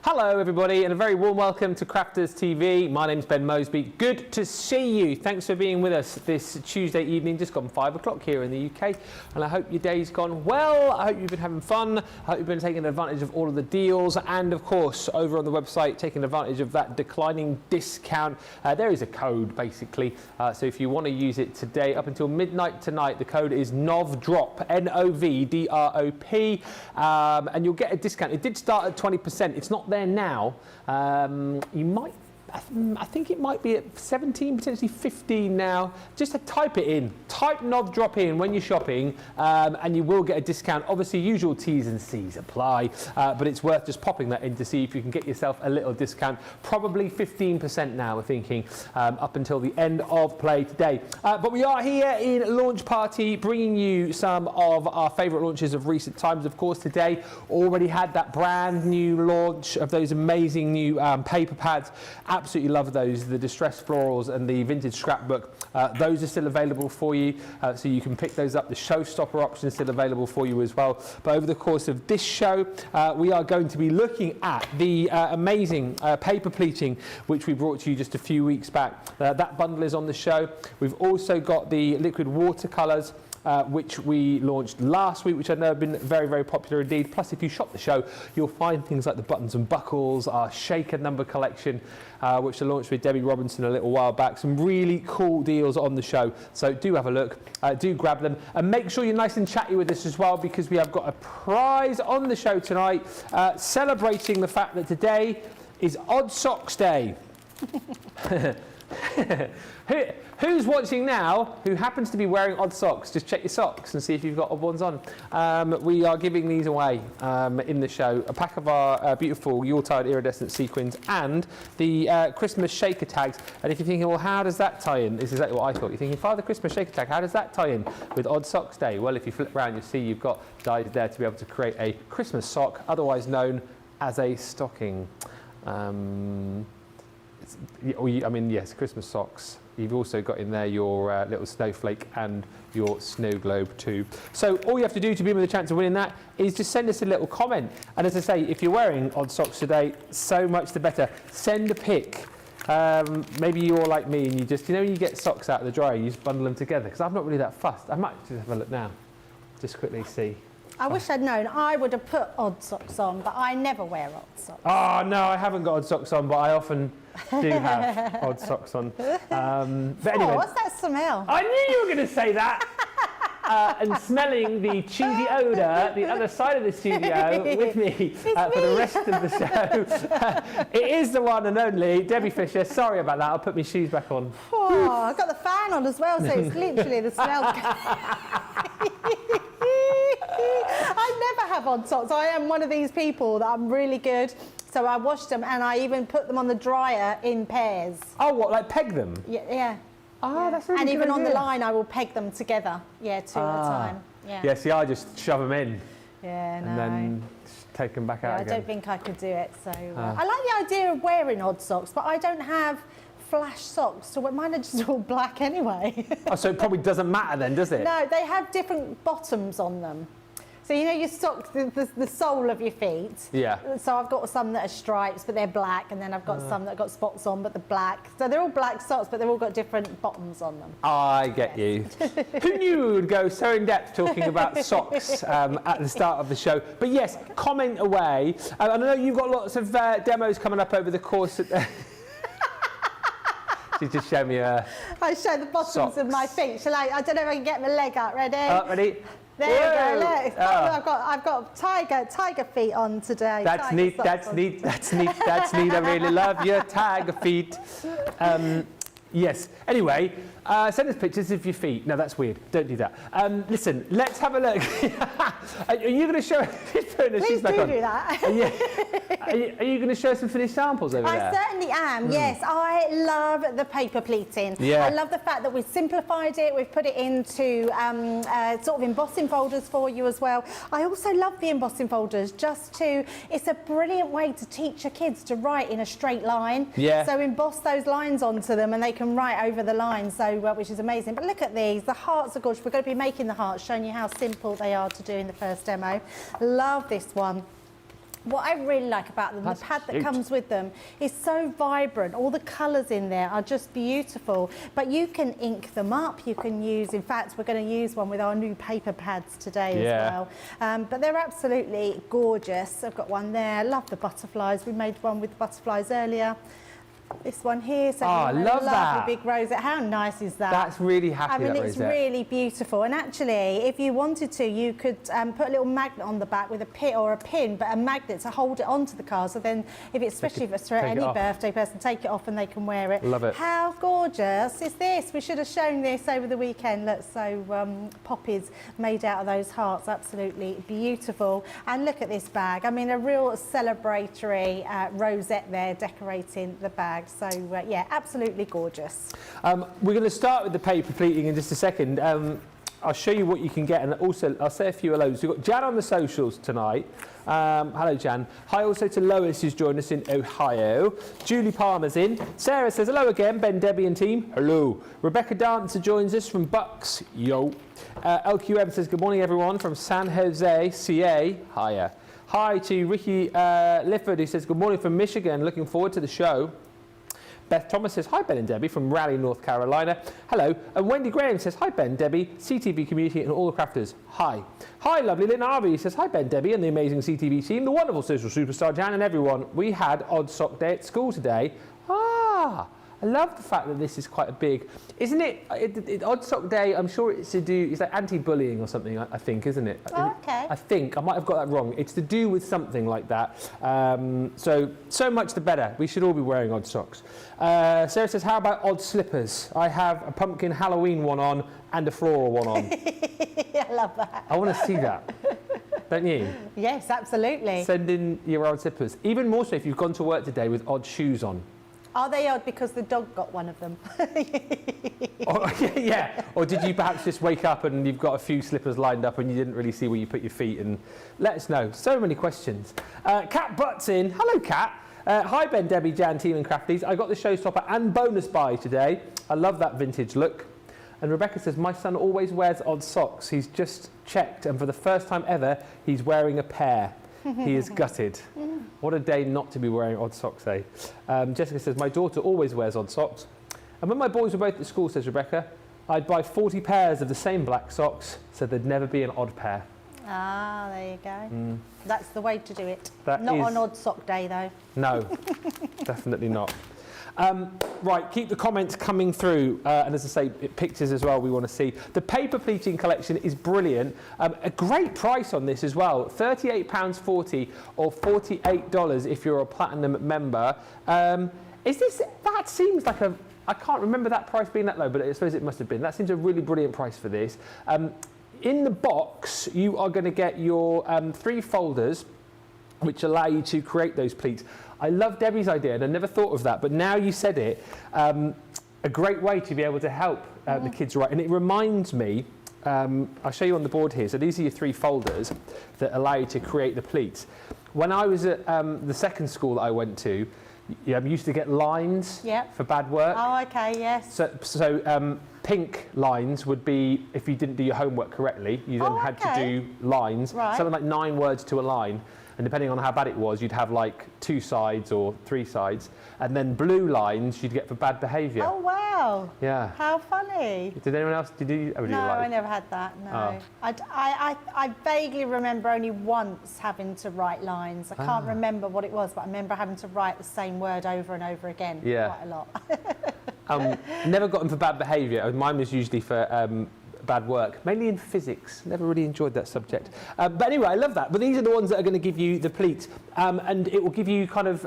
Hello everybody and a very warm welcome to Crafters TV. My name's Ben Moseby. Good to see you. Thanks for being with us this Tuesday evening, just gone 5 o'clock here in the UK, and I hope your day's gone well. I hope you've been having fun. I hope you've been taking advantage of all of the deals, and of course over on the website taking advantage of that declining discount. There is a code basically, so if you want to use it today up until midnight tonight, the code is NOVDROP, N-O-V-D-R-O-P, and you'll get a discount. It did start at 20%. It's not there now. You might, I think it might be at 17, potentially 15 now. Just to type it in, type NOVDROP in when you're shopping, and you will get a discount. Obviously usual T's and C's apply, but it's worth just popping that in to see if you can get yourself a little discount. Probably 15% now, we're thinking, up until the end of play today. But we are here in Launch Party, bringing you some of our favourite launches of recent times. Of course, today already had that brand new launch of those amazing new paper pads. Absolutely love those, the distressed florals and the vintage scrapbook. Those are still available for you, so you can pick those up. The Showstopper option is still available for you as well. But over the course of this show, we are going to be looking at the amazing paper pleating, which we brought to you just a few weeks back. That bundle is on the show. We've also got the liquid watercolours, which we launched last week, which I know have been very, very popular indeed. Plus, if you shop the show, you'll find things like the buttons and buckles, our shaker number collection, which I launched with Debbie Robinson a little while back. Some really cool deals on the show. So do have a look, do grab them, and make sure you're nice and chatty with us as well, because we have got a prize on the show tonight, celebrating the fact that today is Odd Socks Day. Who's watching now who happens to be wearing odd socks? Just check your socks and see if you've got odd ones on. We are giving these away in the show. A pack of our beautiful Yuletide iridescent sequins and the Christmas shaker tags. And if you're thinking, well, how does that tie in? This is exactly what I thought. You're thinking, Father, Christmas shaker tag, how does that tie in with Odd Socks Day? Well, if you flip around, you'll see you've got dyed there to be able to create a Christmas sock, otherwise known as a stocking. I mean, yes, Christmas socks. You've also got in there your little snowflake and your snow globe too. So all you have to do to be with a chance of winning that is just send us a little comment. And as I say, if you're wearing odd socks today, so much the better. Send a pic. Maybe you're like me and you just, you know, when you get socks out of the dryer, you just bundle them together. Because I'm not really that fussed. I might just have a look now. Just quickly see. I wish I'd known. I would have put odd socks on, but I never wear odd socks. Oh, no, I haven't got odd socks on, but I often do have odd socks on. But anyway. Oh, what's that smell? I knew you were going to say that. And smelling the cheesy odour the other side of the studio with me for the rest of the show. It is the one and only Debbie Fisher. Sorry about that. I'll put my shoes back on. Oh, I've got the fan on as well, so it's literally the smell. I never have odd socks. I am one of these people that I'm really good. So I wash them and I even put them on the dryer in pairs. Oh, what, like peg them? Yeah. Yeah. Oh, yeah. That's really and good even idea. on the line, I will peg them together. Yeah, two at a time. Yeah. Yeah, see, I just shove them in. Yeah, no. And then just take them back out again. I don't think I could do it. So I like the idea of wearing odd socks, but I don't have flash socks, so mine are just all black anyway. Oh, so it probably doesn't matter then, does it? No, they have different bottoms on them. So you know your socks, the sole of your feet. Yeah. So I've got some that are stripes, but they're black, and then I've got some that have got spots on, but they're black. So they're all black socks, but they've all got different bottoms on them. I get you. Who knew we would go so in depth talking about socks at the start of the show? But yes, comment away. I know you've got lots of demos coming up over the course of She just showed me I show the bottoms socks. of my feet. Shall I don't know if I can get my leg up. Ready? Ready? There you go, look. Oh. I've got tiger feet on today. That's neat, that's neat, that's neat, that's neat. I really love your tiger feet. Yes. Anyway, send us pictures of your feet. No, that's weird. Don't do that. Listen, let's have a look. Are you going to show? Please do that. Are you going to show some finished samples over there? I certainly am. Yes, I love the paper pleating. Yeah. I love the fact that we've simplified it. We've put it into sort of embossing folders for you as well. I also love the embossing folders. It's a brilliant way to teach your kids to write in a straight line. Yeah. So emboss those lines onto them, and they can write over the lines. So which is amazing. But look at these. The hearts are gorgeous. We're going to be making the hearts, showing you how simple they are to do in the first demo. Love this one. What I really like about them, the pad that comes with them is so vibrant. All the colours in there are just beautiful. But you can ink them up. You can use, in fact, we're going to use one with our new paper pads today as well. But they're absolutely gorgeous. I've got one there. Love the butterflies. We made one with butterflies earlier. This one here, so I love that. Big rosette. How nice is that? That's really happy. I mean, it's really beautiful. And actually, if you wanted to, you could put a little magnet on the back with a pin, but a magnet to hold it onto the card. So then, especially if it's for any birthday person, take it off and they can wear it. Love it. How gorgeous is this? We should have shown this over the weekend. Look, so poppies made out of those hearts, absolutely beautiful. And look at this bag. I mean, a real celebratory rosette there decorating the bag. So yeah, absolutely gorgeous. We're going to start with the paper pleating in just a second. I'll show you what you can get, and also I'll say a few hellos. We've got Jan on the socials tonight. Hello, Jan. Hi also to Lois, who's joined us in Ohio. Julie Palmer's in. Sarah says hello again, Ben, Debbie and team. Hello. Rebecca Dancer joins us from Bucks. Yo. LQM says good morning everyone from San Jose, CA. Hiya. Hi to Ricky Lifford, who says good morning from Michigan. Looking forward to the show. Beth Thomas says, hi Ben and Debbie from Raleigh, North Carolina. Hello. And Wendy Graham says, hi Ben, Debbie, CTV community and all the crafters. Hi. Hi, lovely Lynn Arby says, hi Ben, Debbie and the amazing CTV team, the wonderful social superstar Jan and everyone. We had odd sock day at school today. I love the fact that this is quite a big, isn't it? Odd Sock Day, I'm sure it's like anti-bullying or something, I think, isn't it? Oh, okay. I think, I might have got that wrong. It's to do with something like that. So much the better. We should all be wearing odd socks. Sarah says, how about odd slippers? I have a pumpkin Halloween one on and a floral one on. I love that. I want to see that. Don't you? Yes, absolutely. Send in your odd slippers. Even more so if you've gone to work today with odd shoes on. Are they odd because the dog got one of them? Yeah. Or did you perhaps just wake up and you've got a few slippers lined up and you didn't really see where you put your feet? And let us know. So many questions. Kat Butts in. Hello, Kat. Hi, Ben, Debbie, Jan, team and Crafties. I got the Showstopper and bonus buy today. I love that vintage look. And Rebecca says, my son always wears odd socks. He's just checked and for the first time ever, he's wearing a pair. He is gutted. What a day not to be wearing odd socks, eh? Jessica says, my daughter always wears odd socks. And when my boys were both at school, says Rebecca, I'd buy 40 pairs of the same black socks so there'd never be an odd pair. Ah, there you go. That's the way to do it. That not is... on Odd Sock Day, though. No, definitely not. Right, keep the comments coming through, and as I say, pictures as well we want to see. The paper pleating collection is brilliant. A great price on this as well, £38.40 or $48 if you're a platinum member. That seems like I can't remember that price being that low, but I suppose it must have been. That seems a really brilliant price for this. In the box, you are going to get your 3 folders, which allow you to create those pleats. I love Debbie's idea, and I never thought of that, but now you said it, a great way to be able to help the kids write. And it reminds me, I'll show you on the board here, so these are your 3 folders that allow you to create the pleats. When I was at the second school that I went to, I used to get lines for bad work. Oh, okay, yes. So pink lines would be if you didn't do your homework correctly, you then had to do lines, something like 9 words to a line. And depending on how bad it was, you'd have like 2 sides or 3 sides. And then blue lines you'd get for bad behaviour. Oh, wow. Yeah. How funny. Did anyone else? Did you ever do No, like... I never had that, no. Oh. I vaguely remember only once having to write lines. I can't remember what it was, but I remember having to write the same word over and over again quite a lot. Never got them for bad behaviour. Mine was usually for... bad work, mainly in physics. Never really enjoyed that subject. But anyway, I love that. But these are the ones that are going to give you the pleats. And it will give you kind of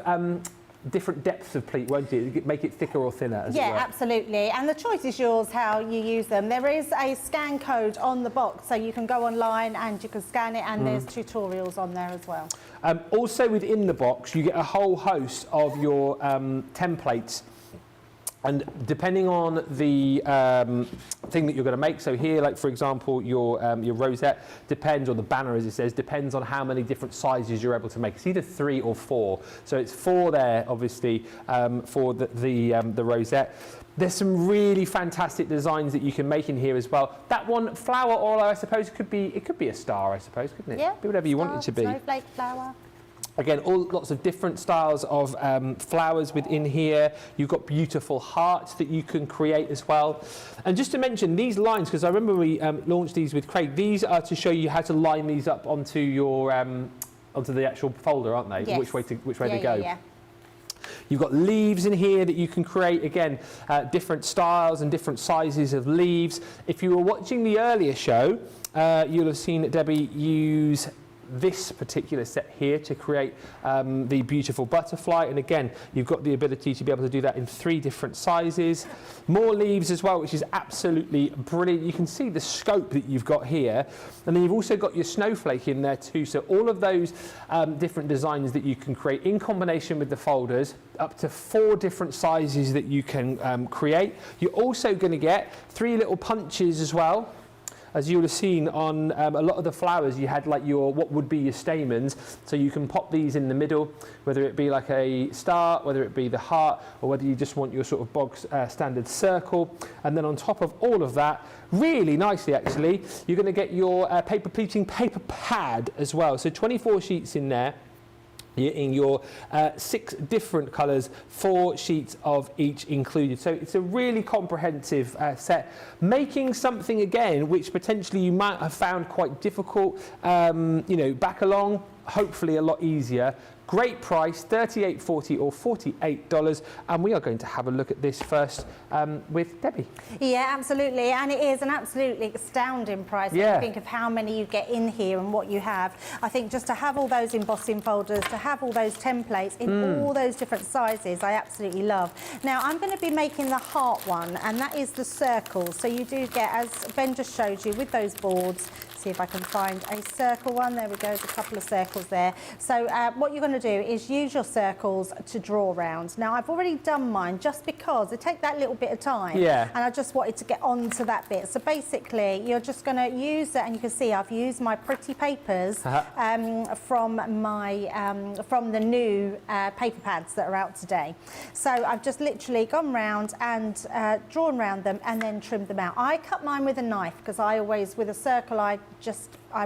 different depths of pleat, won't it? Make it thicker or thinner, as it were. Yeah, absolutely. And the choice is yours how you use them. There is a scan code on the box, so you can go online and you can scan it, and there's tutorials on there as well. Also within the box, you get a whole host of your templates. And depending on the thing that you're going to make, so here, like for example, your rosette depends, or the banner as it says, depends on how many different sizes you're able to make. It's either 3 or 4. So it's 4 there, obviously, for the rosette. There's some really fantastic designs that you can make in here as well. That one, flower oil, I suppose, it could be a star, I suppose, couldn't it? Yeah. Be whatever you want it to be. Snowflake flower. Again, lots of different styles of flowers within here. You've got beautiful hearts that you can create as well. And just to mention these lines, because I remember we launched these with Craig, these are to show you how to line these up onto your onto the actual folder, aren't they? Yes. Which way to go. Yeah. You've got leaves in here that you can create, again, different styles and different sizes of leaves. If you were watching the earlier show, you'll have seen Debbie use this particular set here to create the beautiful butterfly, and again you've got the ability to be able to do that in 3 different sizes. More leaves as well, which is absolutely brilliant. You can see the scope that you've got here, and then you've also got your snowflake in there too, so all of those different designs that you can create in combination with the folders, up to 4 different sizes that you can create. You're also going to get 3 little punches as well. As you would have seen on a lot of the flowers, you had like what would be your stamens, so you can pop these in the middle, whether it be like a star, whether it be the heart, or whether you just want your sort of bog standard circle. And then on top of all of that, really nicely actually, you're going to get your paper pleating paper pad as well. So 24 sheets in there. In your 6 different colours, 4 sheets of each included. So it's a really comprehensive set. Making something again, which potentially you might have found quite difficult, you know, back along, hopefully a lot easier. Great price, $38.40 or $48, and we are going to have a look at this first with Debbie. Yeah, absolutely, and it is an absolutely astounding price when you think of how many you get in here and what you have. I think just to have all those embossing folders, to have all those templates in all those different sizes, I absolutely love. Now, I'm going to be making the heart one, and that is the circle. So you do get, as Ben just showed you, with those boards. See if I can find a circle one. There we go, there's a couple of circles there. So what you're going to do is use your circles to draw around. Now, I've already done mine just because they take that little bit of time. Yeah. And I just wanted to get onto that bit. So basically, you're just going to use it, and you can see I've used my pretty papers from the new paper pads that are out today. So I've just literally gone round and drawn around them and then trimmed them out. I cut mine with a knife because I always, with a circle, I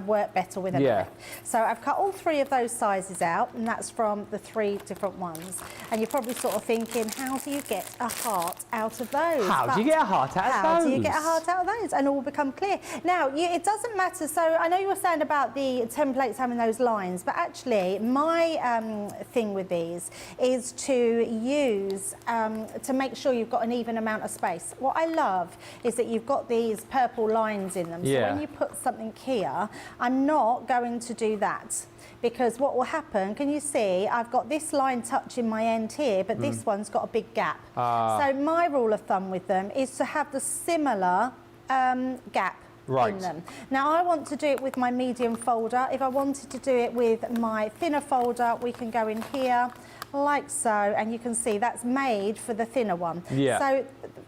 work better with a knife. So I've cut all 3 of those sizes out, and that's from the 3 different ones. And you're probably sort of thinking, how do you get a heart out of those? How do you get a heart out of those? How do you get a heart out of those? And it will become clear. Now, it doesn't matter. So I know you were saying about the templates having those lines, but actually my thing with these is to use, to make sure you've got an even amount of space. What I love is that you've got these purple lines in them. So when you put something here, I'm not going to do that, because what will happen, can you see, I've got this line touching my end here, but this one's got a big gap. So my rule of thumb with them is to have the similar gap in them. Now, I want to do it with my medium folder. If I wanted to do it with my thinner folder, we can go in here like so, and you can see that's made for the thinner one. So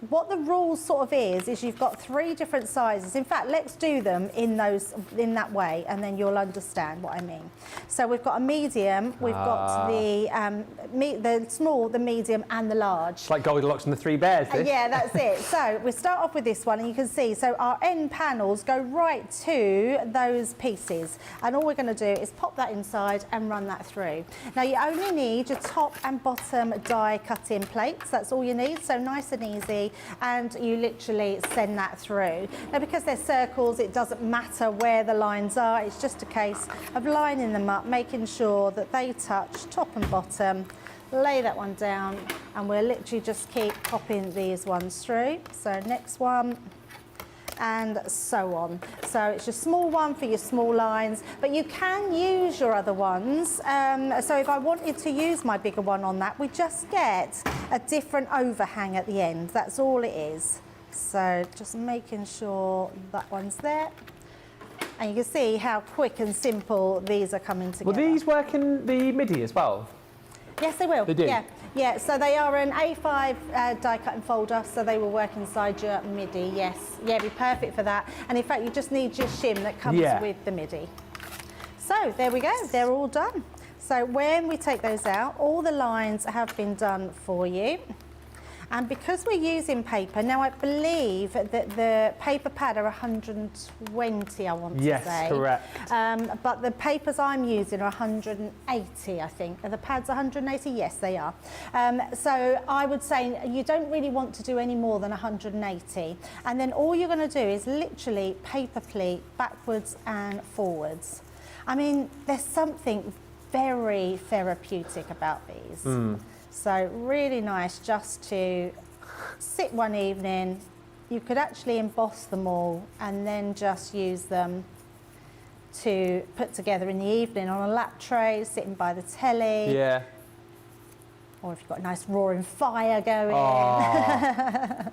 what the rule sort of is you've got 3 different sizes. In fact, let's do them in that way, and then you'll understand what I mean. So we've got a medium, we've got the small, the medium, and the large. It's like Goldilocks and the 3 bears, this. Yeah, that's it. So we start off with this one, and you can see, so our end panels go right to those pieces, and all we're going to do is pop that inside and run that through. Now, you only need your top and bottom die cut-in plates. That's all you need, so nice and easy, and you literally send that through. Now, because they're circles, it doesn't matter where the lines are. It's just a case of lining them up, making sure that they touch top and bottom. Lay that one down, and we'll literally just keep popping these ones through. So next one, and so on. So it's your small one for your small lines, but you can use your other ones. So if I wanted to use my bigger one on that, we just get a different overhang at the end. That's all it is. So just making sure that one's there. And you can see how quick and simple these are coming together. Will these work in the MIDI as well? Yes, they will. They do? Yeah, yeah. So they are an A5 die cut and folder, so they will work inside your MIDI, yes. Yeah, be perfect for that. And in fact, you just need your shim that comes with the MIDI. So there we go, they're all done. So when we take those out, all the lines have been done for you. And because we're using paper, now I believe that the paper pad are 120, I want to say. Yes, correct. But the papers I'm using are 180, I think. Are the pads 180? Yes, they are. So I would say you don't really want to do any more than 180. And then all you're going to do is literally paper pleat backwards and forwards. I mean, there's something very therapeutic about these. So really nice just to sit one evening. You could actually emboss them all and then just use them to put together in the evening on a lap tray, sitting by the telly. Yeah. Or if you've got a nice roaring fire going. Oh.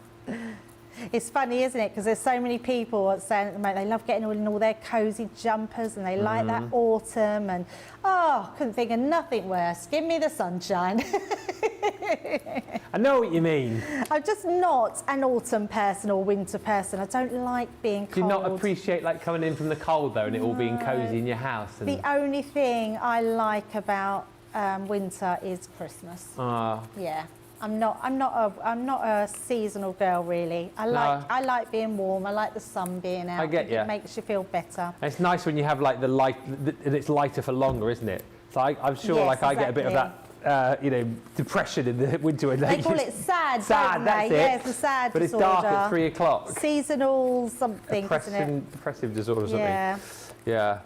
It's funny, isn't it? Because there's so many people saying at the moment they love getting all in all their cosy jumpers and they like that autumn and, oh, couldn't think of nothing worse. Give me the sunshine. I know what you mean. I'm just not an autumn person or winter person. I don't like being cold. Do you not appreciate like coming in from the cold though and it all being cosy in your house? And... The only thing I like about winter is Christmas. Yeah. I'm not a seasonal girl really. I like being warm. I like the sun being out. I get you. It makes you feel better. And it's nice when you have like the light, and it's lighter for longer, isn't it? So I'm sure Yes, like I get a bit of exactly. that, you know, depression in the winter. When They call it sad, don't that's they? it. Yes, the sad but disorder. It's dark at 3 o'clock. Seasonal something, isn't it? Depressive disorder or something. Yeah. Yeah.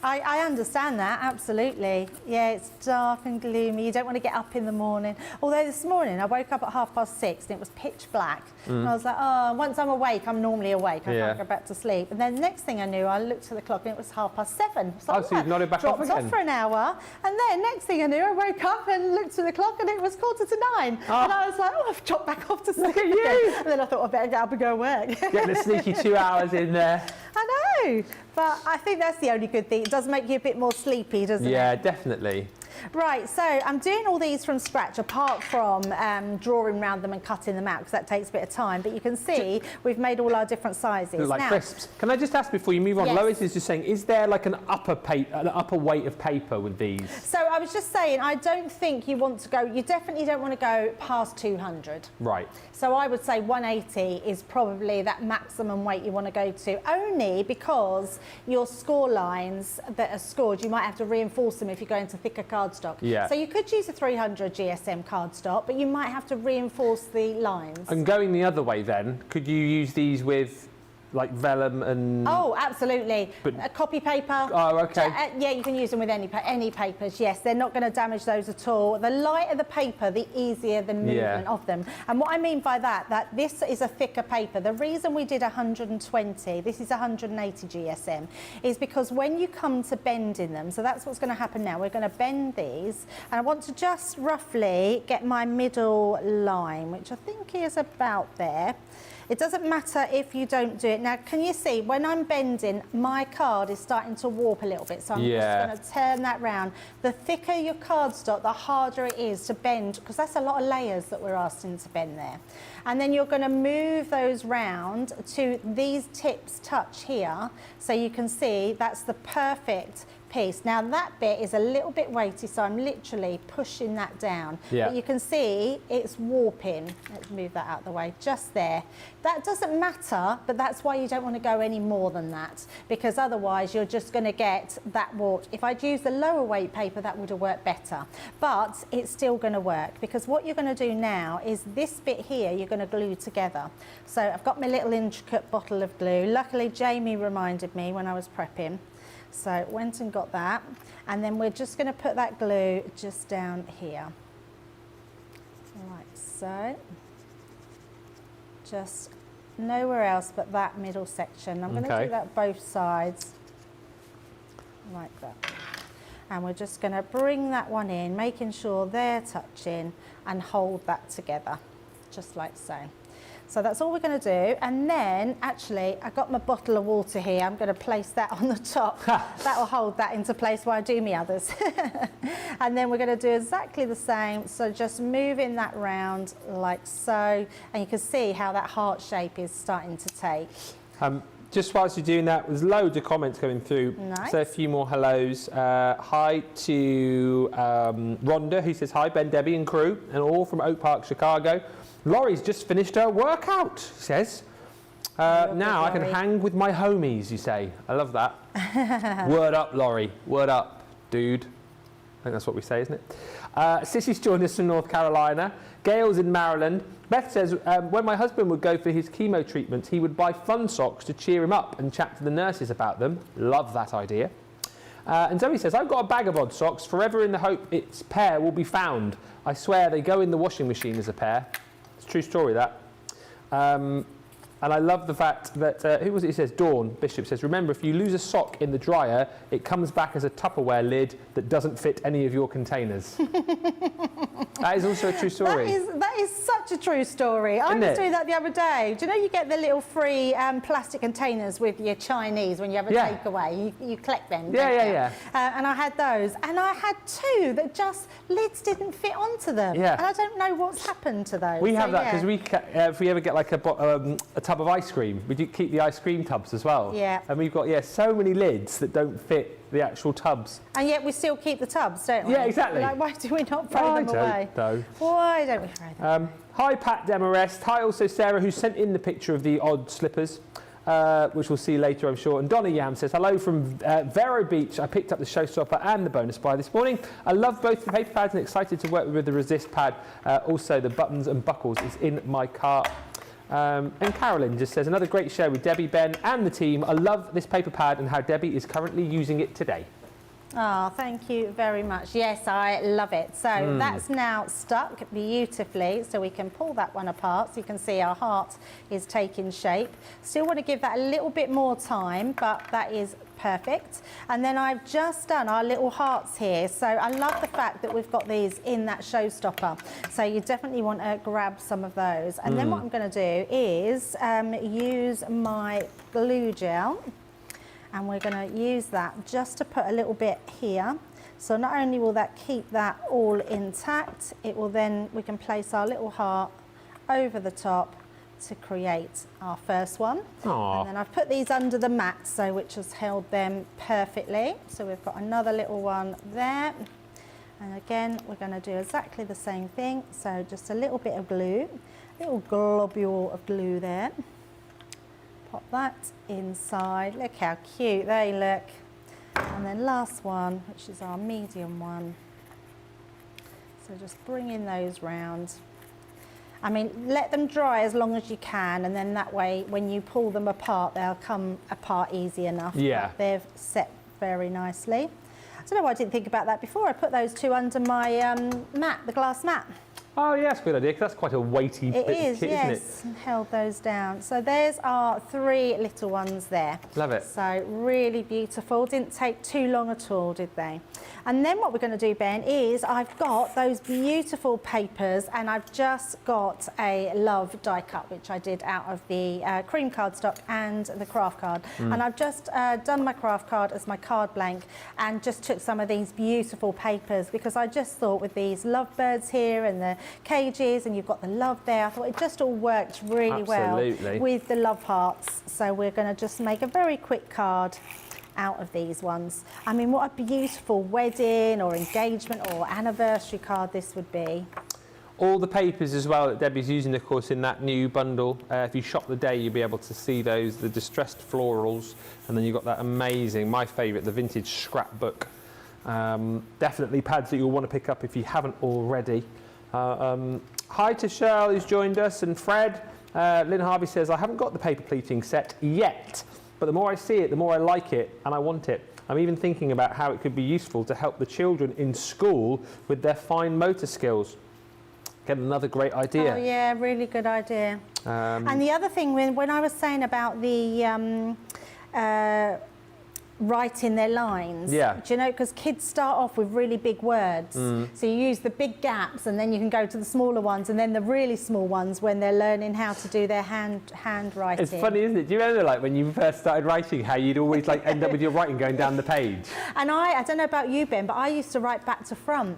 I understand that, absolutely. Yeah, it's dark and gloomy. You don't want to get up in the morning. Although this morning I woke up at 6:30 and it was pitch black. And I was like, oh, once I'm awake, I'm normally awake. I can't go back to sleep. And then the next thing I knew, I looked at the clock and it was 7:30. So so you've nodded back off again? Dropped off for an hour. And then next thing I knew, I woke up and looked at the clock and it was 9:15. Oh. And I was like, oh, I've dropped back off to sleep Look at you. again. And then I thought, I better get up and go work. Getting a sneaky 2 hours in there. I know, but I think that's the only good thing. It does make you a bit more sleepy, doesn't it? Yeah, definitely. Right, so I'm doing all these from scratch, apart from drawing around them and cutting them out, because that takes a bit of time. But you can see we've made all our different sizes. Like crisps. Can I just ask before you move on? Yes. Lois is just saying, is there like an upper weight of paper with these? So I was just saying, I don't think you want to go, you definitely don't want to go past 200. Right. So I would say 180 is probably that maximum weight you want to go to, only because your score lines that are scored, you might have to reinforce them if you're going to thicker cardstock. Yeah. So you could use a 300 GSM cardstock, but you might have to reinforce the lines. And going the other way then, could you use these with like vellum and... Oh, absolutely. But- copy paper. Oh, okay. Yeah, you can use them with any papers, yes. They're not going to damage those at all. The lighter the paper, the easier the movement of them. And what I mean by that this is a thicker paper. The reason we did 120, this is 180 GSM, is because when you come to bending them, so that's what's going to happen now. We're going to bend these, and I want to just roughly get my middle line, which I think is about there. It doesn't matter if you don't do it. Now, can you see, when I'm bending, my card is starting to warp a little bit, so I'm just going to turn that round. The thicker your cardstock, the harder it is to bend, because that's a lot of layers that we're asking to bend there. And then you're going to move those round to these tips touch here, so you can see that's the perfect piece. Now that bit is a little bit weighty, so I'm literally pushing that down. Yeah. But you can see it's warping. Let's move that out of the way, just there. That doesn't matter, but that's why you don't want to go any more than that, because otherwise you're just going to get that warped. If I'd used the lower weight paper, that would have worked better, but it's still going to work, because what you're going to do now is this bit here you're going to glue together. So I've got my little intricate bottle of glue. Luckily Jamie reminded me when I was prepping. So went and got that, and then we're just going to put that glue just down here, like so. Just nowhere else but that middle section. I'm going to Okay. do that both sides, like that. And we're just going to bring that one in, making sure they're touching, and hold that together, just like so. So that's all we're going to do. And then, actually, I've got my bottle of water here. I'm going to place that on the top. That will hold that into place while I do my others. And then we're going to do exactly the same. So just moving that round like so. And you can see how that heart shape is starting to take. Just whilst you're doing that, there's loads of comments coming through. Nice. So a few more hellos. Hi to Rhonda, who says, hi, Ben, Debbie and crew, and all from Oak Park, Chicago. Laurie's just finished her workout, she says. Now I can hang with my homies, you say. I love that. Word up, Laurie. Word up, dude. I think that's what we say, isn't it? Sissy's joined us from North Carolina. Gail's in Maryland. Beth says, when my husband would go for his chemo treatments, he would buy fun socks to cheer him up and chat to the nurses about them. Love that idea. And Zoe says, I've got a bag of odd socks, forever in the hope its pair will be found. I swear they go in the washing machine as a pair. It's a true story, that. And I love the fact that, who was it? He says, Dawn Bishop says, remember, if you lose a sock in the dryer, it comes back as a Tupperware lid that doesn't fit any of your containers. That is also a true story. That is such a true story. I was doing that the other day. Do you know you get the little free plastic containers with your Chinese when you have a takeaway? You collect them. Yeah. And I had those. And I had two that just, lids didn't fit onto them. Yeah. And I don't know what's happened to those. We have that because if we ever get like a tub of ice cream, we do keep the ice cream tubs as well. Yeah. And we've got, so many lids that don't fit the actual tubs. And yet we still keep the tubs, don't we? Yeah, exactly. Like, why do we not throw them away? No. Why don't we throw them away? Hi, Pat Demarest. Hi, also Sarah, who sent in the picture of the odd slippers, which we'll see later, I'm sure. And Donna Yam says, hello from Vero Beach. I picked up the Showstopper and the bonus buy this morning. I love both the paper pads and excited to work with the resist pad. Also, the buttons and buckles is in my car. And Carolyn just says, another great show with Debbie, Ben and the team. I love this paper pad and how Debbie is currently using it today. Oh, thank you very much. Yes, I love it. So that's now stuck beautifully. So we can pull that one apart. So you can see our heart is taking shape. Still want to give that a little bit more time, but that is perfect. And then I've just done our little hearts here. So I love the fact that we've got these in that Showstopper. So you definitely want to grab some of those. And then what I'm going to do is use my glue gel. And we're going to use that just to put a little bit here. So not only will that keep that all intact, it will then, we can place our little heart over the top to create our first one. Aww. And then I've put these under the mat, so which has held them perfectly. So we've got another little one there. And again, we're going to do exactly the same thing. So just a little bit of glue, little globule of glue there. Pop that inside. Look how cute they look. And then last one, which is our medium one. So just bringing those round. I mean, let them dry as long as you can, and then that way, when you pull them apart, they'll come apart easy enough. Yeah. But they've set very nicely. I don't know why I didn't think about that before. I put those two under my mat, the glass mat. Oh, yeah, that's a good idea, because that's quite a weighty bit of kit, yes, isn't it? Held those down. So there's our three little ones there. Love it. So really beautiful. Didn't take too long at all, did they? And then what we're going to do, Ben, is I've got those beautiful papers, and I've just got a Love die cut, which I did out of the cream cardstock and the craft card. And I've just done my craft card as my card blank, and just took some of these beautiful papers, because I just thought with these lovebirds here and the cages, and you've got the love there, I thought it just all worked really well with the love hearts. So we're going to just make a very quick card out of these ones. I mean, what a beautiful wedding or engagement or anniversary card this would be. All the papers as well that Debbie's using, of course, in that new bundle. If you shop the day, you'll be able to see those, the distressed florals, and then you've got that amazing, my favourite, the vintage scrapbook. Definitely pads that you'll want to pick up if you haven't already. Hi to Cheryl, who's joined us, and Fred. Lynn Harvey says, I haven't got the paper pleating set yet, but the more I see it, the more I like it, and I want it. I'm even thinking about how it could be useful to help the children in school with their fine motor skills. Get another great idea. Oh yeah, really good idea. And the other thing, when I was saying about the writing their lines, yeah. do you know, because kids start off with really big words, so you use the big gaps and then you can go to the smaller ones and then the really small ones when they're learning how to do their handwriting. It's funny, isn't it? Do you remember, like, when you first started writing, how you'd always like end up with your writing going down the page? And I don't know about you, Ben, but I used to write back to front.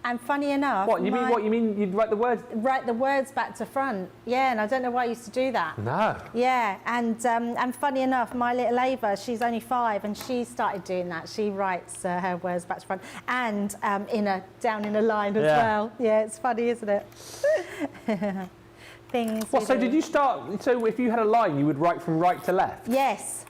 And funny enough, What you mean? You'd write the words? Write the words back to front. Yeah, and I don't know why I used to do that. No. Yeah, and funny enough, my little Ava, she's only 5, and she started doing that. She writes her words back to front and down in a line as well. Yeah, it's funny, isn't it? Things. What? So did you start? So if you had a line, you would write from right to left? Yes.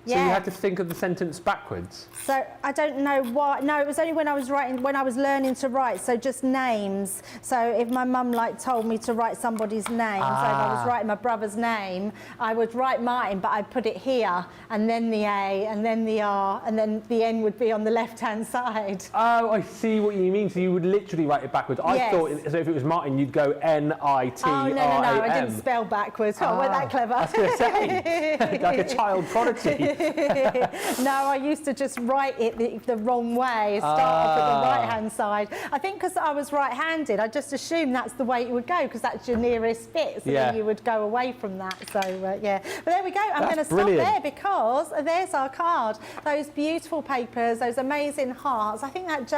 So you had to think of the sentence backwards? So I don't know why. No, it was only when I was learning to write. So just names. So if my mum told me to write somebody's name, so if I was writing my brother's name, I would write mine, but I'd put it here, and then the A, and then the R, and then the N would be on the left-hand side. Oh, I see what you mean. So you would literally write it backwards. I thought, so if it was Martin, you'd go N-I-T-R-A-M. Oh, no, I didn't spell backwards. Oh, we're that clever. I was going to say, like a child prodigy. No, I used to just write it the wrong way, start off at the right-hand side. I think because I was right-handed, I just assumed that's the way it would go, because that's your nearest bit, so then you would go away from that. So, yeah. But there we go. I'm going to stop there because there's our card. Those beautiful papers, those amazing hearts. I think that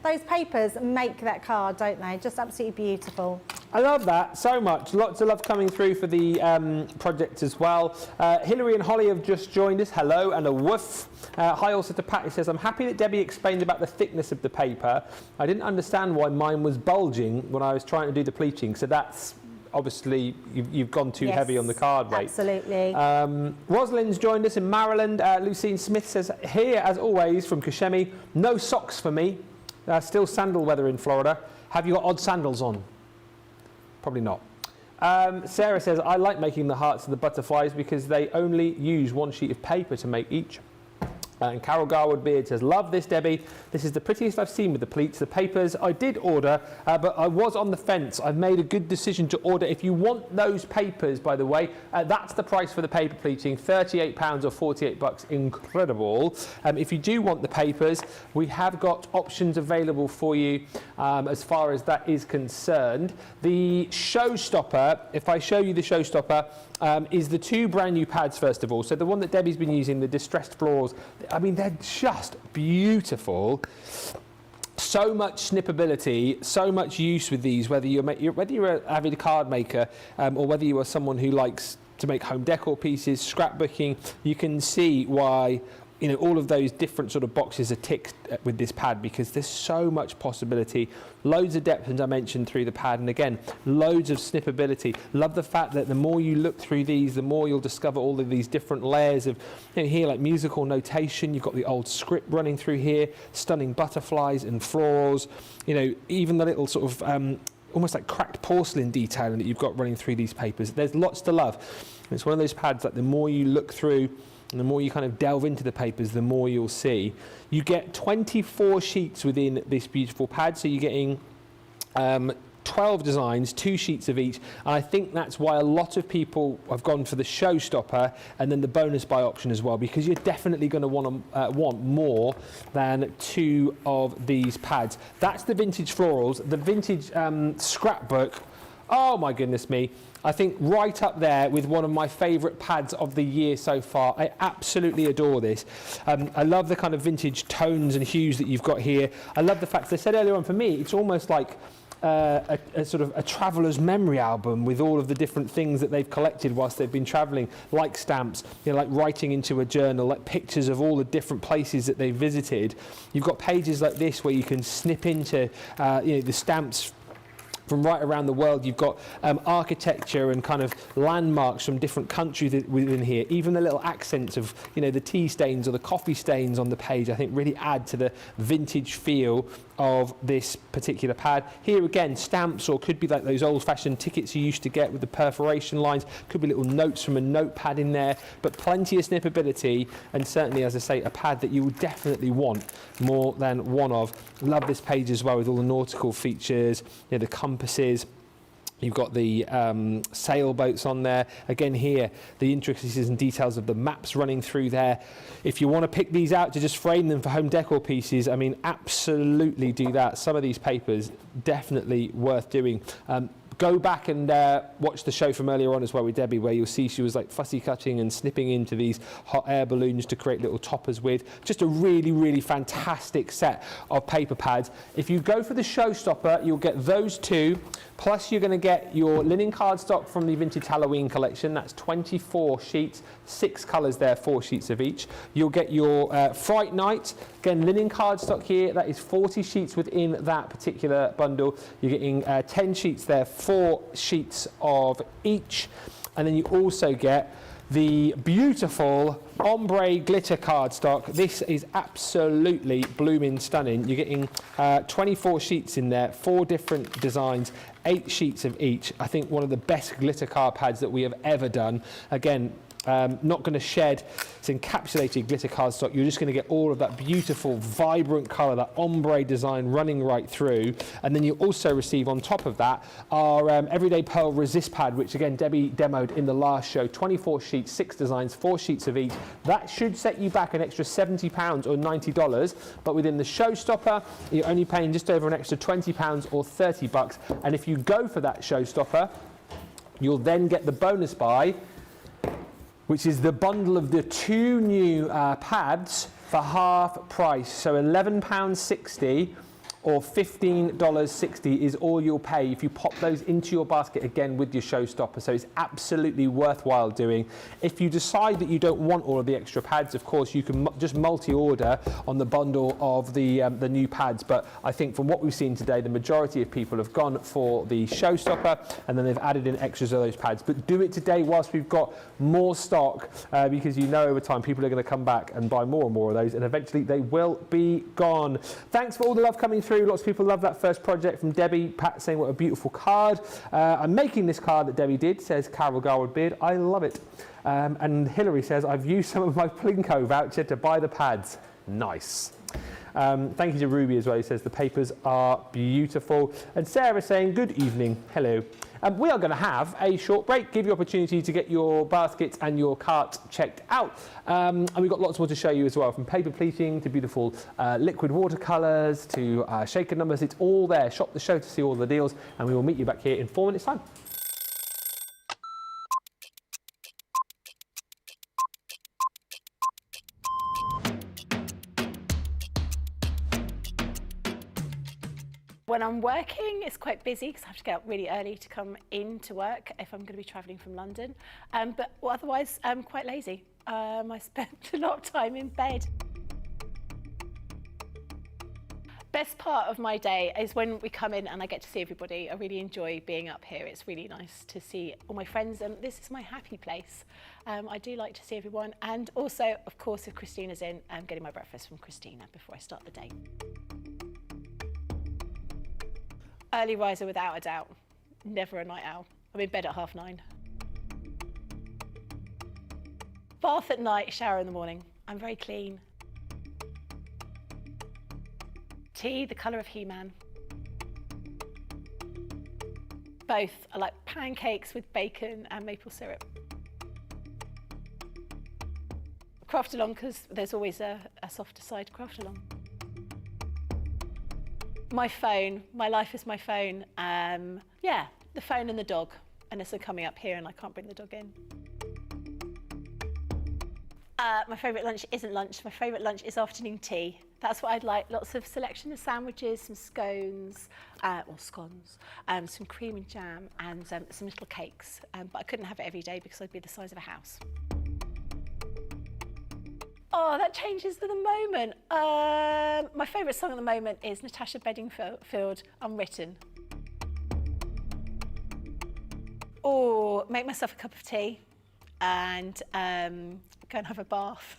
those papers make that card, don't they? Just absolutely beautiful. I love that so much. Lots of love coming through for the project as well. Hilary and Holly have just joined us. Hello and a woof. Hi also to Pat, who says, I'm happy that Debbie explained about the thickness of the paper. I didn't understand why mine was bulging when I was trying to do the pleating. So that's obviously, you've gone too heavy on the card weight. Absolutely. Rosalind's joined us in Maryland. Lucine Smith says, here as always from Kissimmee, no socks for me. Still sandal weather in Florida. Have you got odd sandals on? Probably not. Sarah says, I like making the hearts and the butterflies because they only use one sheet of paper to make each. And Carol Garwood Beard says, love this, Debbie. This is the prettiest I've seen with the pleats. The papers I did order, but I was on the fence. I've made a good decision to order. If you want those papers, by the way, that's the price for the paper pleating, £38 or $48. Incredible. If you do want the papers, we have got options available for you as far as that is concerned. The Showstopper, if I show you the Showstopper, is the 2 brand new pads, first of all. So the one that Debbie's been using, the Distressed Floors, I mean, they're just beautiful. So much snippability, so much use with these, whether you're an avid card maker or whether you are someone who likes to make home decor pieces, scrapbooking, you can see why all of those different sort of boxes are ticked with this pad, because there's so much possibility, loads of depth and dimension through the pad, and again, loads of snippability. Love the fact that the more you look through these, the more you'll discover all of these different layers of, here like musical notation, you've got the old script running through here, stunning butterflies and florals, even the little sort of almost like cracked porcelain detailing that you've got running through these papers. There's lots to love. It's one of those pads that the more you look through, and the more you kind of delve into the papers, the more you'll see. You get 24 sheets within this beautiful pad, so you're getting 12 designs, 2 sheets of each, and I think that's why a lot of people have gone for the Showstopper and then the bonus buy option as well, because you're definitely going to want more than 2 of these pads. That's the vintage florals, the vintage scrapbook. Oh my goodness me. I think right up there with one of my favourite pads of the year so far. I absolutely adore this. I love the kind of vintage tones and hues that you've got here. I love the fact, as I said earlier on, for me, it's almost like a sort of a traveller's memory album with all of the different things that they've collected whilst they've been travelling, like stamps, like writing into a journal, like pictures of all the different places that they've visited. You've got pages like this where you can snip into the stamps from right around the world. You've got architecture and kind of landmarks from different countries within here. Even the little accents of, the tea stains or the coffee stains on the page, I think really add to the vintage feel of this particular pad. Here again, stamps, or could be like those old-fashioned tickets you used to get with the perforation lines, could be little notes from a notepad in there, but plenty of snippability, and certainly, as I say, a pad that you will definitely want more than one of. Love this page as well with all the nautical features, you know, the compasses. You've got the sailboats on there. Again here, the intricacies and details of the maps running through there. If you want to pick these out to just frame them for home decor pieces, I mean, absolutely do that. Some of these papers, definitely worth doing. Go back and watch the show from earlier on as well with Debbie, where you'll see she was like fussy cutting and snipping into these hot air balloons to create little toppers with. Just a really, really fantastic set of paper pads. If you go for the Showstopper, you'll get those two, plus you're going to get your linen cardstock from the Vintage Halloween collection. That's 24 sheets, 6 colours there, 4 sheets of each. You'll get your Fright Night, again, linen cardstock here. That is 40 sheets within that particular bundle. You're getting 10 sheets there, 4 sheets of each, and then you also get the beautiful ombre glitter cardstock. This is absolutely blooming stunning. You're getting 24 sheets in there, 4 different designs, 8 sheets of each. I think one of the best glitter card pads that we have ever done. Again, not going to shed, it's encapsulated glitter cardstock. You're just going to get all of that beautiful, vibrant colour, that ombre design running right through. And then you also receive on top of that our Everyday Pearl Resist Pad, which again Debbie demoed in the last show. 24 sheets, 6 designs, 4 sheets of each. That should set you back an extra £70 or $90, but within the Showstopper, you're only paying just over an extra £20 or $30. And if you go for that Showstopper, you'll then get the bonus buy, which is the bundle of the 2 new pads for half price. So £11.60 or $15.60 is all you'll pay if you pop those into your basket again with your Showstopper. So it's absolutely worthwhile doing. If you decide that you don't want all of the extra pads, of course, you can just multi-order on the bundle of the new pads. But I think from what we've seen today, the majority of people have gone for the Showstopper, and then they've added in extras of those pads. But do it today whilst we've got more stock, because you know over time people are going to come back and buy more and more of those, and eventually they will be gone. Thanks for all the love coming through. Lots of people love that first project from Debbie. Pat saying what a beautiful card. I'm making this card that Debbie did, says Carol Garwood Beard. I love it. And Hilary says, I've used some of my Plinko voucher to buy the pads. Nice. Thank you to Ruby as well. He says the papers are beautiful. And Sarah saying, good evening. Hello. We are going to have a short break, give you opportunity to get your baskets and your cart checked out. And we've got lots more to show you as well, from paper pleating to beautiful liquid watercolours to shaker numbers. It's all there. Shop the show to see all the deals, and we will meet you back here in 4 minutes' time. When I'm working, it's quite busy because I have to get up really early to come into work if I'm going to be travelling from London. But otherwise, I'm quite lazy. I spend a lot of time in bed. Best part of my day is when we come in and I get to see everybody. I really enjoy being up here. It's really nice to see all my friends, and this is my happy place. I do like to see everyone, and also, of course, if Christina's in, I'm getting my breakfast from Christina before I start the day. Early riser without a doubt, never a night owl. I'm in bed at 9:30. Bath at night, shower in the morning. I'm very clean. Tea, the colour of He-Man. Both. I like pancakes with bacon and maple syrup. Craft along, because there's always a softer side to craft along. My phone, my life is my phone. Yeah, the phone and the dog. Unless I'm coming up here and I can't bring the dog in. My favourite lunch isn't lunch. My favourite lunch is afternoon tea. That's what I'd like. Lots of selection of sandwiches, some scones, or scones, some cream and jam, and some little cakes. But I couldn't have it every day because I'd be the size of a house. Oh, that changes to the moment. My favourite song at the moment is Natasha Bedingfield, Unwritten. Or make myself a cup of tea and go and have a bath.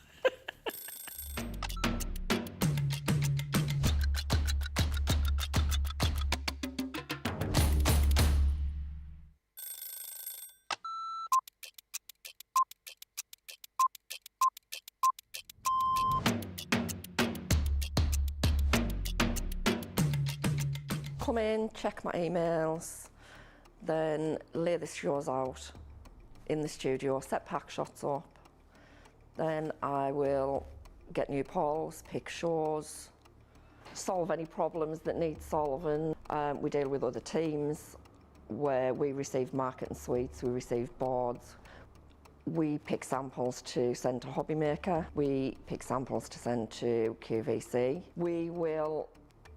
come in, check my emails, then lay the shows out in the studio, set pack shots up. Then I will get new polls, pick shows, solve any problems that need solving. We deal with other teams where we receive market and suites, we receive boards. We pick samples to send to Hobby Maker. We pick samples to send to QVC. We will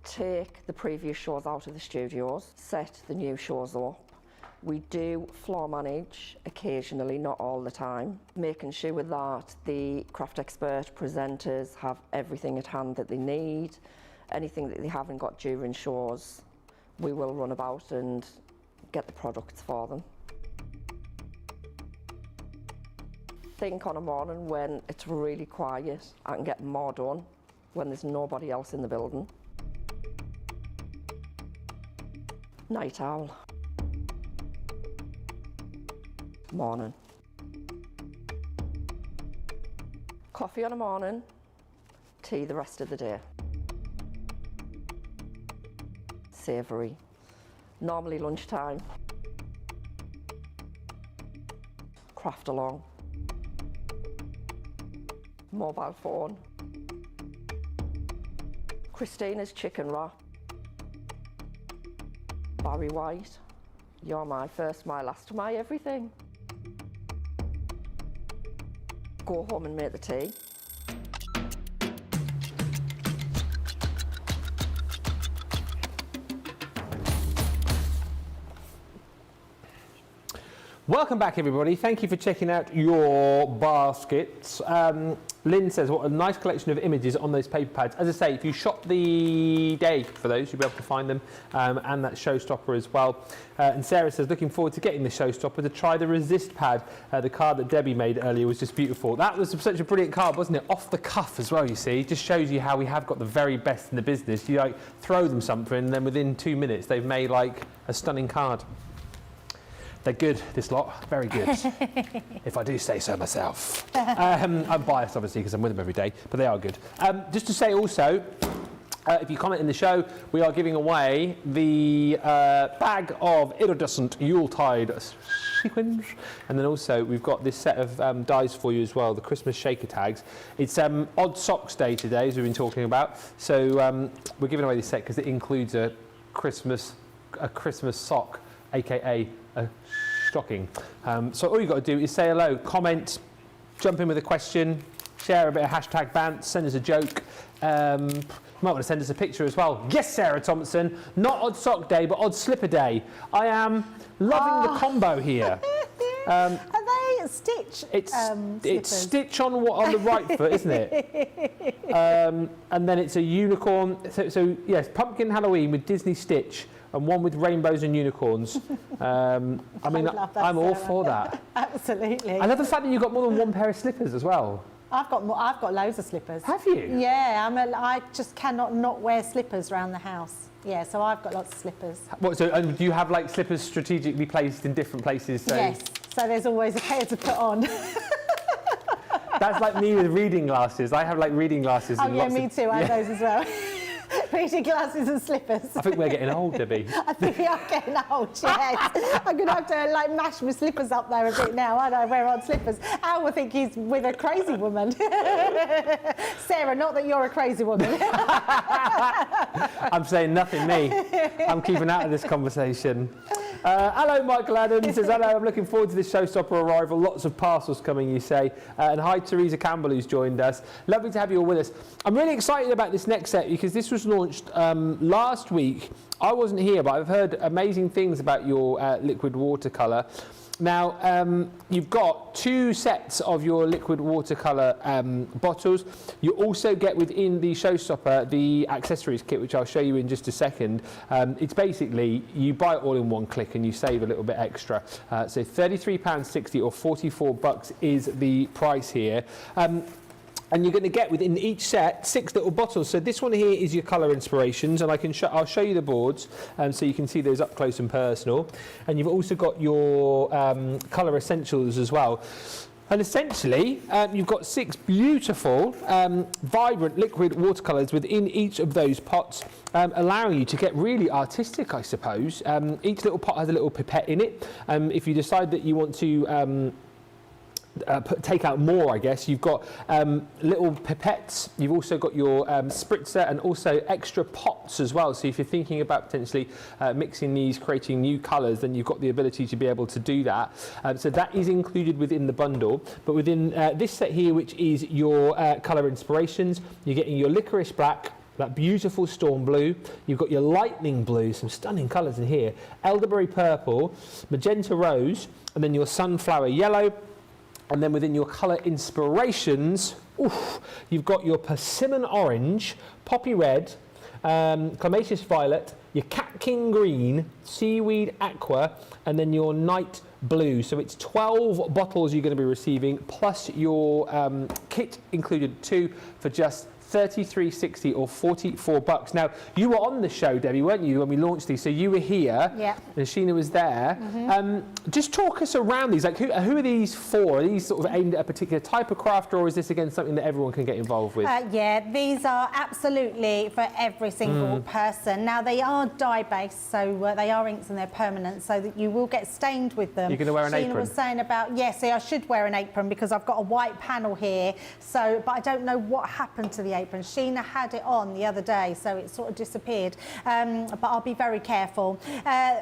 take the previous shows out of the studios, set the new shows up. We do floor manage occasionally, not all the time, making sure that the craft expert presenters have everything at hand that they need. Anything that they haven't got during shows, we will run about and get the products for them. I think on a morning when it's really quiet, I can get more done when there's nobody else in the building. Night owl. Morning. Coffee on a morning, tea the rest of the day. Savoury. Normally lunchtime. Craft along. Mobile phone. Christina's chicken wrap. Barry White. You're my first, my last, my everything. Go home and make the tea. Welcome back, everybody. Thank you for checking out your baskets. Lynn says, what a nice collection of images on those paper pads. As I say, if you shop the day for those, you'll be able to find them, and that Showstopper as well. And Sarah says, looking forward to getting the Showstopper to try the Resist pad. The card that Debbie made earlier was just beautiful. That was such a brilliant card, wasn't it? Off the cuff as well, you see. It just shows you how we have got the very best in the business. You like throw them something, and then within 2 minutes, they've made like a stunning card. They're good, this lot, very good, if I do say so myself. I'm biased, obviously, because I'm with them every day, but they are good. Just to say also, if you comment in the show, we are giving away the bag of iridescent Yuletide sequins, and then also we've got this set of dies for you as well, the Christmas shaker tags. It's Odd Socks Day today, as we've been talking about, so we're giving away this set because it includes a Christmas sock, aka a stocking. So all you've got to do is say hello, comment, jump in with a question, share a bit of hashtag bant, send us a joke. You might want to send us a picture as well. Yes, Sarah Thompson, not Odd Sock Day, but Odd Slipper Day. I am loving the combo here. Are they stitch? It's stitch on the right foot, isn't it? And then it's a unicorn. So yes, pumpkin Halloween with Disney Stitch, and one with rainbows and unicorns. I mean, I'm all for that. Absolutely. I love the fact that you've got more than one pair of slippers as well. I've got loads of slippers. Have you? Yeah, I just cannot not wear slippers around the house. Yeah, so I've got lots of slippers. What, so and do you have like slippers strategically placed in different places? So yes, so there's always a pair to put on. That's like me with reading glasses. I have like reading glasses. Oh yeah, me too. I have those as well. Reading glasses and slippers. I think we're getting old, Debbie. I think we are getting old, yes. I'm going to have to like mash my slippers up there a bit now. I don't wear odd slippers. Al will think he's with a crazy woman. Sarah, not that you're a crazy woman. I'm saying nothing, me. I'm keeping out of this conversation. Hello, Michael Adams says, hello, I'm looking forward to this Showstopper arrival. Lots of parcels coming, you say. And hi, Teresa Campbell, who's joined us. Lovely to have you all with us. I'm really excited about this next set because this was launched last week. I wasn't here, but I've heard amazing things about your liquid watercolour. Now, you've got 2 sets of your liquid watercolour bottles. You also get within the Showstopper the accessories kit, which I'll show you in just a second. It's basically, you buy it all in one click and you save a little bit extra. So £33.60 or $44 is the price here. And you're going to get within each set 6 little bottles. So this one here is your colour inspirations, and I'll show you the boards so you can see those up close and personal. And you've also got your colour essentials as well. And essentially, you've got 6 beautiful, vibrant liquid watercolours within each of those pots, allowing you to get really artistic, I suppose. Each little pot has a little pipette in it. If you decide that you want to take out more, I guess, you've got little pipettes. You've also got your spritzer and also extra pots as well. So if you're thinking about potentially mixing these, creating new colours, then you've got the ability to be able to do that. So that is included within the bundle. But within this set here, which is your colour inspirations, you're getting your licorice black, that beautiful storm blue, you've got your lightning blue, some stunning colours in here, elderberry purple, magenta rose, and then your sunflower yellow. And then within your colour inspirations, you've got your persimmon orange, poppy red, clematis violet, your catkin green, seaweed aqua, and then your night blue. So it's 12 bottles you're going to be receiving, plus your kit included too, for just $33.60 or $44. Now, you were on the show, Debbie, weren't you, when we launched these? So you were here, and Sheena was there. Just talk us around these. Like, who are these for? Are these sort of aimed at a particular type of craft, or is this, again, something that everyone can get involved with? Yeah, these are absolutely for every single person. Now, they are dye-based, so they are inks and they're permanent, so that you will get stained with them. You're going to wear an apron? Sheena was saying about, yes, I should wear an apron because I've got a white panel here, so, but I don't know what happened to the apron. Sheena had it on the other day, so it sort of disappeared, but I'll be very careful.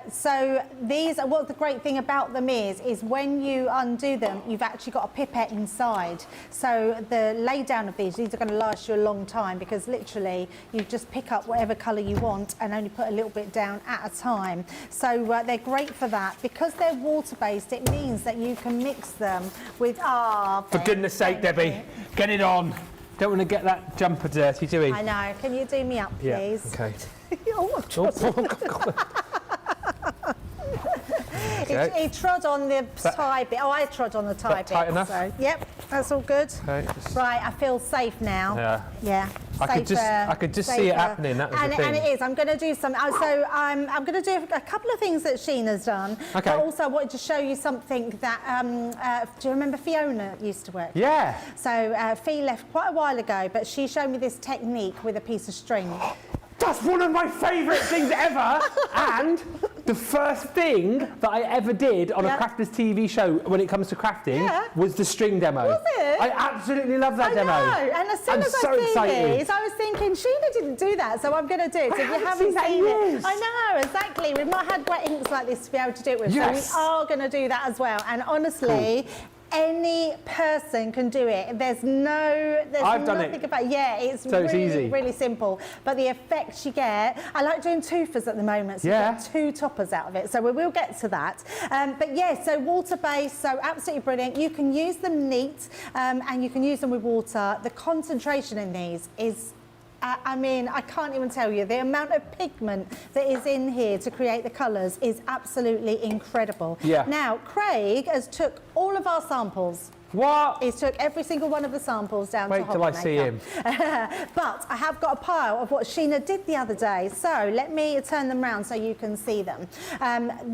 So these, what the great thing about them is when you undo them, you've actually got a pipette inside. So the lay down of these are going to last you a long time, because literally you just pick up whatever colour you want and only put a little bit down at a time. So they're great for that. Because they're water-based, it means that you can mix them with, for goodness sake, Debbie, get it on. Don't want to get that jumper dirty, do we? I know. Can you do me up, please? Yeah, okay. He trod on the tie bit. Oh, I trod on the tie bit. Tight enough? So, yep, that's all good. Okay, right, I feel safe now. Yeah. I could just see it happening. That was the thing. And it is. I'm going to do some. So I'm going to do a couple of things that Sheena's done. Okay. But also I wanted to show you something that. Do you remember Fiona used to work? Yeah. So Fee left quite a while ago, but she showed me this technique with a piece of string. That's one of my favourite things ever, and the first thing that I ever did on a Crafters TV show when it comes to crafting was the string demo. Was it? I absolutely love that demo. I know, and as soon as I see these, I was thinking, Sheena didn't do that, so I'm going to do it. So if you haven't seen it, I know, exactly. We've not had wet inks like this to be able to do it with, so we are going to do that as well. And honestly, any person can do it. There's nothing about it. Yeah, it's really easy. Really simple. But the effects you get, I like doing twofers at the moment, so you get 2 toppers out of it. So we will get to that. But yeah, so water-based, so absolutely brilliant. You can use them neat, and you can use them with water. The concentration in these is, I mean, I can't even tell you. The amount of pigment that is in here to create the colours is absolutely incredible. Yeah. Now, Craig has took all of our samples. What? He's took every single one of the samples down to hobby Wait till I see him. But I have got a pile of what Sheena did the other day. So let me turn them round so you can see them.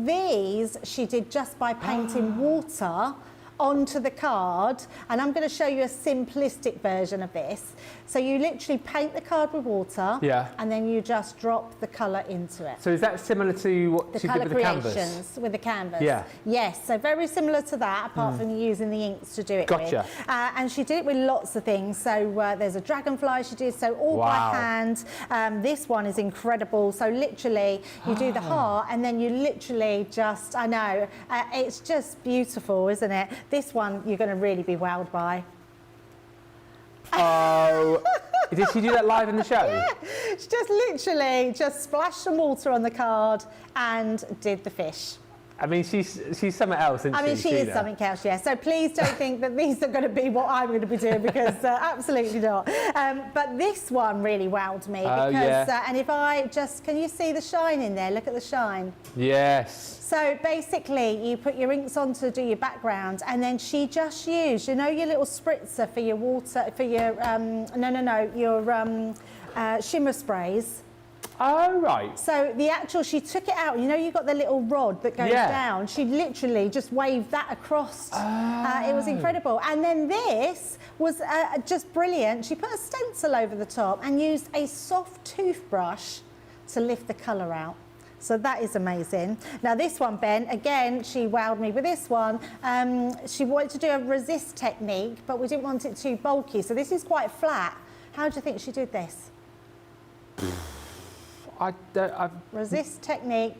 These she did just by painting water onto the card, and I'm going to show you a simplistic version of this. So you literally paint the card with water, and then you just drop the colour into it. So is that similar to what the she did with the canvas? creations with the canvas. Yeah. Yes, so very similar to that, apart from using the inks to do it with. And she did it with lots of things. So there's a dragonfly she did, so all by hand. This one is incredible. So literally, you do the heart, and then you literally just, I know, it's just beautiful, isn't it? This one you're going to really be wowed by. Oh, did she do that live in the show? Yeah, she just literally just splashed some water on the card and did the fish. I mean, she's something else, isn't she? I mean, she is something else, yeah. So please don't think that these are going to be what I'm going to be doing, because absolutely not. But this one really wowed me because, and if I just, can you see the shine in there? Look at the shine. Yes. So basically, you put your inks on to do your background, and then she just used, you know, your little spritzer for your water, for your, your shimmer sprays. Oh, right. So the actual, she took it out. You know, you've got the little rod that goes down. She literally just waved that across. It was incredible. And then this was just brilliant. She put a stencil over the top and used a soft toothbrush to lift the colour out. So that is amazing. Now this one, Ben, again, she wowed me with this one. She wanted to do a resist technique, but we didn't want it too bulky. So this is quite flat. How do you think she did this? Resist technique.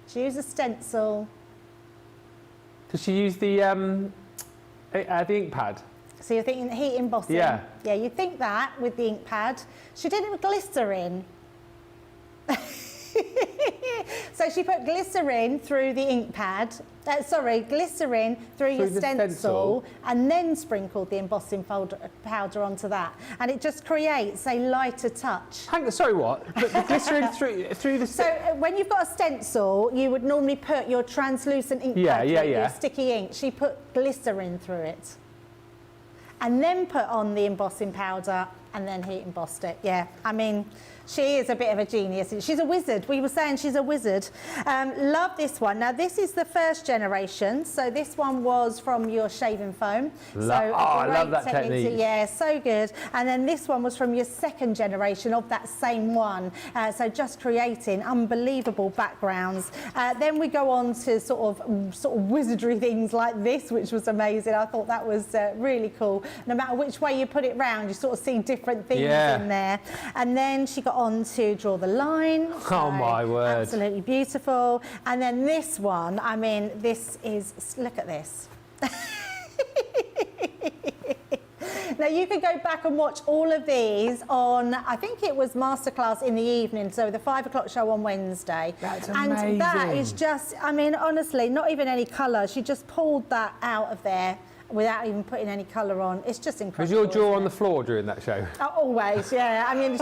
She used a stencil. Does she use the ink pad? So you're thinking heat embossing? Yeah. Yeah, you think that with the ink pad. She did it with glycerin. So she put glycerin through the ink pad, glycerin through your stencil, and then sprinkled the embossing powder onto that. And it just creates a lighter touch. Hang on, sorry, what? But the glycerin through the... So when you've got a stencil, you would normally put your translucent ink pad, your sticky ink. She put glycerin through it. And then put on the embossing powder and then heat embossed it. Yeah, I mean, she is a bit of a genius. She's a wizard. We were saying she's a wizard. Love this one. Now, this is the first generation. So this one was from your shaving foam. I love that technique. Yeah, so good. And then this one was from your second generation of that same one. So just creating unbelievable backgrounds. Then we go on to sort of wizardry things like this, which was amazing. I thought that was really cool. No matter which way you put it round, you sort of see different things in there. And then she got on to draw the line. Oh my word. Absolutely beautiful. And then this one, I mean, this is, look at this. Now you can go back and watch all of these on, I think it was Masterclass in the evening, so the 5 o'clock show on Wednesday. That's amazing. And that is just, I mean, honestly, not even any colour. She just pulled that out of there without even putting any colour on. It's just incredible. Was your jaw on the floor during that show? Always, yeah. I mean,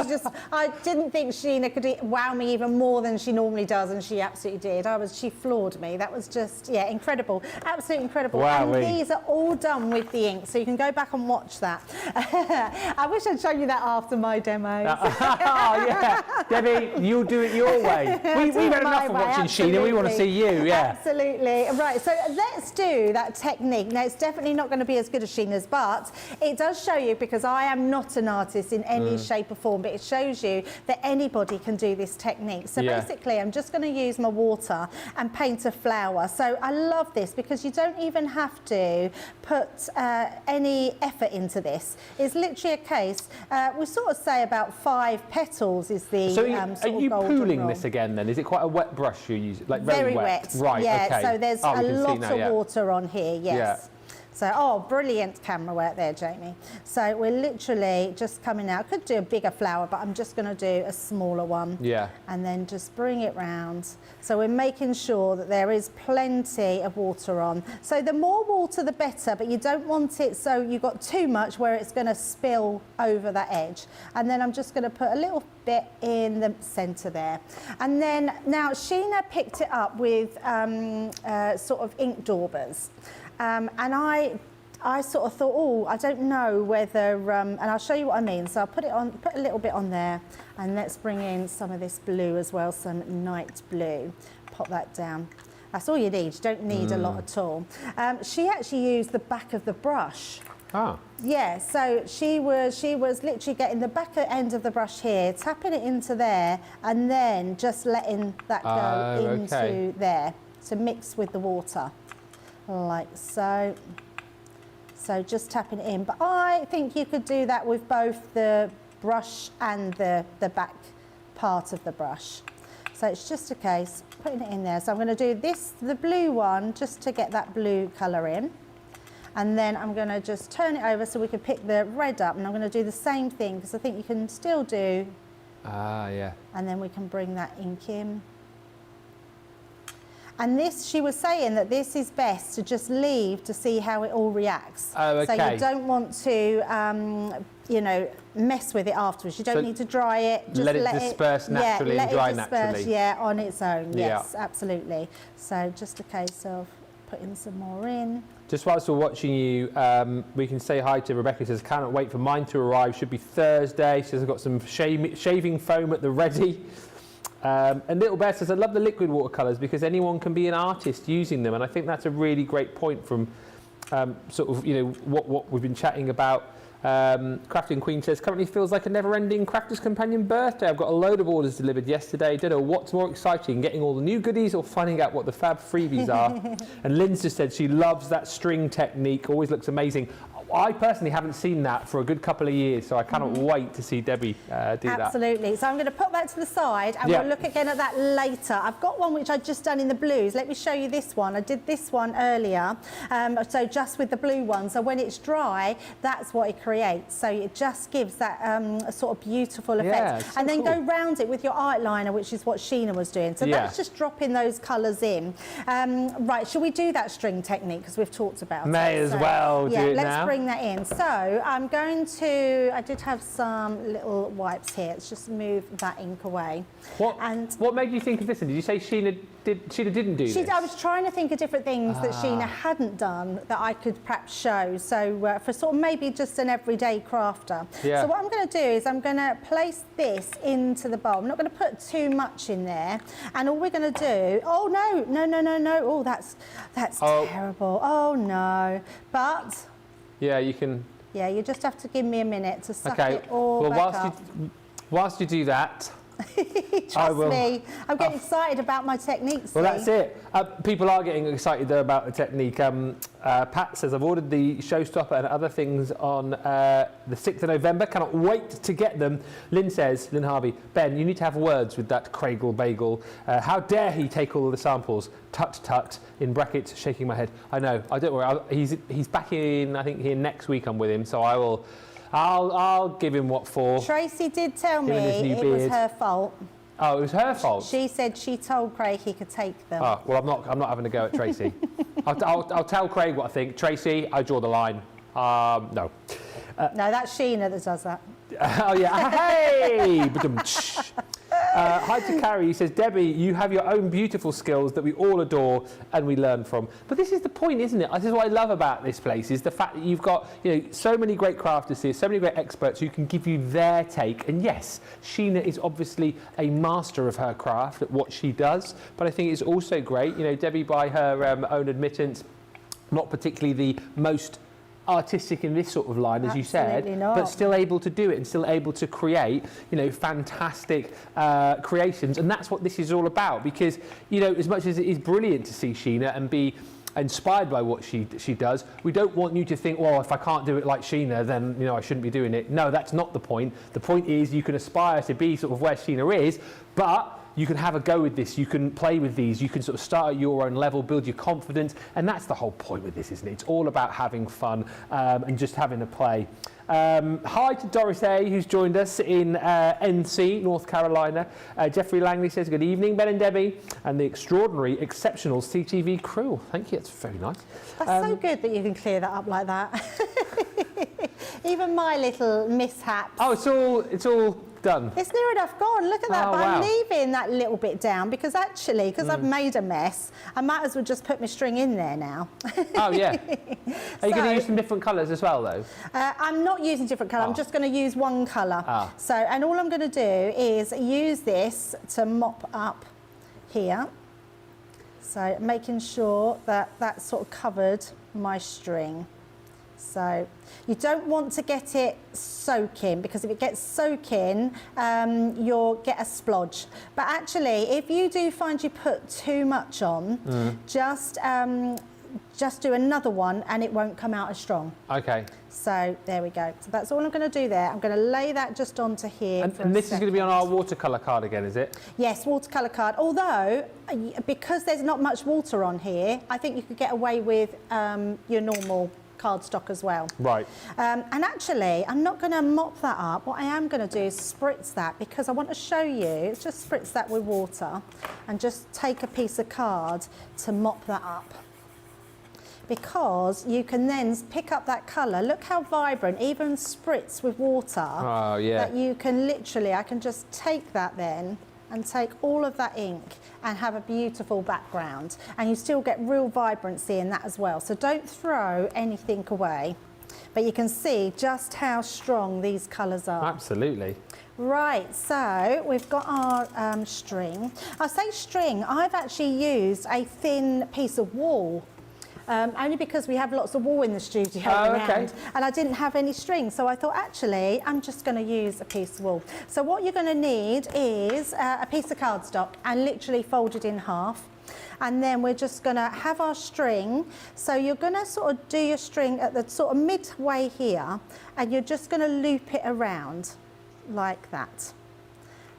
I didn't think Sheena could wow me even more than she normally does, and she absolutely did. She floored me. That was just, yeah, incredible. Absolutely incredible. Wow. And these are all done with the ink, so you can go back and watch that. I wish I'd shown you that after my demo. Oh, yeah. Debbie, you'll do it your way. We've had enough of watching Sheena. We want to see you, yeah. Absolutely. Right, so let's do that technique. Now, it's definitely not going to be as good as Sheena's, but it does show you, because I am not an artist in any shape or form, but it shows you that anybody can do this technique. So basically, I'm just going to use my water and paint a flower. So I love this because you don't even have to put any effort into this. It's literally a case, we sort of say about 5 petals is the So are you pooling this again then? Is it quite a wet brush you use? Like very wet? Right, yeah, okay. so there's a lot of water on here, yes. Yeah. So, oh, brilliant camera work there, Jamie. So we're literally just coming out. Could do a bigger flower, but I'm just going to do a smaller one. Yeah. And then just bring it round. So we're making sure that there is plenty of water on. So the more water, the better, but you don't want it so you've got too much where it's going to spill over that edge. And then I'm just going to put a little bit in the centre there. And then, now Sheena picked it up with sort of ink daubers. And I sort of thought, oh, I don't know whether, and I'll show you what I mean. So I'll put a little bit on there, and let's bring in some of this blue as well, some night blue. Pop that down. That's all you need. You don't need a lot at all. She actually used the back of the brush. Ah. Yeah, so she was literally getting the back end of the brush here, tapping it into there, and then just letting that go into there to mix with the water. Like so. So just tapping it in. But I think you could do that with both the brush and the back part of the brush. So it's just a case putting it in there. So I'm going to do this, the blue one, just to get that blue colour in. And then I'm going to just turn it over so we can pick the red up. And I'm going to do the same thing, because I think you can still do. Yeah. And then we can bring that ink in. And this, she was saying that this is best to just leave to see how it all reacts. Oh, okay. So you don't want to, you know, mess with it afterwards. You don't need to dry it. Just let it disperse naturally and dry naturally. Yeah, on its own. Yes, absolutely. So just a case of putting some more in. Just whilst we're watching you, we can say hi to Rebecca, who says, cannot wait for mine to arrive. Should be Thursday. She says, I've got some shaving foam at the ready. And Little Bear says, I love the liquid watercolours because anyone can be an artist using them. And I think that's a really great point from sort of, what we've been chatting about. Crafting Queen says, currently feels like a never-ending Crafter's Companion birthday. I've got a load of orders delivered yesterday. Don't know what's more exciting, getting all the new goodies or finding out what the fab freebies are. And Lynn's just said she loves that string technique, always looks amazing. I personally haven't seen that for a good couple of years, so I cannot wait to see Debbie do that. Absolutely. So I'm going to put that to the side and we'll look again at that later. I've got one which I've just done in the blues. Let me show you this one. I did this one earlier, so just with the blue one. So when it's dry, that's what it creates. So it just gives that a sort of beautiful effect. So and then cool. go round it with your eyeliner, which is what Sheena was doing. So that's just dropping those colours in. Right, shall we do that string technique? Because we've talked about it. May as well do it now. Let's bring that in. So I'm going to, I did have some little wipes here. Let's just move that ink away. What made you think of this? And did you say Sheena didn't do this? I was trying to think of different things that Sheena hadn't done that I could perhaps show. So for sort of maybe just an everyday crafter. Yeah. So what I'm going to do is I'm going to place this into the bowl. I'm not going to put too much in there. And all we're going to do, oh no. Oh, that's terrible. Oh no. But yeah, you can. Yeah, you just have to give me a minute to suck it all well, back up. whilst you do that, Trust me, I'm getting excited about my techniques. Well, that's it. People are getting excited though about the technique. Pat says, I've ordered the Showstopper and other things on the 6th of November. Cannot wait to get them. Lynn says, Lynn Harvey, Ben, you need to have words with that Craigle bagel. How dare he take all of the samples? Tut tut, in brackets, shaking my head. I know, I don't worry. He's back in, I think here next week I'm with him, so I'll give him what for. Tracy did tell me it was her fault. Oh, it was her fault? She said she told Craig he could take them. Oh, well, I'm not having a go at Tracy. I'll tell Craig what I think. Tracy, I draw the line. No. No, that's Sheena that does that. Oh, yeah. Hey! Hi to Carrie. He says, Debbie, you have your own beautiful skills that we all adore and we learn from. But this is the point, isn't it? This is what I love about this place, is the fact that you've got so many great crafters here, so many great experts who can give you their take. And yes, Sheena is obviously a master of her craft at what she does. But I think it's also great, Debbie, by her own admittance, not particularly the most artistic in this sort of line, as you said, but still able to do it and still able to create, fantastic creations. And that's what this is all about, because, as much as it is brilliant to see Sheena and be inspired by what she does, we don't want you to think, well, if I can't do it like Sheena, then, I shouldn't be doing it. No, that's not the point. The point is you can aspire to be sort of where Sheena is, but you can have a go with this, you can play with these, you can sort of start at your own level, build your confidence, and that's the whole point with this, isn't it? It's all about having fun and just having a play. Hi to Doris A, who's joined us in NC, North Carolina. Jeffrey Langley says, good evening, Ben and Debbie, and the extraordinary, exceptional CTV crew. Thank you, that's very nice. That's so good that you can clear that up like that. Even my little mishaps. Oh, it's all done. It's near enough gone. Look at that. Oh, but wow. I'm leaving that little bit down because actually, because I've made a mess, I might as well just put my string in there now. Oh, yeah. Are you going to use some different colours as well, though? I'm not using different colour. I'm just going to use one colour. So, and all I'm going to do is use this to mop up here. So making sure that that's sort of covered my string. So you don't want to get it soaking, because if it gets soaking, you'll get a splodge. But actually, if you do find you put too much on, just do another one and it won't come out as strong. Okay. So there we go. So that's all I'm going to do there. I'm going to lay that just onto here. And this is going to be on our watercolour card again, is it? Yes, watercolour card. Although, because there's not much water on here, I think you could get away with your normal cardstock as well. Right. And actually, I'm not going to mop that up. What I am going to do is spritz that, because I want to show you, just spritz that with water and just take a piece of card to mop that up. Because you can then pick up that colour. Look how vibrant, even spritz with water. Oh, yeah. That you can literally, I can just take that then and take all of that ink and have a beautiful background. And you still get real vibrancy in that as well. So don't throw anything away. But you can see just how strong these colours are. Absolutely. Right, so we've got our string. I say string, I've actually used a thin piece of wool. Only because we have lots of wool in the studio around, and I didn't have any string, so I thought actually I'm just going to use a piece of wool. So what you're going to need is a piece of cardstock and literally fold it in half, and then we're just going to have our string. So you're going to sort of do your string at the sort of midway here, and you're just going to loop it around like that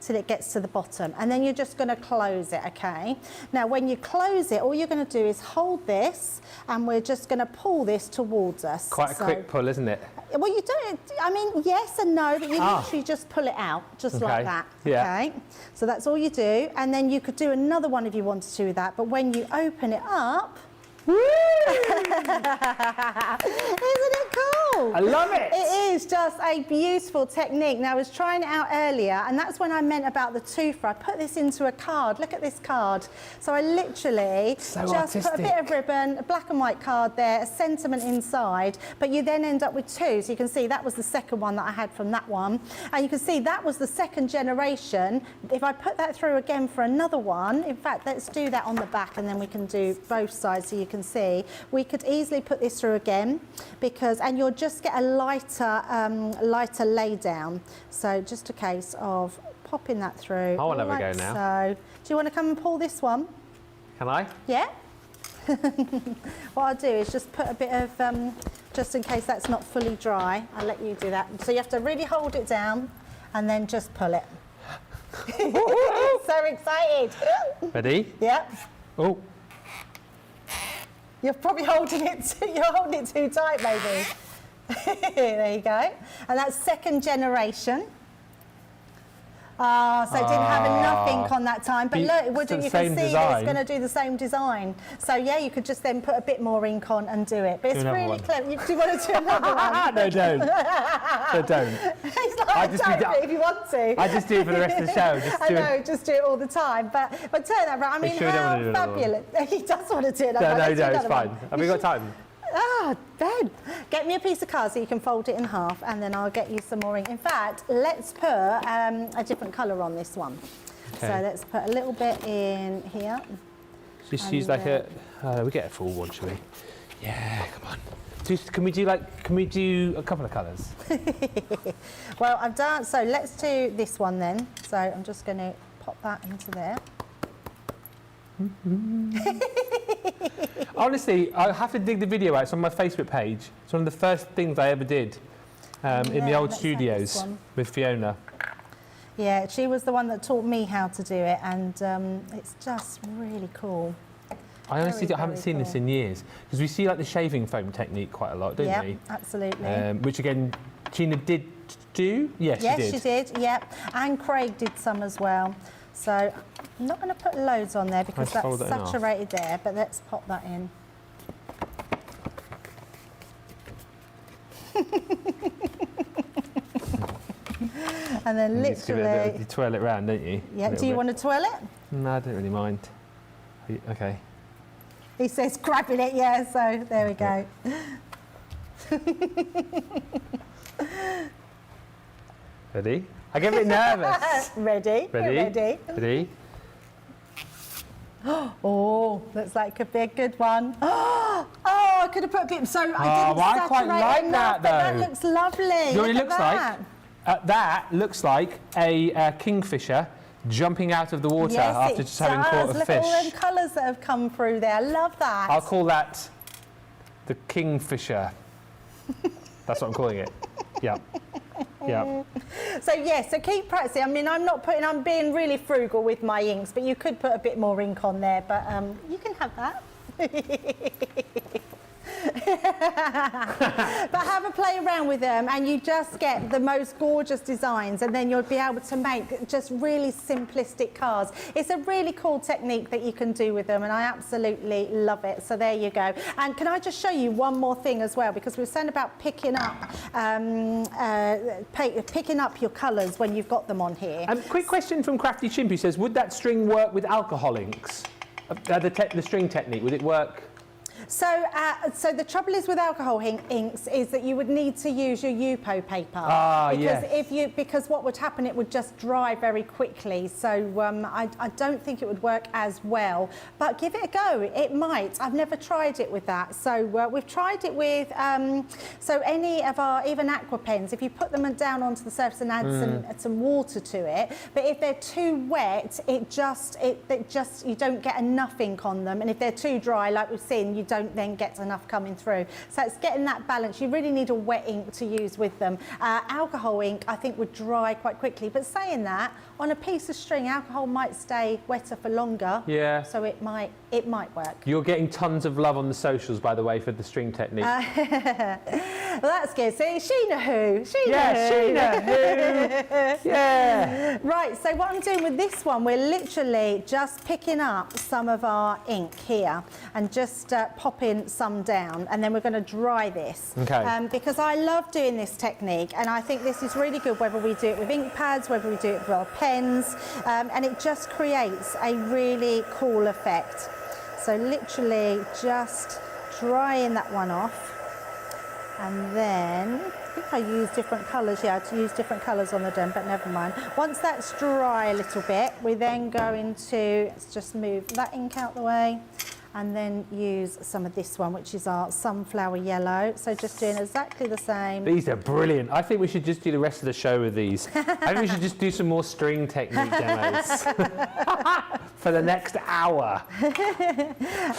till it gets to the bottom, and then you're just going to close it. Okay, now when you close it, all you're going to do is hold this, and we're just going to pull this towards us. Quite a quick pull, isn't it? Well, you don't, I mean, yes and no, but you literally just pull it out, just like that. Okay, so that's all you do, and then you could do another one if you wanted to with that, but when you open it up, isn't it cool? I love it. It is just a beautiful technique. Now, I was trying it out earlier, and that's when I meant about the twofer. I put this into a card. Look at this card. So I literally just put a bit of ribbon, a black and white card there, a sentiment inside, but you then end up with two. So you can see that was the second one that I had from that one. And you can see that was the second generation. If I put that through again for another one, in fact, let's do that on the back, and then we can do both sides so you can see. We could easily put this through again, because, and you'll just get a lighter lay down. So just a case of popping that through. I want to have a go now. So, do you want to come and pull this one? Can I? Yeah. What I'll do is just put a bit of, just in case that's not fully dry, I'll let you do that. So you have to really hold it down and then just pull it. So excited. Ready? Yep. Oh. You're probably holding it too tight, maybe. There you go. And that's second generation. So it didn't have enough ink on that time, but look, you can see it's going to do the same design. So yeah, you could just then put a bit more ink on and do it. But it's really clever. Do you want to do another one? No, don't. No, don't. It's like, don't, if you want to. I just do it for the rest of the show. I know, just do it all the time. But turn that around. I mean, how fabulous. He does want to do it. No, it's fine. Have we got time? Ah, Ben, get me a piece of card so you can fold it in half, and then I'll get you some more ink. In fact, let's put a different colour on this one. Okay. So let's put a little bit in here. Just use like we get a full one, shall we? Yeah, come on. Can we do a couple of colours? Well, I've done, so let's do this one then. So I'm just going to pop that into there. Honestly, I have to dig the video out. It's on my Facebook page. It's one of the first things I ever did in the old studios with Fiona. Yeah, she was the one that taught me how to do it, and it's just really cool. I honestly haven't seen this in years, because we see like the shaving foam technique quite a lot, don't we? Yeah, absolutely. Which again, Gina did do? Yes, she did, yep. And Craig did some as well. So I'm not going to put loads on there because that's saturated there, but let's pop that in. And then literally... You twirl it round, don't you? Yeah, do you want to twirl it? No, I don't really mind. Okay. He says grabbing it, yeah, so there we go. Ready? I get a bit nervous. Ready? Ready? Oh, looks like it could be a good one. Oh, I could have put a bit, so I didn't I quite like enough, that though. That looks lovely. You know what it looks like? That looks like a kingfisher jumping out of the water after just having caught a fish. Look at all them colours that have come through there. I love that. I'll call that the kingfisher. That's what I'm calling it. Yeah. Yeah. So yes, so keep practicing. I mean, I'm being really frugal with my inks, but you could put a bit more ink on there, but you can have that. But have a play around with them, and you just get the most gorgeous designs, and then you'll be able to make just really simplistic cards. It's a really cool technique that you can do with them, and I absolutely love it. So there you go. And can I just show you one more thing as well, because we were saying about picking up your colours when you've got them on here. Quick question from Crafty Chimp, who says, would that string work with alcohol inks? The string technique, would it work? So the trouble is with alcohol inks is that you would need to use your Yupo paper. Because what would happen, it would just dry very quickly. So I don't think it would work as well. But give it a go. It might. I've never tried it with that. So we've tried it with so any of our even aqua pens. If you put them down onto the surface and add some water to it, but if they're too wet, it just you don't get enough ink on them. And if they're too dry, like we've seen, you don't then get enough coming through. So it's getting that balance. You really need a wet ink to use with them. Alcohol ink, I think, would dry quite quickly. But saying that, on a piece of string, alcohol might stay wetter for longer. Yeah. So it might work. You're getting tons of love on the socials, by the way, for the string technique. Well, that's good. See, Sheena who? Sheena who? Yeah. Right, so what I'm doing with this one, we're literally just picking up some of our ink here and just popping some down, and then we're going to dry this. Okay. Because I love doing this technique, and I think this is really good whether we do it with ink pads, whether we do it with our pens, and it just creates a really cool effect. So literally just drying that one off. And then, I think I use different colours. Yeah, I use different colours on the dome, but never mind. Once that's dry a little bit, we then go into, let's just move that ink out the way, and then use some of this one, which is our sunflower yellow. So just doing exactly the same. These are brilliant. I think we should just do the rest of the show with these. I think we should just do some more string technique demos for the next hour.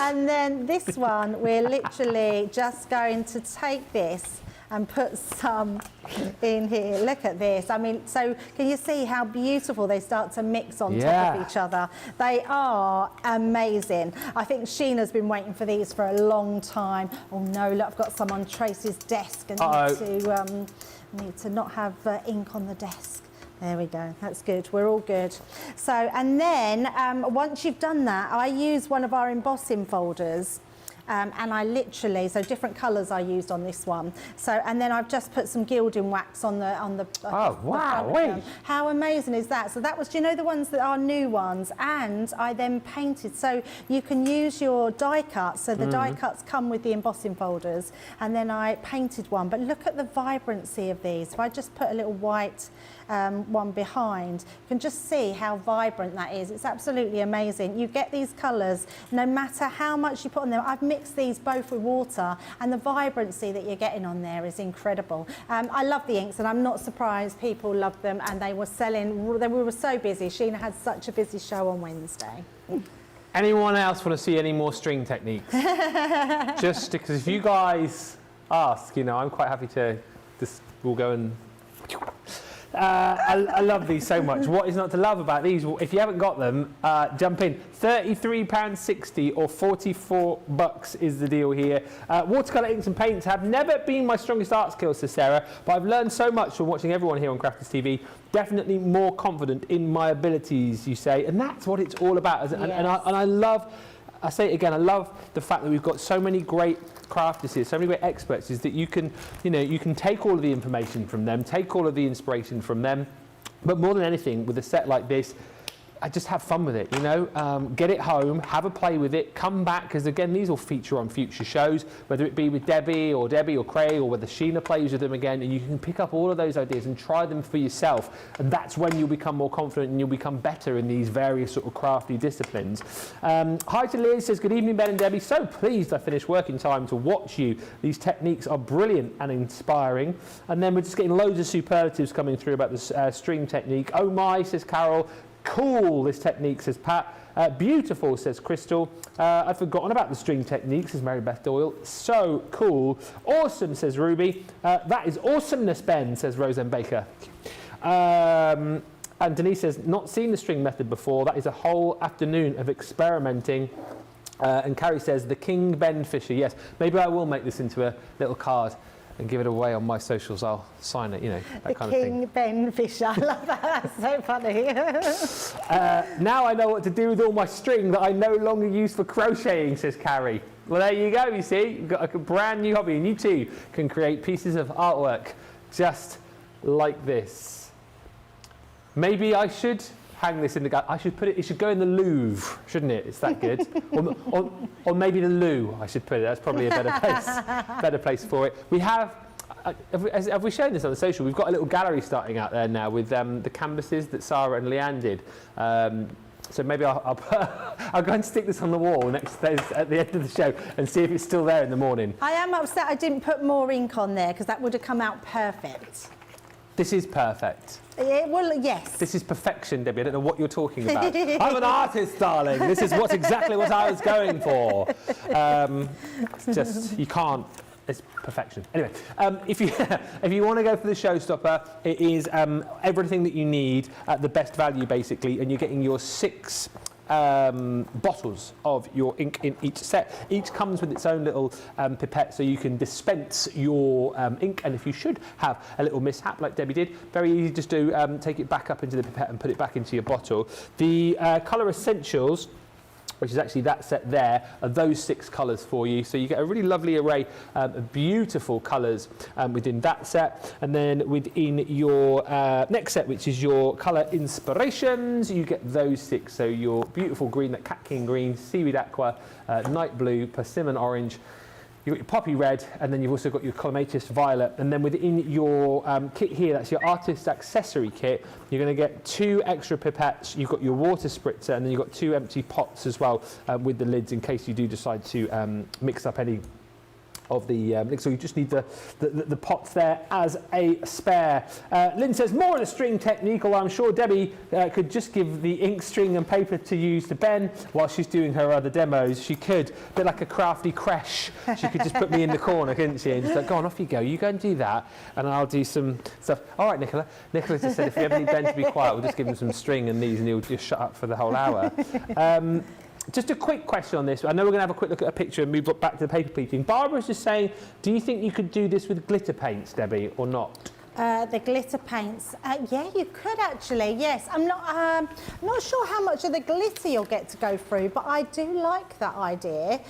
And then this one, we're literally just going to take this and put some in here. Look at this. I mean, so can you see how beautiful they start to mix on top of each other? They are amazing. I think Sheena's been waiting for these for a long time. Oh no, look, I've got some on Tracy's desk and need to not have ink on the desk. There we go, that's good, we're all good. So, and then once you've done that, I use one of our embossing folders. And I literally, so different colours I used on this one. So, and then I've just put some gilding wax on the. Oh wow! How amazing is that? So that was, do you know the ones that are new ones? And I then painted. So you can use your die cuts. So the die cuts come with the embossing folders, and then I painted one. But look at the vibrancy of these. If I just put a little white one behind, you can just see how vibrant that is. It's absolutely amazing. You get these colours no matter how much you put on them. I've mixed these both with water, and the vibrancy that you're getting on there is incredible. I love the inks, and I'm not surprised people loved them, and they were selling. We were so busy. Sheena had such a busy show on Wednesday. Anyone else want to see any more string techniques? Just because if you guys ask, you know, I'm quite happy to just, we'll go and I love these so much. What is not to love about these? Well, if you haven't got them, jump in. £33.60 or $44 is the deal here. Watercolour inks and paints have never been my strongest art skills, says Sarah, but I've learned so much from watching everyone here on Crafters TV. Definitely more confident in my abilities, you say, and that's what it's all about. And I love, I say it again, I love the fact that we've got so many great crafters here, so many great experts, is that you can, you know, you can take all of the information from them, take all of the inspiration from them, but more than anything, with a set like this, I just have fun with it, you know, get it home, have a play with it, come back, because again, these will feature on future shows, whether it be with Debbie or Craig, or whether Sheena plays with them again, and you can pick up all of those ideas and try them for yourself, and that's when you'll become more confident and you'll become better in these various sort of crafty disciplines. Hi to Liz, says, good evening Ben and Debbie, so pleased I finished working time to watch you. These techniques are brilliant and inspiring. And then we're just getting loads of superlatives coming through about this string technique. Oh my, says Carol. Cool, this technique, says Pat. Beautiful, says Crystal. I've forgotten about the string technique, says Mary Beth Doyle. So cool. Awesome, says Ruby. That is awesomeness, Ben, says Roseanne Baker. And Denise says, not seen the string method before. That is a whole afternoon of experimenting. And Carrie says, the King Ben Fisher. Yes, maybe I will make this into a little card and give it away on my socials. I'll sign it, you know, that kind of thing. King Ben Fisher, I love that, that's so funny. Now I know what to do with all my string that I no longer use for crocheting, says Carrie. Well, there you go, you see, you've got a brand new hobby, and you too can create pieces of artwork just like this. Maybe I should hang this in the gallery. I should put it. It should go in the Louvre, shouldn't it? It's that good. or maybe the loo. I should put it. That's probably a better place. Better place for it. We have. Have we shown this on the social? We've got a little gallery starting out there now with the canvases that Sarah and Leanne did. So maybe I'll go and stick this on the wall next at the end of the show and see if it's still there in the morning. I am upset I didn't put more ink on there because that would have come out perfect. This is perfect. Well, yes. This is perfection, Debbie. I don't know what you're talking about. I'm an artist, darling. This is exactly what I was going for. It's just, you can't. It's perfection. Anyway, if you want to go for the Showstopper, it is everything that you need at the best value, basically, and you're getting your 6 bottles of your ink in each set. Each comes with its own little pipette, so you can dispense your ink, and if you should have a little mishap like Debbie did, very easy, just do take it back up into the pipette and put it back into your bottle. The Colour Essentials, which is actually that set there, are those 6 colours for you. So you get a really lovely array of beautiful colours within that set. And then within your next set, which is your colour inspirations, you get those 6. So your beautiful green, that cat king green, seaweed aqua, night blue, persimmon orange, you've got your poppy red, and then you've also got your clematis violet. And then within your kit here, that's your artist accessory kit, you're going to get 2 extra pipettes, you've got your water spritzer, and then you've got 2 empty pots as well with the lids in case you do decide to mix up any of the so you just need the pots there as a spare. Lynn says more of the string technique, although I'm sure Debbie could just give the ink, string and paper to use to Ben while she's doing her other demos. She could, a bit like a crafty creche. She could just put me in the corner, couldn't she? And just like, go on, off you go. You go and do that, and I'll do some stuff. All right, Nicola. Nicola just said if you ever need Ben to be quiet, we'll just give him some string and these, and he'll just shut up for the whole hour. Just a quick question on this. I know we're going to have a quick look at a picture and move back to the paper pleating. Barbara's just saying, do you think you could do this with glitter paints, Debbie, or not? The glitter paints, yeah, you could actually, yes. I'm not sure how much of the glitter you'll get to go through, but I do like that idea.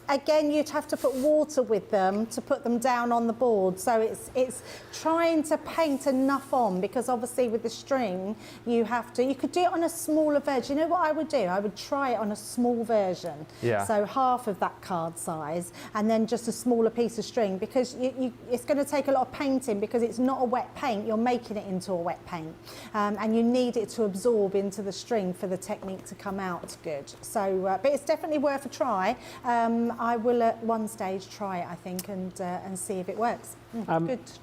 Again, you'd have to put water with them to put them down on the board, so it's trying to paint enough on, because obviously with the string, you could do it on a smaller version. You know what I would do? I would try it on a small version, so half of that card size, and then just a smaller piece of string, because it's going to take a lot of painting, because it's not a wet paint, you're making it into a wet paint, and you need it to absorb into the string for the technique to come out good. So, but it's definitely worth a try. I will at one stage try it, I think, and see if it works.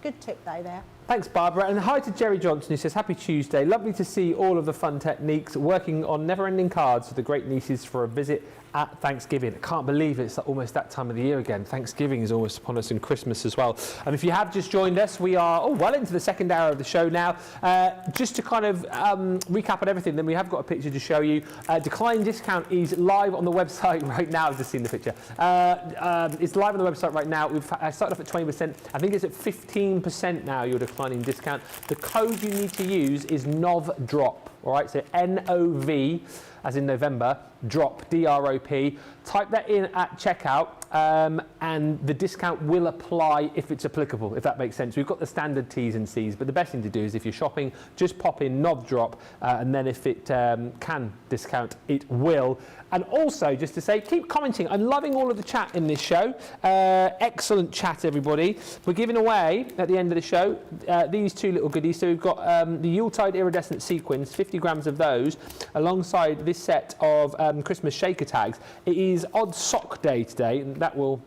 Good tip though there. Thanks, Barbara. And hi to Jerry Johnson, who says, happy Tuesday. Lovely to see all of the fun techniques, working on never-ending cards with the great nieces for a visit at Thanksgiving. I can't believe it's almost that time of the year again. Thanksgiving is almost upon us, and Christmas as well. And if you have just joined us, we are well into the second hour of the show now. Just to kind of recap on everything, then we have got a picture to show you. Decline discount is live on the website right now. I've just seen the picture. It's live on the website right now. We've started off at 20%. I think it's at 15% now, your declining discount. The code you need to use is NOVDROP. All right, so NOV, as in November, drop, D-R-O-P. Type that in at checkout, and the discount will apply if it's applicable, if that makes sense. We've got the standard T's and C's, but the best thing to do is if you're shopping, just pop in NOVDROP, and then if it can discount, it will. And also, just to say, keep commenting. I'm loving all of the chat in this show. Excellent chat, everybody. We're giving away, at the end of the show, these 2 little goodies. So we've got the Yuletide Iridescent Sequins, 50 grams of those, alongside this set of Christmas shaker tags. It is Odd Sock Day today, and that will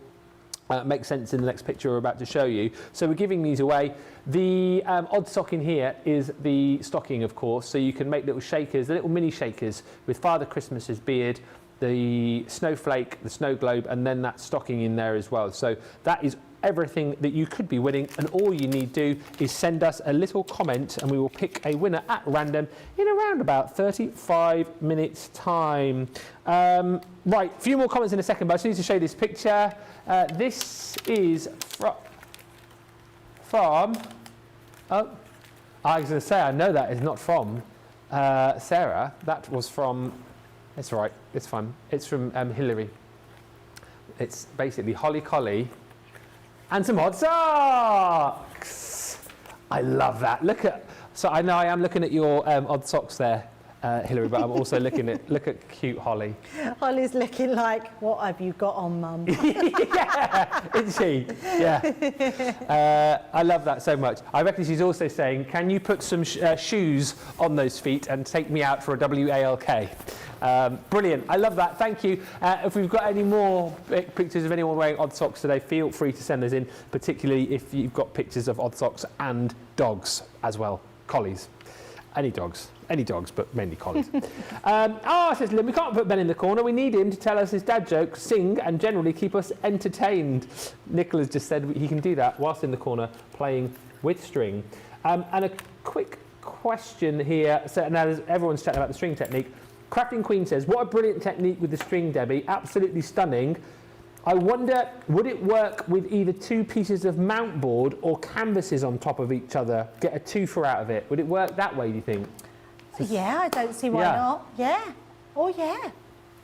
make sense in the next picture we're about to show you. So we're giving these away. The odd sock in here is the stocking, of course, so you can make little shakers, the little mini shakers with Father Christmas's beard, the snowflake, the snow globe, and then that stocking in there as well. So that is everything that you could be winning, and all you need to do is send us a little comment and we will pick a winner at random in around about 35 minutes time. Right, a few more comments in a second, but I just need to show you this picture. This is from I was going to say, I know that is not from Sarah. That was from, it's right, it's fine. It's from Hillary. It's basically Holly Collie and some odd socks. I love that. Look at, So I know I am looking at your odd socks there, Hilary, but I'm also look at cute Holly. Holly's looking like, what have you got on, Mum? Yeah, isn't she? Yeah. I love that so much. I reckon she's also saying, can you put some shoes on those feet and take me out for a WALK? Brilliant. I love that. Thank you. If we've got any more pictures of anyone wearing odd socks today, feel free to send those in, particularly if you've got pictures of odd socks and dogs as well. Collies. Any dogs, but mainly collies. Says Lynn, we can't put Ben in the corner. We need him to tell us his dad jokes, sing, and generally keep us entertained. Nicola's just said he can do that whilst in the corner playing with string. And a quick question here. So now everyone's chatting about the string technique. Crafting Queen says, what a brilliant technique with the string, Debbie. Absolutely stunning. I wonder, would it work with either two pieces of mount board or canvases on top of each other? Get a twofer out of it. Would it work that way, do you think? Yeah, I don't see why not. Yeah. Oh, yeah.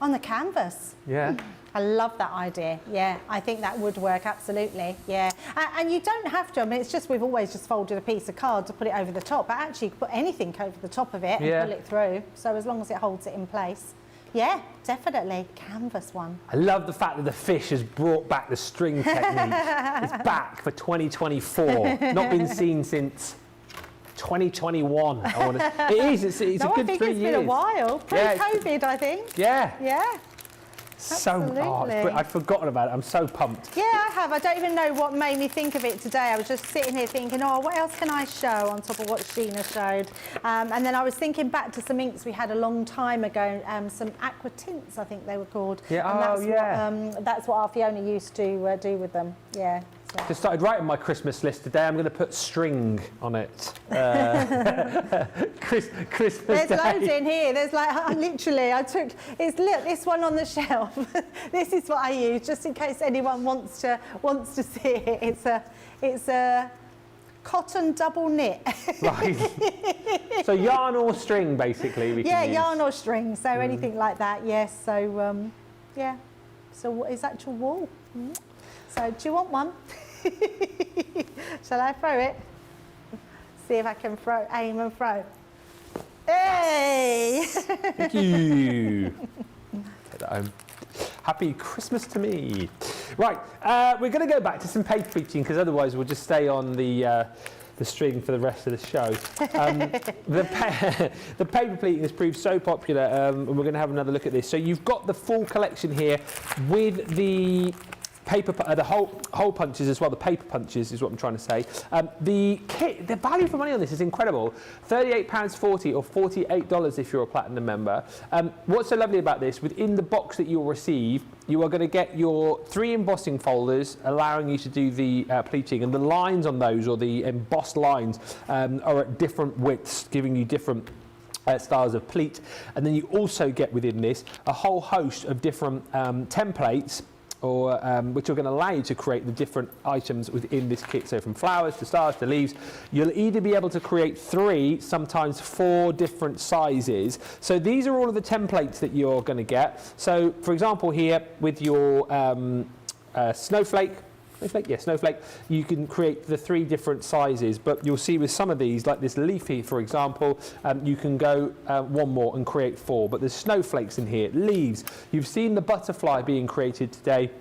On the canvas. Yeah. I love that idea. Yeah, I think that would work, absolutely. Yeah. And you don't have to. I mean, it's just we've always just folded a piece of card to put it over the top. But actually, you can put anything over the top of it and pull it through. So as long as it holds it in place. Yeah, definitely. Canvas one. I love the fact that the fish has brought back the string technique. It's back for 2024. Not been seen since 2021. It is. It's a good 3 years. I think it's been a while. Pre-COVID, I think. Yeah. Yeah. I'd forgotten about it. I'm so pumped. Yeah, I have. I don't even know what made me think of it today. I was just sitting here thinking, oh, what else can I show on top of what Sheena showed? And then I was thinking back to some inks we had a long time ago, some aqua tints, I think they were called. Yeah, and that's what our Fiona used to do with them. Yeah. So. Just started writing my Christmas list today. I'm going to put string on it. Christmas There's Day. loads in here. There's like, literally, look, this one on the shelf. This is what I use, just in case anyone wants to see it. It's a cotton double knit. Right. So yarn or string, basically. We can use. Yarn or string. So anything like that. Yes. So yeah. So what is actual wool? So do you want one? Shall I throw it? See if I can aim and throw. Hey! Thank you. Take that home. Happy Christmas to me. Right, we're going to go back to some paper pleating because otherwise we'll just stay on the string for the rest of the show. The paper pleating has proved so popular, and we're going to have another look at this. So you've got the full collection here with the paper, the hole punches as well. The paper punches is what I'm trying to say. The kit, the value for money on this is incredible. £38.40 or $48 if you're a platinum member. What's so lovely about this? Within the box that you'll receive, you are going to get your 3 embossing folders, allowing you to do the pleating, and the lines on those, or the embossed lines, are at different widths, giving you different styles of pleat. And then you also get within this a whole host of different templates, or which are going to allow you to create the different items within this kit. So from flowers to stars to leaves, you'll either be able to create 3, sometimes 4 different sizes. So these are all of the templates that you're going to get. So for example here with your snowflake, you can create the 3 different sizes, but you'll see with some of these, like this leafy, for example, you can go 1 more and create 4, but there's snowflakes in here, leaves. You've seen the butterfly being created today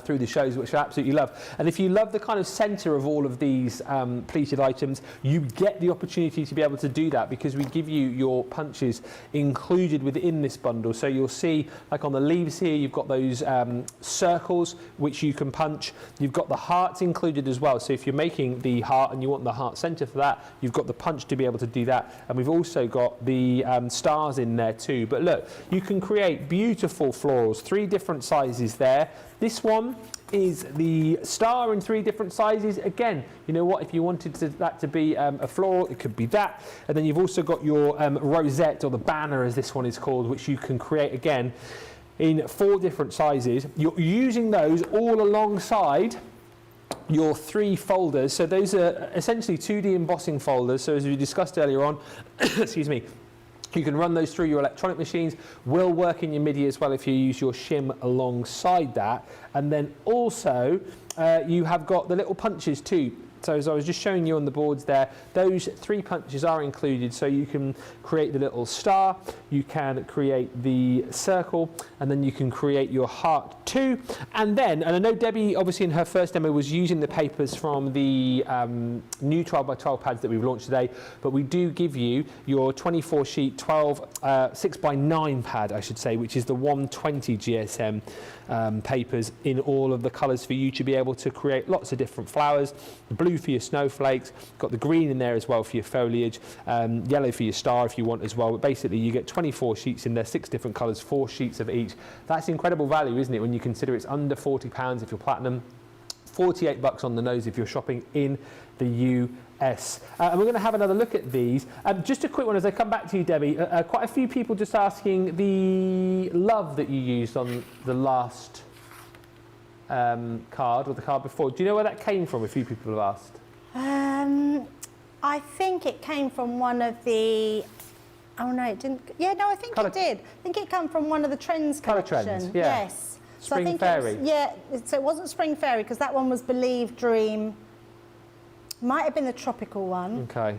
through the shows, which I absolutely love. And if you love the kind of centre of all of these pleated items, you get the opportunity to be able to do that because we give you your punches included within this bundle. So you'll see, like on the leaves here, you've got those circles which you can punch. You've got the hearts included as well. So if you're making the heart and you want the heart centre for that, you've got the punch to be able to do that. And we've also got the stars in there too. But look, you can create beautiful florals, 3 different sizes there. This one is the star in 3 different sizes. Again, you know what, if you wanted that to be a floral, it could be that. And then you've also got your rosette, or the banner as this one is called, which you can create again in 4 different sizes. You're using those all alongside your 3 folders. So those are essentially 2D embossing folders. So as we discussed earlier on, excuse me, you can run those through your electronic machines, will work in your MIDI as well if you use your shim alongside that. And then also you have got the little punches too. So as I was just showing you on the boards there, those 3 punches are included, so you can create the little star, you can create the circle, and then you can create your heart too. And then, and I know Debbie obviously in her first demo was using the papers from the new 12 by 12 pads that we've launched today, but we do give you your 24 sheet 6 by 9 pad, I should say, which is the 120 GSM papers in all of the colours for you to be able to create lots of different flowers. Blue for your snowflakes, got the green in there as well for your foliage, yellow for your star if you want as well. But basically you get 24 sheets in there, 6 different colours, 4 sheets of each. That's incredible value, isn't it, when you consider it's under £40 if you're platinum, $48 on the nose if you're shopping in the US. And we're going to have another look at these. Just a quick one as I come back to you, Debbie. Quite a few people just asking the love that you used on the last card or the card before. Do you know where that came from? A few people have asked. I think it came from one of the... Oh no, it didn't. Yeah, no, I think it did. I think it came from one of the Trends collection. Trends, yeah. Yes. Spring so I think Fairy. So it wasn't Spring Fairy because that one was Believe, Dream. Might have been the tropical one. Okay.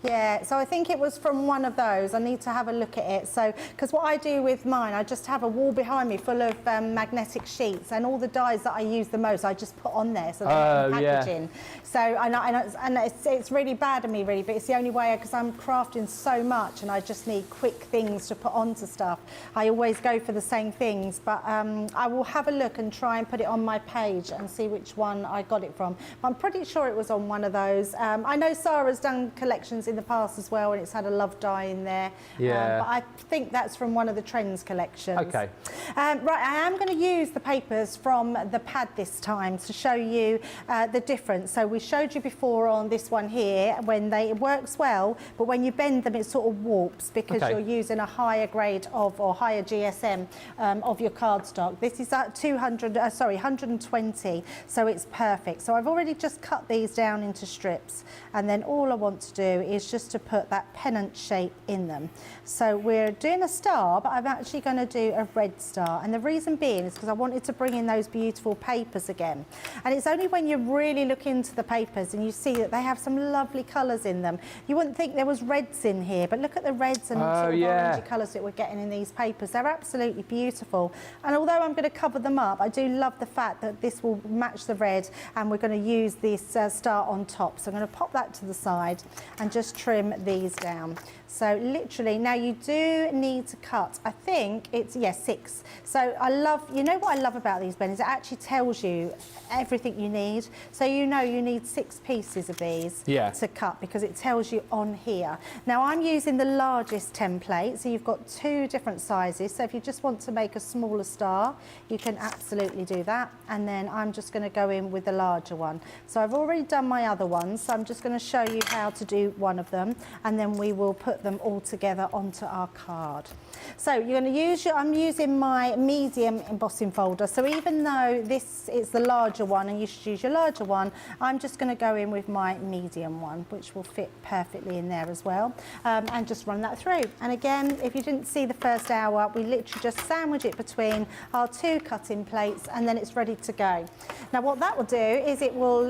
Yeah, so I think it was from one of those. I need to have a look at it. So, because what I do with mine, I just have a wall behind me full of magnetic sheets, and all the dies that I use the most, I just put on there so they're packaging. So, and it's really bad of me, really, but it's the only way because I'm crafting so much, and I just need quick things to put onto stuff. I always go for the same things, but I will have a look and try and put it on my page and see which one I got it from. But I'm pretty sure it was on one of those. I know Sarah's done collections in the past as well, and it's had a love die in there. Yeah. But I think that's from one of the Trends collections. Okay. Right, I am going to use the papers from the pad this time to show you the difference. So we showed you before on this one here when it works well, but when you bend them it sort of warps because you're using a higher grade of or higher GSM of your cardstock. This is at 120, so it's perfect. So I've already just cut these down into strips, and then all I want to do is just to put that pennant shape in them. So we're doing a star, but I'm actually going to do a red star, and the reason being is because I wanted to bring in those beautiful papers again. And it's only when you really look into the papers and you see that they have some lovely colours in them. You wouldn't think there was reds in here, but look at the reds and sort of orangey colours that we're getting in these papers. They're absolutely beautiful. And although I'm going to cover them up, I do love the fact that this will match the red, and we're going to use this star on top. So I'm going to pop that to the side and just trim these down. So literally, now you do need to cut, I think it's, 6. So I love, you know what I love about these, Ben, is it actually tells you everything you need. So you know you need 6 pieces of these to cut because it tells you on here. Now I'm using the largest template, so you've got 2 different sizes. So if you just want to make a smaller star, you can absolutely do that. And then I'm just going to go in with the larger one. So I've already done my other ones, so I'm just going to show you how to do one of them, and then we will put them all together onto our card. So you're going to use I'm using my medium embossing folder. So even though this is the larger one and you should use your larger one, I'm just going to go in with my medium one, which will fit perfectly in there as well, and just run that through. And again, if you didn't see the first hour, we literally just sandwich it between our 2 cutting plates, and then it's ready to go. Now what that will do is it will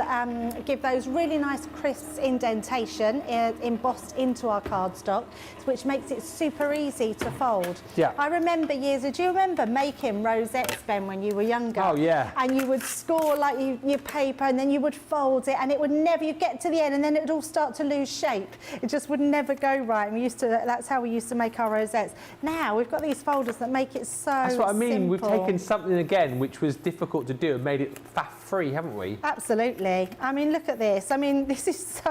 give those really nice crisp indentation embossed into our cardstock, which makes it super easy to fold. Yeah. I remember do you remember making rosettes, Ben, when you were younger? Oh yeah. And you would score like your paper, and then you would fold it, and it would never, you'd get to the end and then it would all start to lose shape. It just would never go right. And that's how we used to make our rosettes. Now we've got these folders that make it so That's what I mean. simple. We've taken something again which was difficult to do and made it faff-free, haven't we? Absolutely. I mean, look at this. I mean, this is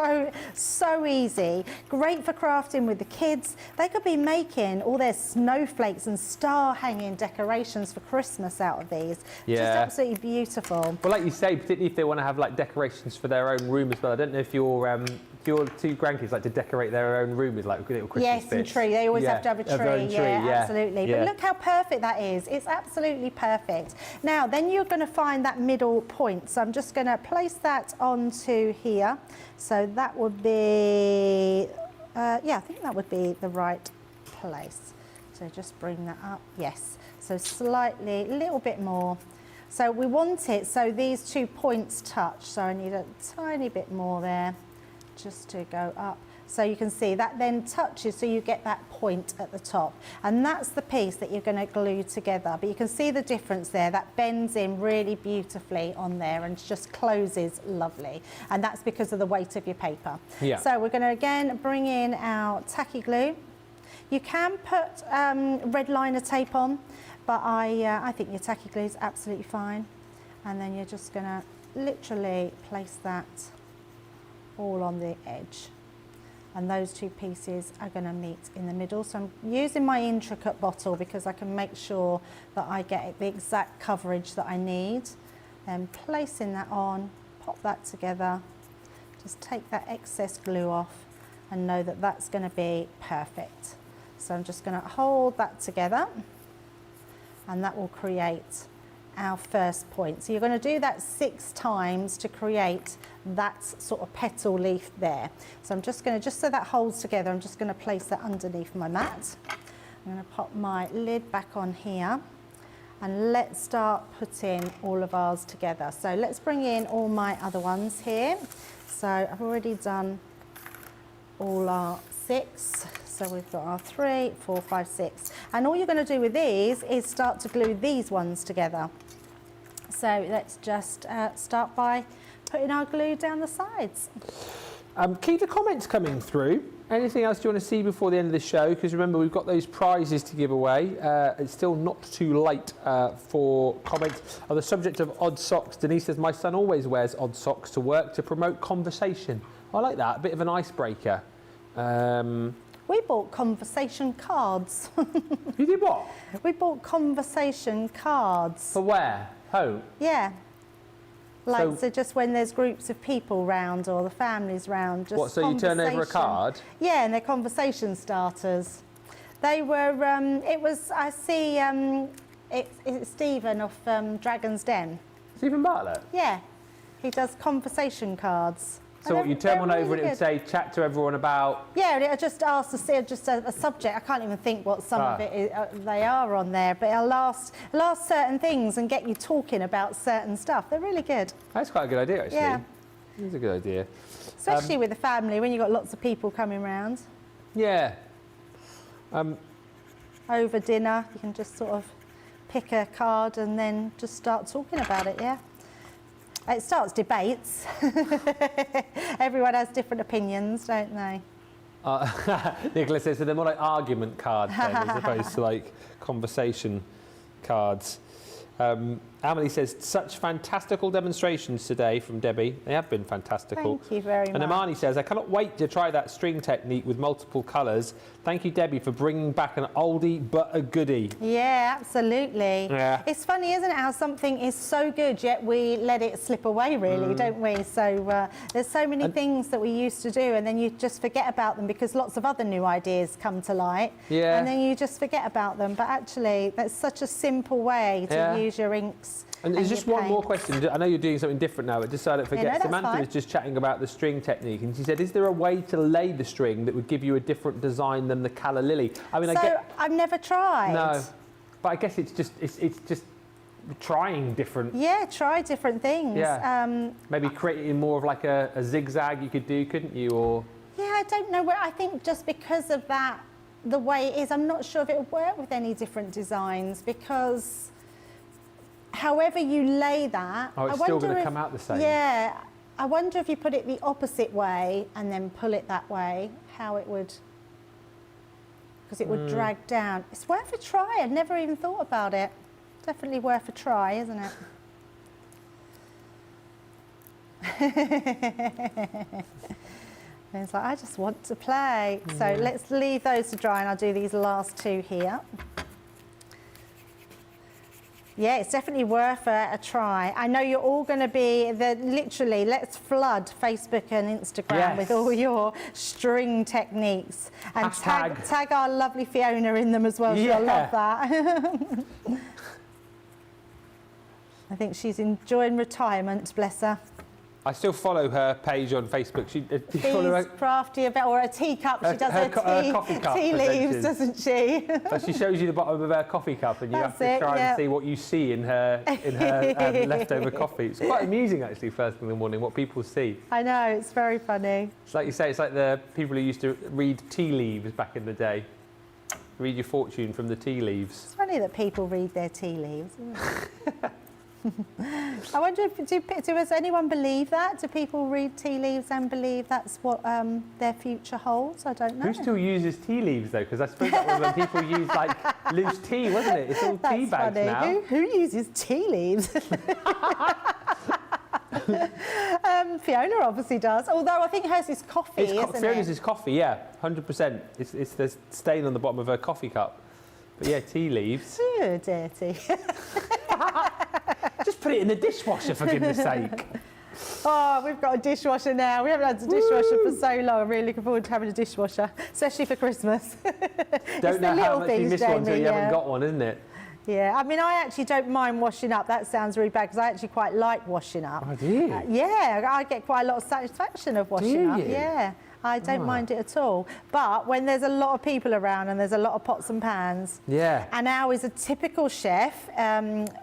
so easy. Great for crafting with the kids. They could be making all their snowflakes and star hanging decorations for Christmas out of these. Just absolutely beautiful. Well, like you say, particularly if they want to have like decorations for their own room as well. I don't know if your 2 grandkids like to decorate their own room with like little Christmas bits. And tree. They always have to have a tree. Absolutely. Yeah. But look how perfect that is. It's absolutely perfect. Now, then you're going to find that middle point. So I'm just going to place that onto here. So that would be, I think that would be the right place. So just bring that up. Yes. So slightly, a little bit more. So we want it so these 2 points touch. So I need a tiny bit more there just to go up. So you can see that then touches, so you get that point at the top. And that's the piece that you're going to glue together. But you can see the difference there. That bends in really beautifully on there and just closes lovely. And that's because of the weight of your paper. Yeah. So we're going to again bring in our tacky glue. You can put red liner tape on, but I think your tacky glue is absolutely fine. And then you're just going to literally place that all on the edge. And those 2 pieces are going to meet in the middle. So I'm using my intricate bottle because I can make sure that I get the exact coverage that I need. Then placing that on, pop that together, just take that excess glue off and know that that's going to be perfect. So I'm just going to hold that together and that will create our first point. So you're going to do that 6 times to create that sort of petal leaf there. So I'm just going to, just so that holds together, I'm just going to place that underneath my mat. I'm going to pop my lid back on here and let's start putting all of ours together. So let's bring in all my other ones here. So I've already done all our 6. So we've got our 3, 4, 5, 6. And all you're going to do with these is start to glue these ones together. So let's just start by putting our glue down the sides. Keep the comments coming through. Anything else you want to see before the end of the show? Because remember, we've got those prizes to give away. It's still not too late for comments. On the subject of odd socks, Denise says, my son always wears odd socks to work to promote conversation. I like that, a bit of an icebreaker. We bought conversation cards. You did what? We bought conversation cards. For where? Home? Yeah. Like, so just when there's groups of people round or the families round, just what, so you turn over a card? Yeah, and they're conversation starters. They were, it was, I see, it's Stephen off Dragon's Den. Stephen Bartlett? Yeah, he does conversation cards. So what, you turn one over really and it would say, chat to everyone about... Yeah, and it just asks to see just a subject. I can't even think what some of it is, they are on there, but it'll last certain things and get you talking about certain stuff. They're really good. That's quite a good idea, actually. Yeah. It's a good idea. Especially with the family, when you've got lots of people coming round. Yeah. Over dinner, you can just sort of pick a card and then just start talking about it, yeah. It starts debates. Everyone has different opinions, don't they? Nicholas says, so they're more like argument cards then, as opposed to like conversation cards. Amelie says, such fantastical demonstrations today from Debbie. They have been fantastical. Thank you very much. And Imani says, I cannot wait to try that string technique with multiple colours. Thank you, Debbie, for bringing back an oldie but a goodie. Yeah, absolutely. Yeah. It's funny, isn't it, how something is so good, yet we let it slip away, really, don't we? So there's so many things that we used to do, and then you just forget about them because lots of other new ideas come to light. Yeah. And then you just forget about them. But actually, that's such a simple way to use your inks. And there's just one more question. I know you're doing something different now, but just so I don't forget. Yeah, no, Samantha was just chatting about the string technique, and she said, is there a way to lay the string that would give you a different design than the calla lily? I mean, I've never tried. No, but I guess it's just trying different. Yeah, try different things. Yeah. Maybe creating more of like a zigzag you could do, couldn't you? Or yeah, I don't know. I think just because of that, the way it is, I'm not sure if it would work with any different designs because however you lay that, it's still going to come out the same. Yeah, I wonder if you put it the opposite way and then pull it that way, how it would, because it would drag down. It's worth a try. I've never even thought about it. Definitely worth a try, isn't it? And it's like, I just want to play. So let's leave those to dry and I'll do these last 2 here. Yeah, it's definitely worth a try. I know you're all going to be, literally, let's flood Facebook and Instagram with all your string techniques. And tag our lovely Fiona in them as well. She'll love that. I think she's enjoying retirement, bless her. I still follow her page on Facebook. Do you follow her? Crafty about, or a teacup. She does her coffee cup tea leaves, adventures. doesn't she? So she shows you the bottom of her coffee cup, and you That's have to try it, yeah. and see what you see in her leftover coffee. It's quite amusing, actually, first thing in the morning, what people see. I know, it's very funny. It's like you say, it's like the people who used to read tea leaves back in the day. Read your fortune from the tea leaves. It's funny that people read their tea leaves. Isn't it? I wonder if does anyone believe that? Do people read tea leaves and believe that's what their future holds? I don't know. Who still uses tea leaves though? Because I suppose that was when people used like loose tea, wasn't it? It's all tea bags funny. now. Who uses tea leaves? Fiona obviously does, although I think hers is coffee, isn't Fiona's it? is coffee, yeah, 100%. It's the stain on the bottom of her coffee cup. But yeah, tea leaves. Ooh, dirty. Just put it in the dishwasher, for goodness sake. Oh, we've got a dishwasher now. We haven't had a dishwasher for so long. I'm really looking forward to having a dishwasher, especially for Christmas. Don't know how much you miss one until you yeah. haven't got one, isn't it? Yeah, I mean, I actually don't mind washing up. That sounds really bad because I actually quite like washing up. Oh, do you? Yeah, I get quite a lot of satisfaction of washing up. you? Yeah, I don't mind it at all. But when there's a lot of people around and there's a lot of pots and pans, Yeah. and Al is a typical chef.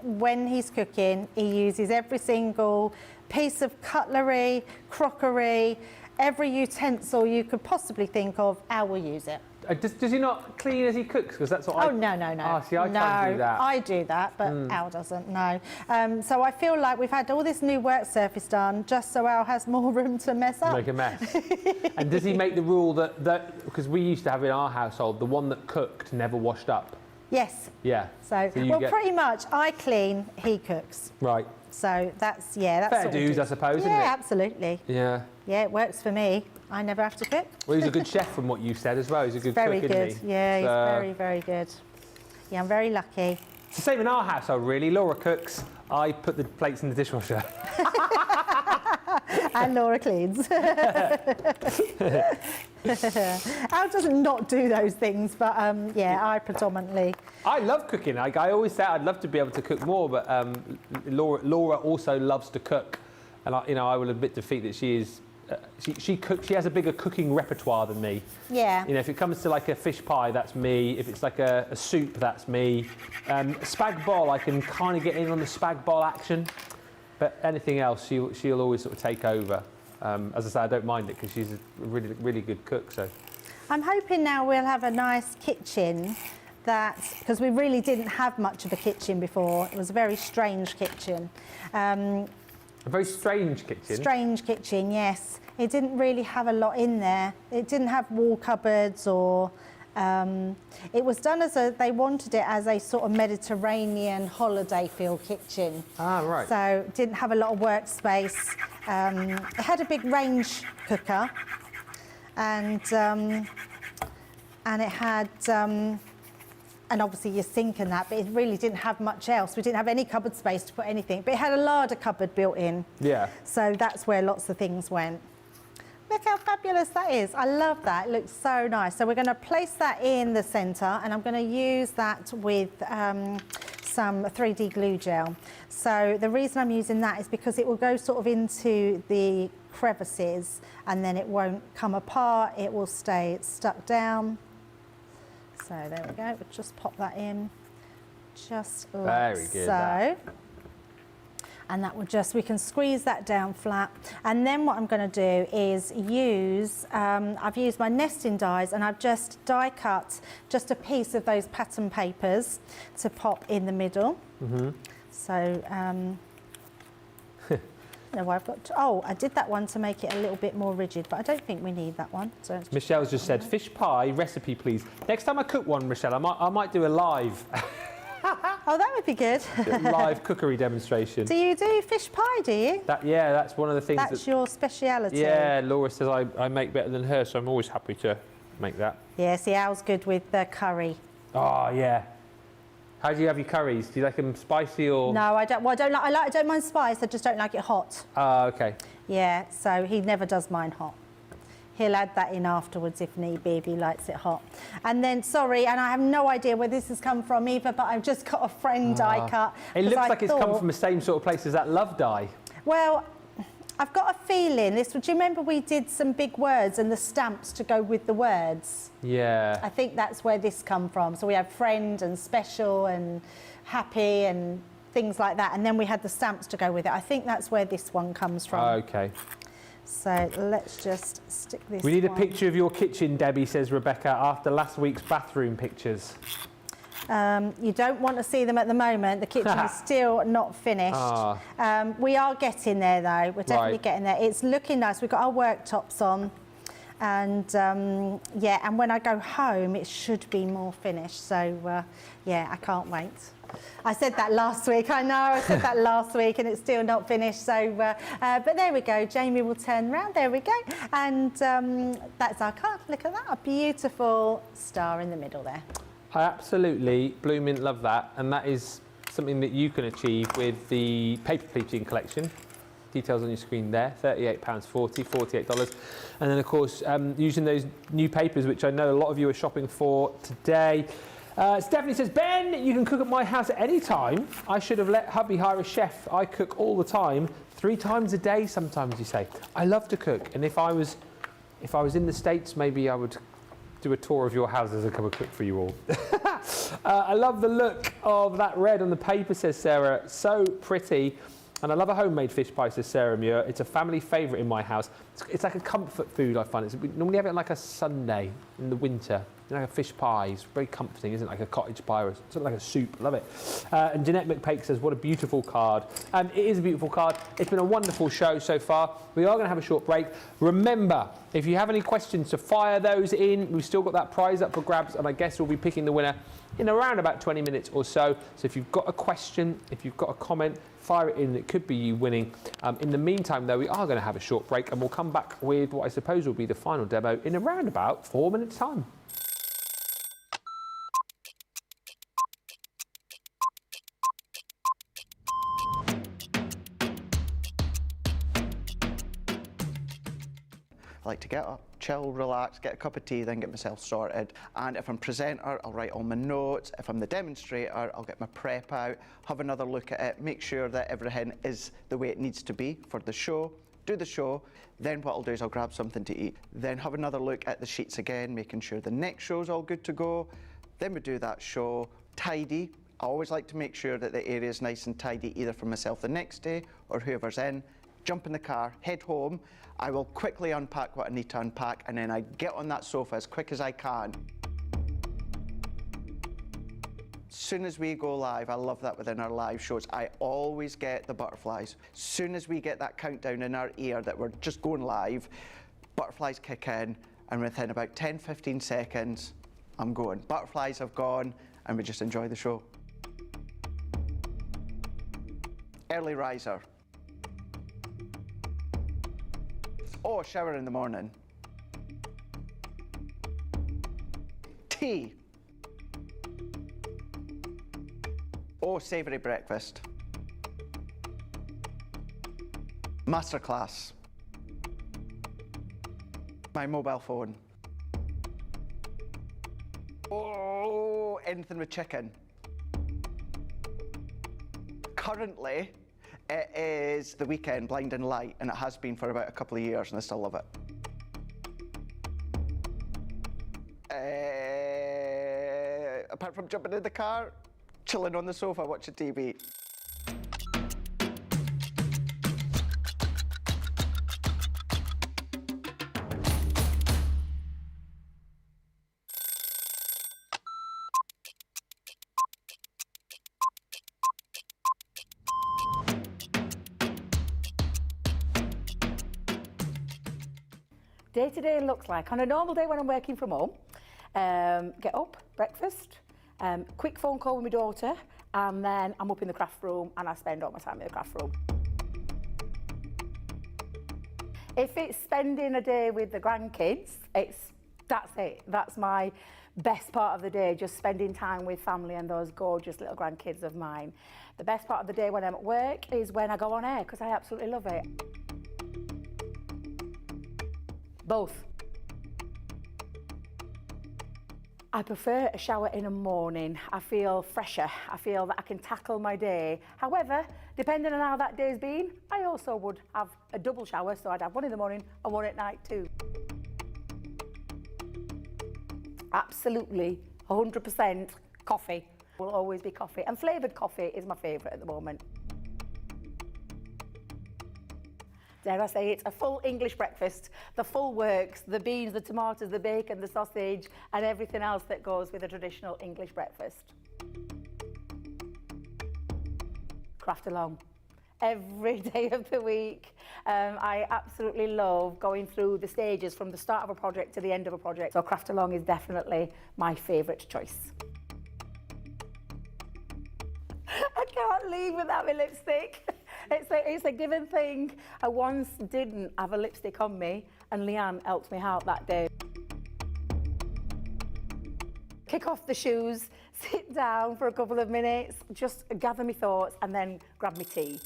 When he's cooking, he uses every single piece of cutlery, crockery, every utensil you could possibly think of, Al will use it. Does he not clean as he cooks? Because that's what Oh, no. Ah, see, I can't do that. I do that, but Al doesn't, no. So I feel like we've had all this new work surface done just so Al has more room to mess up. Make a mess. And does he make the rule that because we used to have in our household, the one that cooked never washed up? Yes. Yeah. So well, pretty much I clean, he cooks. Right. So that's, yeah, that's Fair sort of dues, I suppose, isn't it? Yeah, absolutely. Yeah. Yeah, it works for me. I never have to cook. Well, he's a good chef from what you said as well. He's a good Very cook, good. isn't he? Yeah, he's So- very, very good. Yeah, I'm very lucky. It's the same in our household, really. Laura cooks. I put the plates in the dishwasher. And Laura cleans. Al doesn't not do those things, but yeah, I predominantly. I love cooking. Like I always say, I'd love to be able to cook more, but Laura also loves to cook, and I will admit defeat that she is. She cooks. She has a bigger cooking repertoire than me. Yeah. You know, if it comes to like a fish pie, that's me. If it's like a soup, that's me. Spag bol, I can kind of get in on the spag bol action, but anything else, she'll always sort of take over. As I say, I don't mind it because she's a really, really good cook. So I'm hoping now we'll have a nice kitchen because we really didn't have much of a kitchen before. It was a very strange kitchen. a very strange kitchen. Strange kitchen, yes. It didn't really have a lot in there. It didn't have wall cupboards or... it was done they wanted it as a sort of Mediterranean holiday feel kitchen. Ah, right. So it didn't have a lot of workspace. It had a big range cooker and it had, and obviously your sink and that, but it really didn't have much else. We didn't have any cupboard space to put anything, but it had a larder cupboard built in. Yeah. So that's where lots of things went. Look how fabulous that is. I love that. It looks so nice. So we're going to place that in the centre and I'm going to use that with some 3D glue gel. So the reason I'm using that is because it will go sort of into the crevices and then it won't come apart. It will stay stuck down. So there we go. We'll just pop that in just like Very good, so. that. And that will just, we can squeeze that down flat. And then what I'm going to do is use, I've used my nesting dies and I've just die cut just a piece of those pattern papers to pop in the middle. Mm-hmm. So, no, I've got, oh, I did that one to make it a little bit more rigid, but I don't think we need that one. So it's Michelle's just said, fish pie recipe, please. Next time I cook one, Michelle, I might do a live. Oh, that would be good. Live cookery demonstration. Do you do fish pie, do you? Yeah, that's one of the things. That's your speciality. Yeah, Laura says I make better than her, so I'm always happy to make that. Yeah, see, Al's good with the curry. Oh, yeah. How do you have your curries? Do you like them spicy or? No, I don't. Well, I don't mind spice. I just don't like it hot. Ah, okay. Yeah, so he never does mine hot. He'll add that in afterwards if need be, if he likes it hot. And then, sorry, and I have no idea where this has come from either, but I've just got a friend die cut. It looks I like it's come from the same sort of place as that love die. Well, I've got a feeling this. Do you remember we did some big words and the stamps to go with the words? Yeah. I think that's where this come from. So we have friend and special and happy and things like that, and then we had the stamps to go with it. I think that's where this one comes from. Okay. So let's just stick this. We need a one. picture of your kitchen, Debbie, says Rebecca, after last week's bathroom pictures. You don't want to see them at the moment. The kitchen is still not finished. We are getting there though. We're definitely getting there. It's looking nice. We've got our worktops on, and yeah, and when I go home it should be more finished. So yeah, I can't wait. I said that last week. I know I said that last week and it's still not finished. So but there we go. Jamie will turn around. There we go. And that's our card. Look at that, a beautiful star in the middle there. I absolutely blooming love that, and that is something that you can achieve with the paper pleating collection. Details on your screen there, £38.40, $48. And then of course, using those new papers, which I know a lot of you are shopping for today. Stephanie says, Ben, you can cook at my house at any time. I should have let hubby hire a chef. I cook all the time, 3 times a day sometimes, you say. I love to cook, and if I was in the States, maybe I would do a tour of your houses and come and cook for you all. I love the look of that red on the paper, says Sarah. So pretty. And I love a homemade fish pie, says Sarah Muir. It's a family favourite in my house. It's like a comfort food, I find. We normally have it on like a Sunday in the winter. You know, like a fish pie. It's very comforting, isn't it? Like a cottage pie or something like a soup. Love it. And Jeanette McPake says, what a beautiful card. It is a beautiful card. It's been a wonderful show so far. We are going to have a short break. Remember, if you have any questions, to fire those in. We've still got that prize up for grabs, and I guess we'll be picking the winner in around about 20 minutes or so. So if you've got a question, if you've got a comment, fire it in. It could be you winning. In the meantime, though, we are going to have a short break, and we'll come back with what I suppose will be the final demo in around about 4 minutes' time. I like to get up, chill, relax, get a cup of tea, then get myself sorted. And if I'm presenter, I'll write all my notes. If I'm the demonstrator, I'll get my prep out, have another look at it, make sure that everything is the way it needs to be for the show, do the show. Then what I'll do is I'll grab something to eat, then have another look at the sheets again, making sure the next show's all good to go. Then we do that show, tidy. I always like to make sure that the area is nice and tidy, either for myself the next day or whoever's in. Jump in the car, head home. I will quickly unpack what I need to unpack, and then I get on that sofa as quick as I can. As soon as we go live, I love that within our live shows, I always get the butterflies. As soon as we get that countdown in our ear that we're just going live, butterflies kick in, and within about 10-15 seconds, I'm going. Butterflies have gone, and we just enjoy the show. Early riser. Oh, shower in the morning. Tea. Oh, savoury breakfast. Masterclass. My mobile phone. Oh, anything with chicken. Currently, it is the weekend, Blinding Light, and it has been for about a couple of years, and I still love it. Apart from jumping in the car, chilling on the sofa, watching TV. Day to day looks like, on a normal day when I'm working from home, get up, breakfast, quick phone call with my daughter, and then I'm up in the craft room and I spend all my time in the craft room. If it's spending a day with the grandkids, that's it. That's my best part of the day, just spending time with family and those gorgeous little grandkids of mine. The best part of the day when I'm at work is when I go on air, because I absolutely love it. Both. I prefer a shower in the morning. I feel fresher. I feel that I can tackle my day. However, depending on how that day's been, I also would have a double shower, so I'd have one in the morning and one at night too. Absolutely, 100% coffee. Will always be coffee, and flavoured coffee is my favourite at the moment. Dare I say, it's a full English breakfast, the full works, the beans, the tomatoes, the bacon, the sausage, and everything else that goes with a traditional English breakfast. Craft along. Every day of the week. I absolutely love going through the stages from the start of a project to the end of a project. So craft along is definitely my favourite choice. I can't leave without my lipstick. It's a given thing. I once didn't have a lipstick on me, and Leanne helped me out that day. Kick off the shoes, sit down for a couple of minutes, just gather my thoughts, and then grab my tea.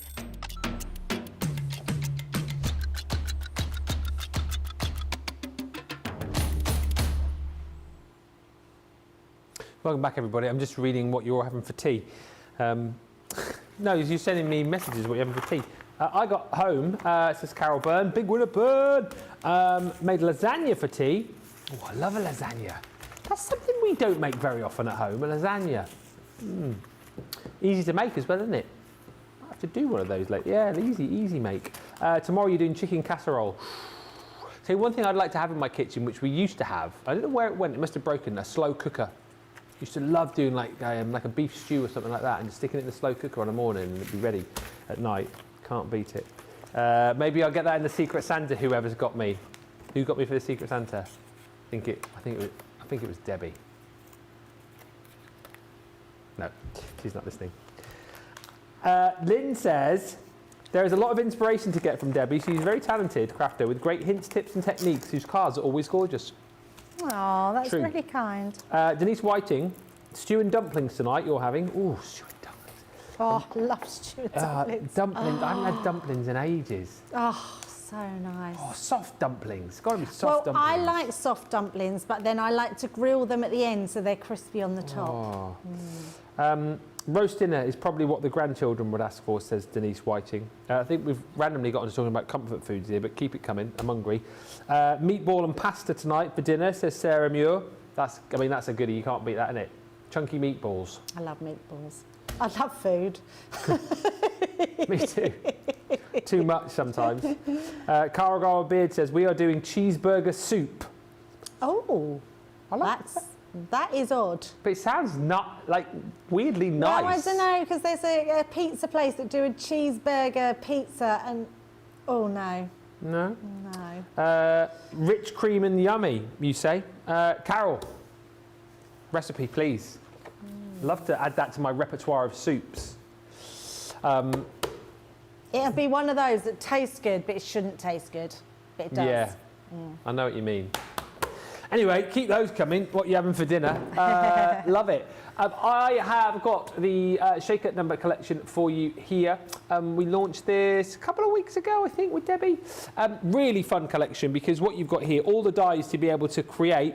Welcome back, everybody. I'm just reading what you're having for tea. No, you're sending me messages what you're having for tea. I got home, it says Carol Byrne, big winner Byrne, made lasagna for tea. Oh, I love a lasagna. That's something we don't make very often at home, a lasagna. Easy to make as well, isn't it? I have to do one of those later. Yeah, easy make. Tomorrow you're doing chicken casserole. So one thing I'd like to have in my kitchen, which we used to have, I don't know where it went, it must have broken, a slow cooker. Used to love doing like a beef stew or something like that and just sticking it in the slow cooker on a morning and it'd be ready at night. Can't beat it. Maybe I'll get that in the Secret Santa, whoever's got me. Who got me for the Secret Santa? I think it was Debbie. No, she's not listening. Lynn says, there is a lot of inspiration to get from Debbie. She's a very talented crafter with great hints, tips and techniques whose cards are always gorgeous. Oh, that's True. really kind. Denise Whiting, stew and dumplings tonight you're having. Ooh, stew and dumplings. Oh, I love stew and dumplings. Dumplings. I haven't had dumplings in ages. Oh, so nice. Oh, soft dumplings. Got to be soft dumplings. I like soft dumplings, but then I like to grill them at the end so they're crispy on the top. Oh. Roast dinner is probably what the grandchildren would ask for, says Denise Whiting. I think we've randomly got on to talking about comfort foods here, but keep it coming. I'm hungry. Meatball and pasta tonight for dinner, says Sarah Muir. That's a goodie. You can't beat that, innit? Chunky meatballs. I love meatballs. I love food. Me too. Too much sometimes. Cara Gara Beard says, we are doing cheeseburger soup. Oh, I like that is odd. But it sounds not like weirdly nice. No, I don't know, because there's a pizza place that do a cheeseburger pizza and, oh no. No? No. Rich cream and yummy, you say. Carol, recipe, please. Love to add that to my repertoire of soups. It'll be one of those that tastes good, but it shouldn't taste good. But it does. Yeah, I know what you mean. Anyway, keep those coming. What you having for dinner? Love it. I have got the Shaker number collection for you here. We launched this a couple of weeks ago, I think, with Debbie. Really fun collection because what you've got here, all the dies to be able to create,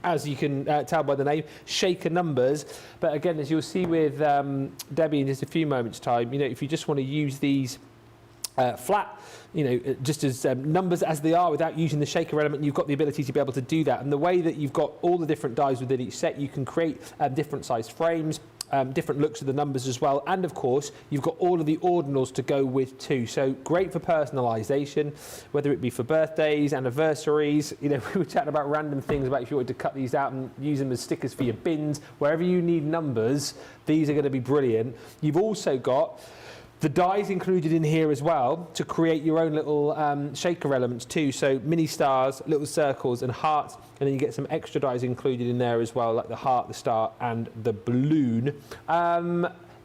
as you can tell by the name, shaker numbers. But again, as you'll see with Debbie in just a few moments' time, if you just want to use these flat, just as numbers as they are without using the shaker element, you've got the ability to be able to do that. And the way that you've got all the different dies within each set, you can create different size frames, different looks of the numbers as well. And of course, you've got all of the ordinals to go with too. So great for personalisation, whether it be for birthdays, anniversaries. We were chatting about random things about if you wanted to cut these out and use them as stickers for your bins. Wherever you need numbers, these are going to be brilliant. You've also got the dies included in here as well to create your own little shaker elements too. So mini stars, little circles and hearts, and then you get some extra dies included in there as well, like the heart, the star and the balloon.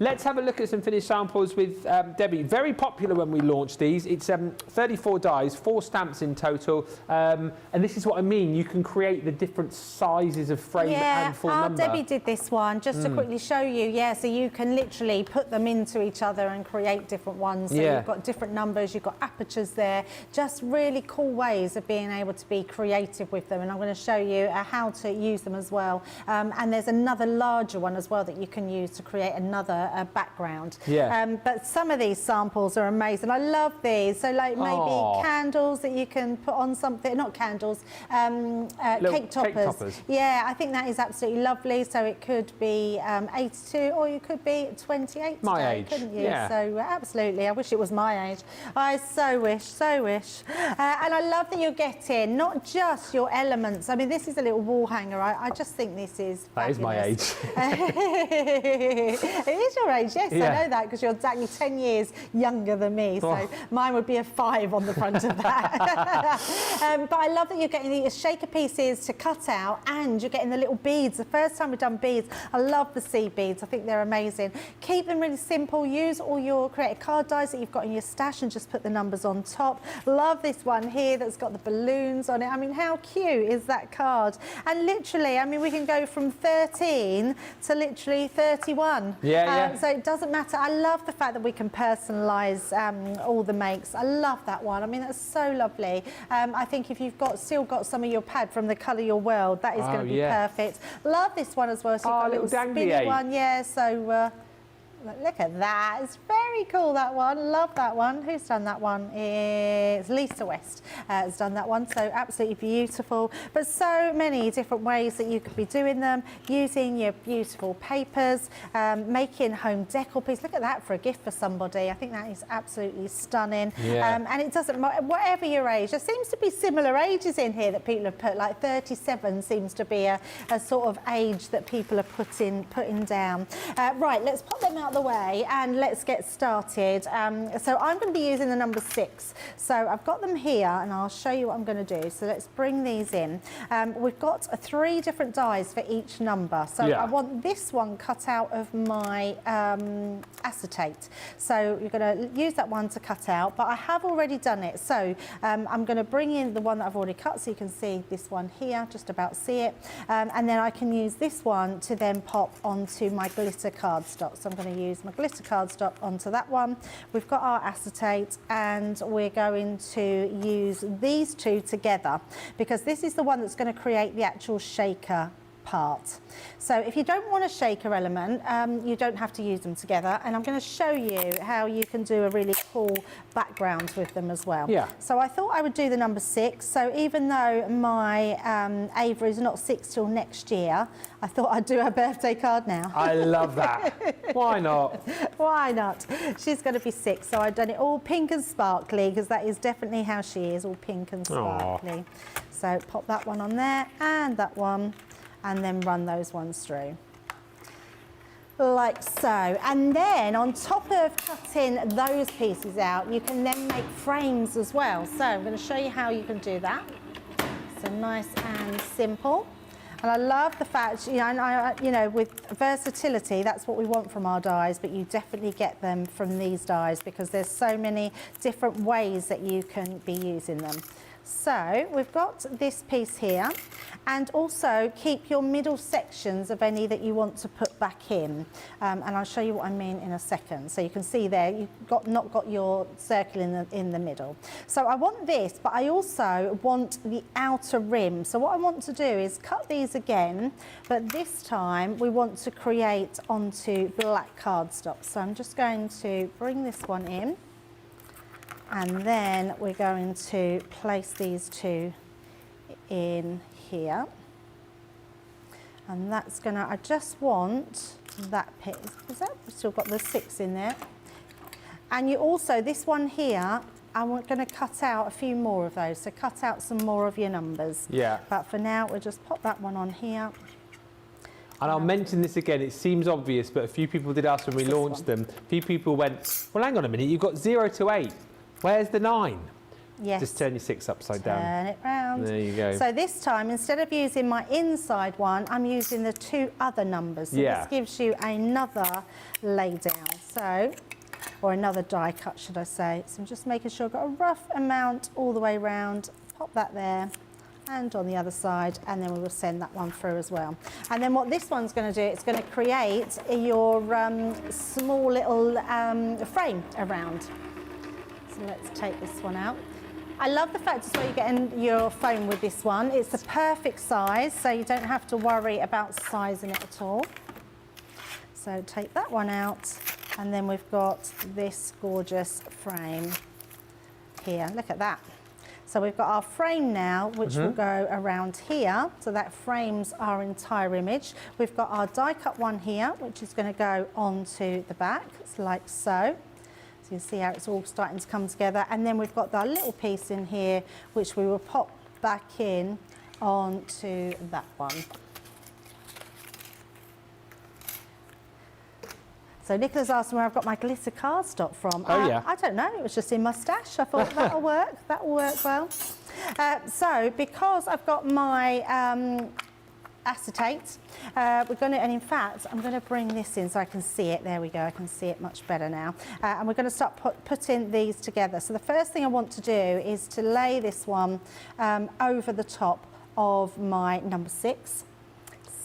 Let's have a look at some finished samples with Debbie. Very popular when we launched these. It's 34 dies, 4 stamps in total. And this is what I mean. You can create the different sizes of frame and full number. Debbie did this one just to quickly show you. Yeah, so you can literally put them into each other and create different ones. So you've got different numbers, you've got apertures there. Just really cool ways of being able to be creative with them. And I'm going to show you how to use them as well. And there's another larger one as well that you can use to create another background. But some of these samples are amazing. I love these. So like maybe candles that you can put on something, not candles, cake toppers. Yeah, I think that is absolutely lovely. So it could be 82 or you could be 28 my today, age, couldn't you? So absolutely, I wish it was my age. I so wish, so wish. And I love that you're getting not just your elements. I mean, this is a little wall hanger. I just think this is That is my age. It is your age, yes, I know that because you're exactly 10 years younger than me, so mine would be a 5 on the front of that. But I love that you're getting the shaker pieces to cut out and you're getting the little beads. The first time we've done beads, I love the seed beads. I think they're amazing. Keep them really simple. Use all your creative card dies that you've got in your stash and just put the numbers on top. Love this one here that's got the balloons on it. I mean, how cute is that card? And literally, I mean, we can go from 13 to literally 31. So it doesn't matter. I love the fact that we can personalise all the makes. I love that one. I mean, that's so lovely. I think if you've still got some of your pad from the Colour Your World, that is going to be perfect. Love this one as well. So you've got a little spinny one. Yeah, so look at that. It's very cool, that one. Love that one. Who's done that one? It's Lisa West has done that one. So absolutely beautiful. But so many different ways that you could be doing them, using your beautiful papers, making home decor pieces. Look at that for a gift for somebody. I think that is absolutely stunning. And it doesn't matter, whatever your age. There seems to be similar ages in here that people have put, like 37 seems to be a sort of age that people are putting down. Right, let's pop them out the way and let's get started. So I'm going to be using the number 6. So I've got them here and I'll show you what I'm going to do. So let's bring these in. We've got 3 different dies for each number. So I want this one cut out of my acetate. So you're going to use that one to cut out, but I have already done it. So I'm going to bring in the one that I've already cut so you can see this one here, just about see it. And then I can use this one to then pop onto my glitter cardstock. So I'm going to use my glitter cardstock onto that one. We've got our acetate and we're going to use these 2 together because this is the one that's going to create the actual shaker part. So if you don't want a shaker element, you don't have to use them together, and I'm going to show you how you can do a really cool background with them as well. So I thought I would do the number 6. So even though my Ava is not 6 till next year, I thought I'd do her birthday card now. I love that. Why not? Why not? She's going to be 6, so I've done it all pink and sparkly because that is definitely how she is, all pink and sparkly. So pop that one on there and that one, and then run those ones through. Like so. And then on top of cutting those pieces out, you can then make frames as well. So I'm going to show you how you can do that. So nice and simple. And I love the fact, you know, with versatility, that's what we want from our dies, but you definitely get them from these dies because there's so many different ways that you can be using them. So we've got this piece here, and also keep your middle sections of any that you want to put back in, and I'll show you what I mean in a second. So you can see there you've not got your circle in the middle. So I want this, but I also want the outer rim. So what I want to do is cut these again, but this time we want to create onto black cardstock. So I'm just going to bring this one in. And then we're going to place these 2 in here. And that's going to, I just want that piece, is that, we've still got the 6 in there. And you also, this one here, I'm going to cut out a few more of those. So cut out some more of your numbers. But for now, we'll just pop that one on here. And I'll mention this again, it seems obvious, but a few people did ask when we launched them. A few people went, well, hang on a minute, you've got 0 to 8. Where's the 9? Yes. Just turn your 6 upside down. Turn it round. There you go. So this time, instead of using my inside one, I'm using the 2 other numbers. So Yeah. this gives you another lay down. So, or another die cut, should I say. So I'm just making sure I've got a rough amount all the way around. Pop that there. And on the other side, and then we will send that one through as well. And then what this one's going to do, it's going to create your small little frame around. So let's take this one out. I love the fact as well you're getting your foam with this one. It's the perfect size, so you don't have to worry about sizing it at all. So take that one out, and then we've got this gorgeous frame here. Look at that. So we've got our frame now, which will go around here. So that frames our entire image. We've got our die cut one here, which is going to go onto the back. It's like so. So you can see how it's all starting to come together. And then we've got our little piece in here, which we will pop back in onto that one. So Nicola's asked me where I've got my glitter cardstock from. Oh, yeah. I don't know, it was just in my stash. I thought that'll work, that will work well. So because I've got my acetate, we're going to, and in fact, I'm going to bring this in so I can see it. There we go, I can see it much better now. And we're going to start putting these together. So the first thing I want to do is to lay this one over the top of my number 6.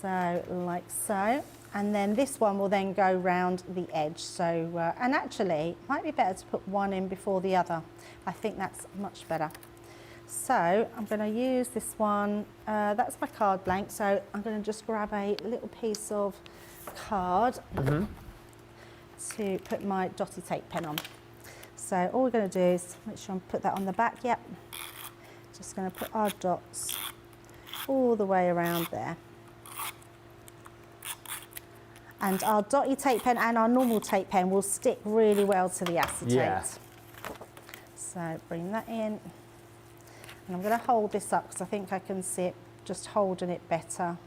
So like so. And then this one will then go round the edge. So, and actually, it might be better to put one in before the other. I think that's much better. So I'm going to use this one. That's my card blank. So I'm going to just grab a little piece of card to put my dotty tape pen on. So all we're going to do is make sure I put that on the back. Yep. Just going to put our dots all the way around there. And our dotty tape pen and our normal tape pen will stick really well to the acetate. Yeah. So bring that in. And I'm going to hold this up because I think I can see it just holding it better.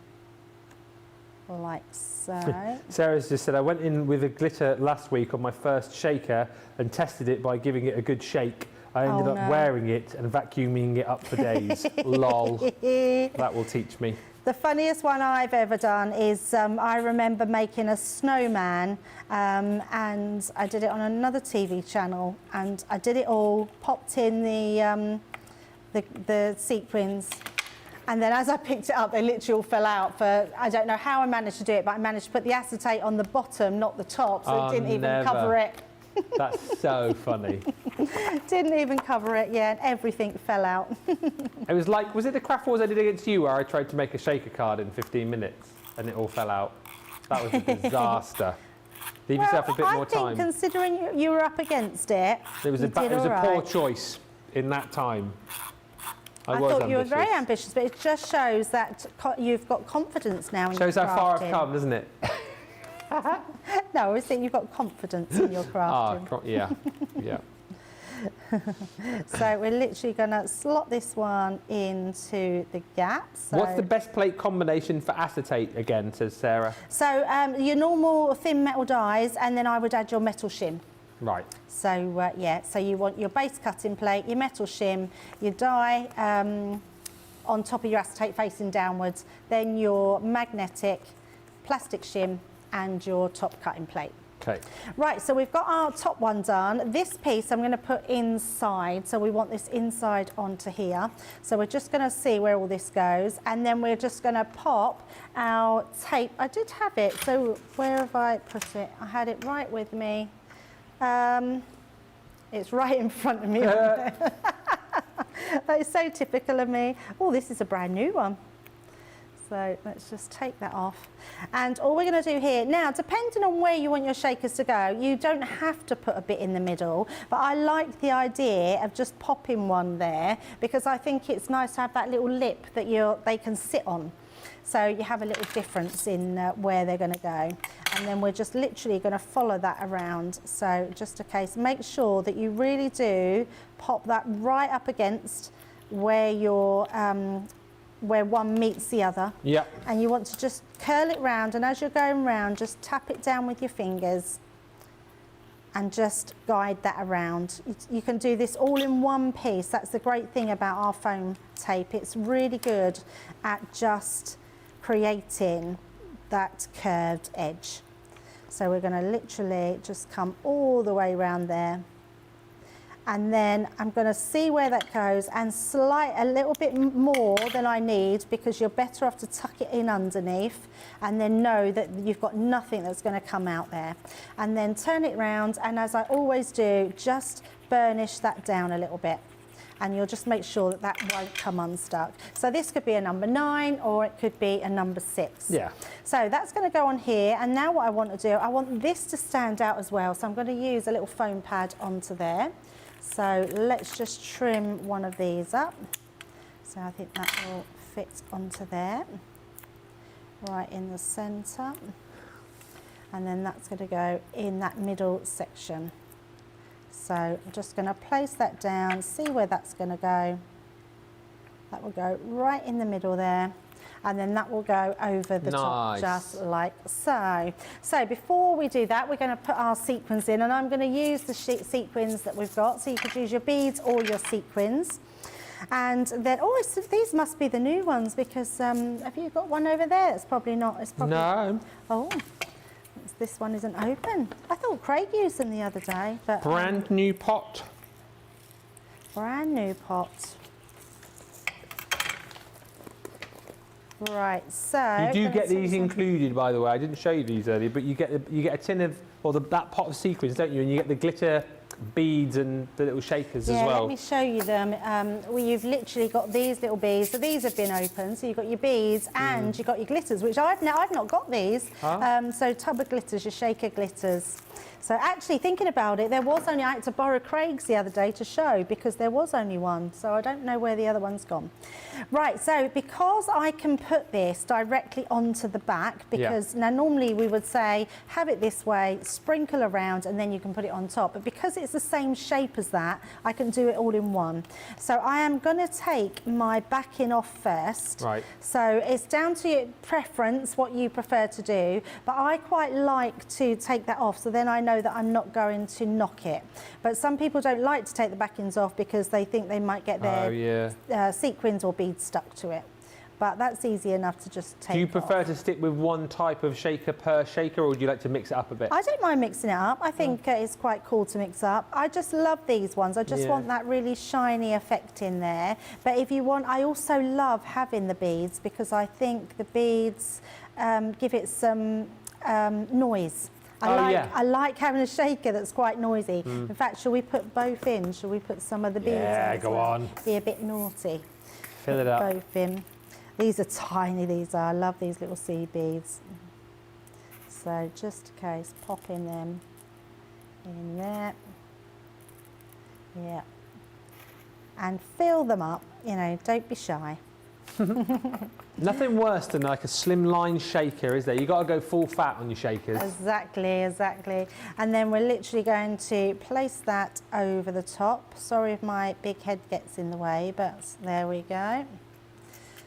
Like so. Sarah's just said, I went in with a glitter last week on my first shaker and tested it by giving it a good shake. I ended up wearing it and vacuuming it up for days. Lol. That will teach me. The funniest one I've ever done is I remember making a snowman and I did it on another TV channel, and I did it all, popped in the sequins, and then as I picked it up they literally all fell out. For I don't know how I managed to do it, but I managed to put the acetate on the bottom, not the top, so it didn't even cover it. That's so funny. Didn't even cover it, yeah, and everything fell out. It was like, was it the Craft Wars I did against you where I tried to make a shaker card in 15 minutes and it all fell out? That was a disaster. Leave yourself a bit more time. I think considering you were up against it, It was a poor choice in that time. I thought you were very ambitious, but it just shows that you've got confidence now in your crafting. Shows how far I've come, doesn't it? No, I always think you've got confidence in your crafting. Yeah, yeah. So we're literally going to slot this one into the gap. So what's the best plate combination for acetate again, says Sarah? So your normal thin metal dies, and then I would add your metal shim. Right. So yeah, so you want your base cutting plate, your metal shim, your die on top of your acetate facing downwards, then your magnetic plastic shim and your top cutting plate. Okay. Right, so we've got our top one done. This piece I'm going to put inside, so we want this inside onto here. So we're just going to see where all this goes, and then we're just going to pop our tape. I did have it, so where have I put it? I had it right with me. It's right in front of me. That is so typical of me. Oh, this is a brand new one. So let's just take that off. And all we're going to do here, now depending on where you want your shakers to go, you don't have to put a bit in the middle, but I like the idea of just popping one there because I think it's nice to have that little lip that they can sit on. So you have a little difference in where they're going to go. And then we're just literally going to follow that around. So just a case, make sure that you really do pop that right up against where your where one meets the other. Yeah. And you want to just curl it round, and as you're going round, just tap it down with your fingers and just guide that around. You can do this all in one piece. That's the great thing about our foam tape. It's really good at just creating that curved edge. So we're going to literally just come all the way around there. And then I'm going to see where that goes and slide a little bit more than I need, because you're better off to tuck it in underneath and then know that you've got nothing that's going to come out there. And then turn it round, and as I always do, just burnish that down a little bit. And you'll just make sure that that won't come unstuck. So this could be a number 9 or it could be a number 6. Yeah. So that's going to go on here. And now what I want to do, I want this to stand out as well. So I'm going to use a little foam pad onto there. So let's just trim one of these up. So I think that will fit onto there, right in the centre. And then that's going to go in that middle section. So I'm just going to place that down, see where that's going to go. That will go right in the middle there. And then that will go over the top, just like so. So before we do that, we're going to put our sequins in, and I'm going to use the sequins that we've got. So you could use your beads or your sequins. And then, oh, these must be the new ones, because have you got one over there? It's probably not. It's probably, no. Oh, this one isn't open. I thought Craig used them the other day. But Brand new pot. Brand new pot. Right, so you do get these included, by the way. I didn't show you these earlier, but you get a tin of, or that pot of sequins, don't you? And you get the glitter beads and the little shakers as well. Yeah, let me show you them. You've literally got these little beads. So these have been opened. So you've got your beads and you've got your glitters, which I've not got these. So tub of glitters, your shaker glitters. So actually thinking about it, I had to borrow Craig's the other day to show, because there was only one. So I don't know where the other one's gone. Right, so because I can put this directly onto the back, because now normally we would say, have it this way, sprinkle around, and then you can put it on top. But because it's the same shape as that, I can do it all in one. So I am going to take my backing off first. Right. So it's down to your preference, what you prefer to do. But I quite like to take that off, so then I know that I'm not going to knock it. But some people don't like to take the backings off because they think they might get their sequins or beads stuck to it. But that's easy enough to just take off. Do you prefer to stick with one type of shaker per shaker, or do you like to mix it up a bit? I don't mind mixing it up. I think it's quite cool to mix up. I just love these ones. I just want that really shiny effect in there. But if you want, I also love having the beads, because I think the beads give it some noise. I like having a shaker that's quite noisy. In fact, shall we put both in? Shall we put some of the beads in? Yeah, go on. Be a bit naughty. Fill it up. Both in. These are tiny, these are. I love these little seed beads. So just in case, popping them in there. Yeah. And fill them up, you know, don't be shy. Nothing worse than like a slimline shaker, is there? You've got to go full fat on your shakers. Exactly, exactly. And then we're literally going to place that over the top. Sorry if my big head gets in the way, but there we go.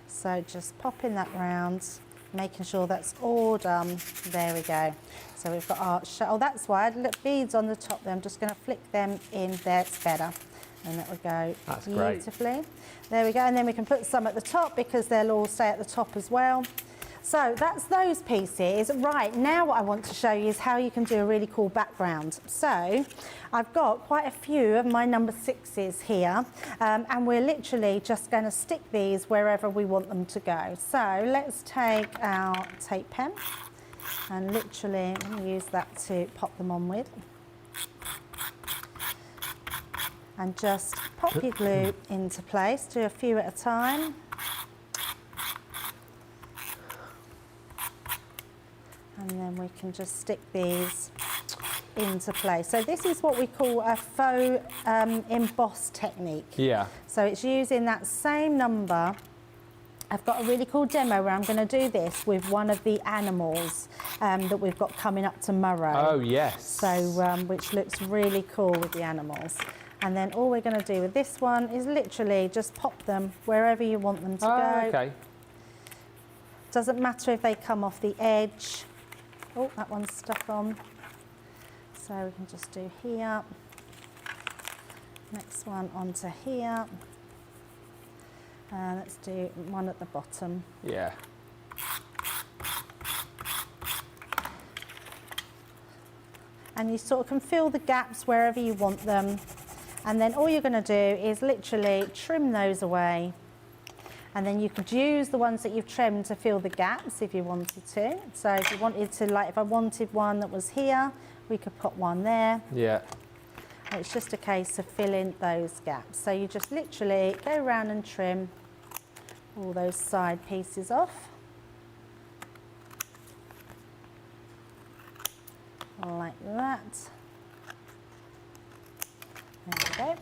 So just popping that round, making sure that's all done. There we go. So we've got our, oh, that's why I had little beads on the top there. I'm just going to flick them in there, it's better. And that will go beautifully. Great. There we go. And then we can put some at the top, because they'll all stay at the top as well. So that's those pieces. Right, now what I want to show you is how you can do a really cool background. So I've got quite a few of my number 6s here, and we're literally just going to stick these wherever we want them to go. So let's take our tape pen and literally I'm going to use that to pop them on with. And just pop your glue into place. Do a few at a time. And then we can just stick these into place. So this is what we call a faux emboss technique. Yeah. So it's using that same number. I've got a really cool demo where I'm going to do this with one of the animals that we've got coming up tomorrow. Oh, yes. So, which looks really cool with the animals. And then all we're going to do with this one is literally just pop them wherever you want them to go. Okay. Doesn't matter if they come off the edge. Oh, that one's stuck on. So we can just do here. Next one onto here. Let's do one at the bottom. Yeah. And you sort of can fill the gaps wherever you want them. And then all you're going to do is literally trim those away. And then you could use the ones that you've trimmed to fill the gaps if you wanted to. So if you wanted to, like if I wanted one that was here, we could put one there. Yeah. And it's just a case of filling those gaps. So you just literally go around and trim all those side pieces off. Like that. There we go.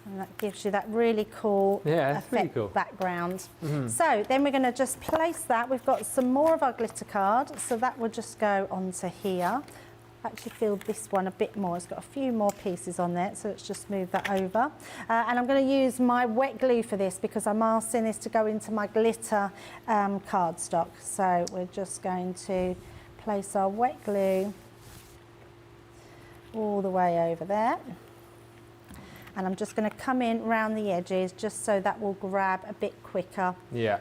And that gives you that really cool effect cool background. So then we're going to just place that. We've got some more of our glitter card, so that will just go onto here. Actually filled this one a bit more. It's got a few more pieces on there, so let's just move that over. And I'm going to use my wet glue for this because I'm asking this to go into my glitter cardstock. So we're just going to place our wet glue all the way over there. And I'm just going to come in round the edges just so that will grab a bit quicker. Yeah.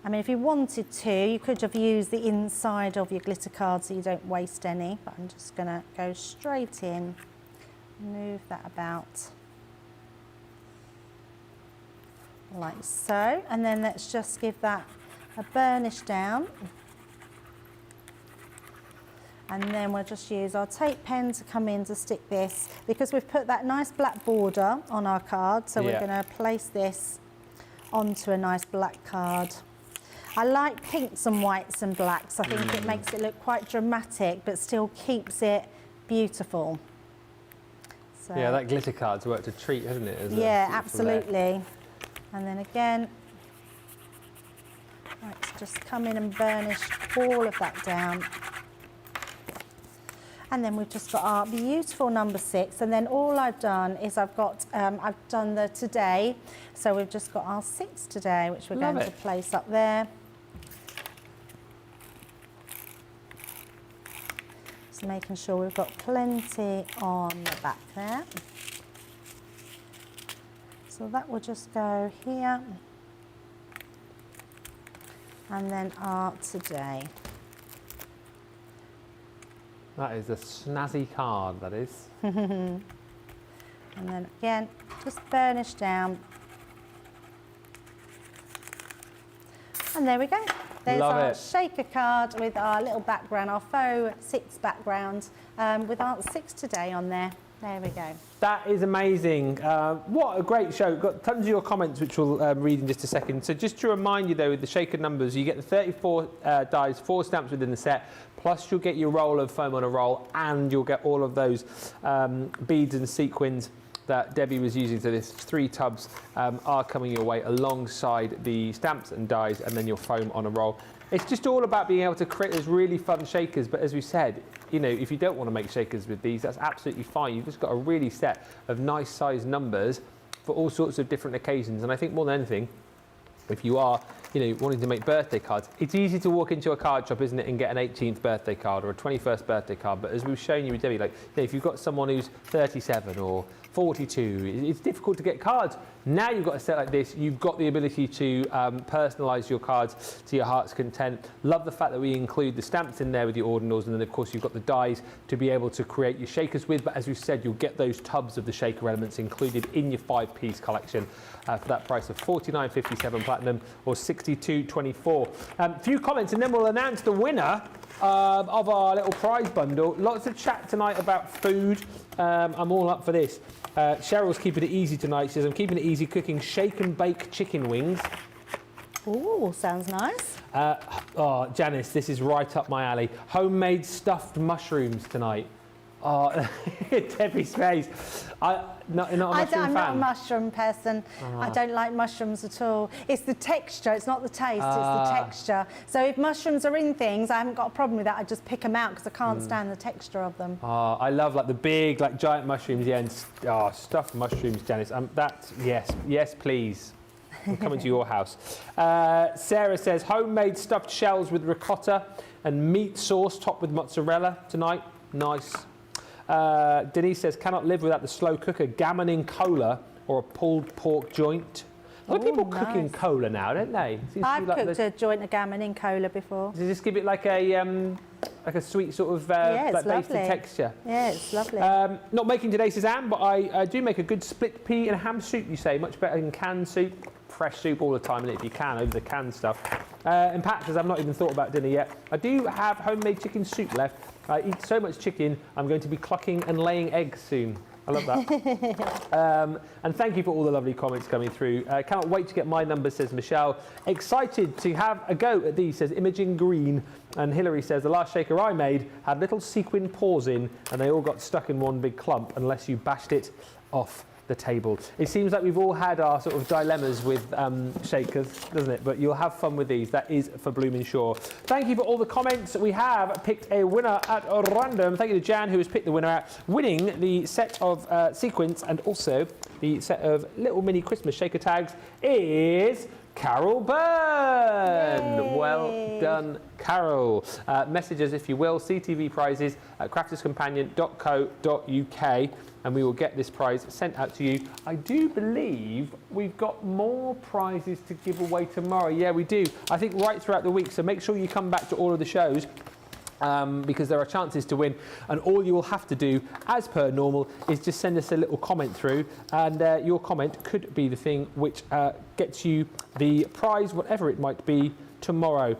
I mean, if you wanted to, you could have used the inside of your glitter card so you don't waste any, but I'm just going to go straight in, move that about like so, and then let's just give that a burnish down. And then we'll just use our tape pen to come in to stick this, because we've put that nice black border on our card, so we're going to place this onto a nice black card. I like pinks and whites and blacks. I think it makes it look quite dramatic, but still keeps it beautiful. So, Yeah, that glitter card's worked a treat, hasn't it? Yeah, absolutely. And then again, let's just come in and burnish all of that down. And then we've just got our beautiful number 6. And then all I've done is I've done the today. So we've just got our 6 today, which we're going to place up there. Just making sure we've got plenty on the back there. So that will just go here. And then our today. That is a snazzy card, that is. And then again, just burnish down. And there we go. There's our shaker card with our little background, our faux 6 background, with our 6 today on there. There we go. That is amazing. What a great show. Got tons of your comments, which we'll read in just a second. So just to remind you, though, with the shaker numbers, you get the 34 dies, 4 stamps within the set, plus you'll get your roll of foam on a roll, and you'll get all of those beads and sequins that Debbie was using. So this 3 tubs are coming your way alongside the stamps and dies, and then your foam on a roll. It's just all about being able to create those really fun shakers. But as we said, you know, if you don't want to make shakers with these, that's absolutely fine. You've just got a really set of nice size numbers for all sorts of different occasions. And I think more than anything, if you are, you know, wanting to make birthday cards, it's easy to walk into a card shop, isn't it, and get an 18th birthday card or a 21st birthday card. But as we've shown you with Debbie, like, you know, if you've got someone who's 37 or 42, it's difficult to get cards. Now you've got a set like this, you've got the ability to personalise your cards to your heart's content. Love the fact that we include the stamps in there with your ordinals, and then of course you've got the dies to be able to create your shakers with. But as we said, you'll get those tubs of the shaker elements included in your 5-piece collection for that price of $49.57 platinum or $62.24. Few comments, and then we'll announce the winner of our little prize bundle. Lots of chat tonight about food. I'm all up for this. Cheryl's keeping it easy tonight. She says, I'm keeping it easy cooking shake and bake chicken wings. Ooh, sounds nice. Oh, Janice, this is right up my alley. Homemade stuffed mushrooms tonight. Oh, Debbie's face. I'm not a mushroom person. I don't like mushrooms at all. It's the texture, it's not the taste, it's the texture. So if mushrooms are in things, I haven't got a problem with that. I just pick them out because I can't stand the texture of them. Oh, I love like the big, like giant mushrooms, yeah, and stuffed mushrooms, Janice. That's, yes, please. I'm coming to your house. Sarah says, homemade stuffed shells with ricotta. and meat sauce topped with mozzarella tonight. Nice. Denise says, cannot live without the slow cooker, gammon in cola or a pulled pork joint. A lot of people cook in cola now, don't they? I've cooked a joint of gammon in cola before. Does it just give it like a sweet sort of like basted texture? Yeah, it's lovely. Not making today, says Anne, but I do make a good split pea and ham soup, you say. Much better than canned soup. Fresh soup all the time, and if you can, over the canned stuff. And Pat says, I've not even thought about dinner yet. I do have homemade chicken soup left. I eat so much chicken, I'm going to be clucking and laying eggs soon. I love that. And thank you for all the lovely comments coming through. Cannot wait to get my number, says Michelle. Excited to have a go at these, says Imogen Green. And Hilary says, the last shaker I made had little sequin paws in, and they all got stuck in one big clump unless you bashed it off the table. It seems like we've all had our sort of dilemmas with shakers, doesn't it? But you'll have fun with these. That is for blooming sure. Thank you for all the comments. We have picked a winner at random. Thank you to Jan, who has picked the winner out, winning the set of sequins and also the set of little mini Christmas shaker tags is Carol Byrne. Yay. Well done, Carol. Message us, if you will, CTV prizes at crafterscompanion.co.uk, and we will get this prize sent out to you. I do believe we've got more prizes to give away tomorrow. Yeah, we do. I think right throughout the week, so make sure you come back to all of the shows. Because there are chances to win, and all you will have to do, as per normal, is just send us a little comment through, and your comment could be the thing which gets you the prize, whatever it might be, tomorrow.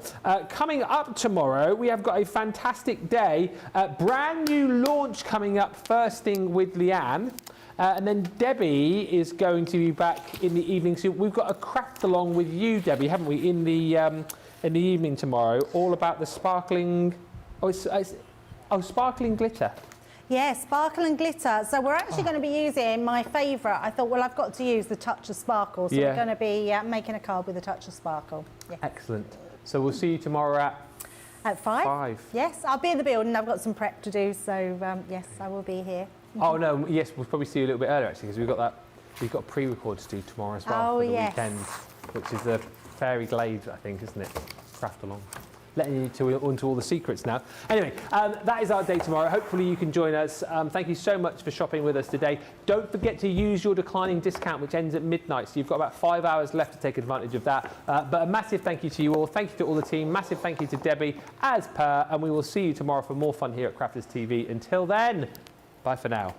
Coming up tomorrow, we have got a fantastic day. Brand new launch coming up first thing with Leanne. And then Debbie is going to be back in the evening. So we've got a craft along with you, Debbie, haven't we, in the evening tomorrow, all about the sparkling... sparkling glitter. Yeah, sparkle and glitter. So we're actually going to be using my favourite. I thought, well, I've got to use the touch of sparkle. So we're going to be making a card with a touch of sparkle. Yeah. Excellent. So we'll see you tomorrow at 5. 5. Yes, I'll be in the building. I've got some prep to do. So, yes, I will be here. Oh, no, yes, we'll probably see you a little bit earlier, actually, because we've got a pre-record to do tomorrow as well for the weekend, which is the Fairy Glades, I think, isn't it? Craft along. Letting you into all the secrets now. Anyway, that is our day tomorrow. Hopefully you can join us. Thank you so much for shopping with us today. Don't forget to use your declining discount, which ends at midnight. So you've got about 5 hours left to take advantage of that. But a massive thank you to you all. Thank you to all the team. Massive thank you to Debbie, as per. And we will see you tomorrow for more fun here at Crafters TV. Until then, bye for now.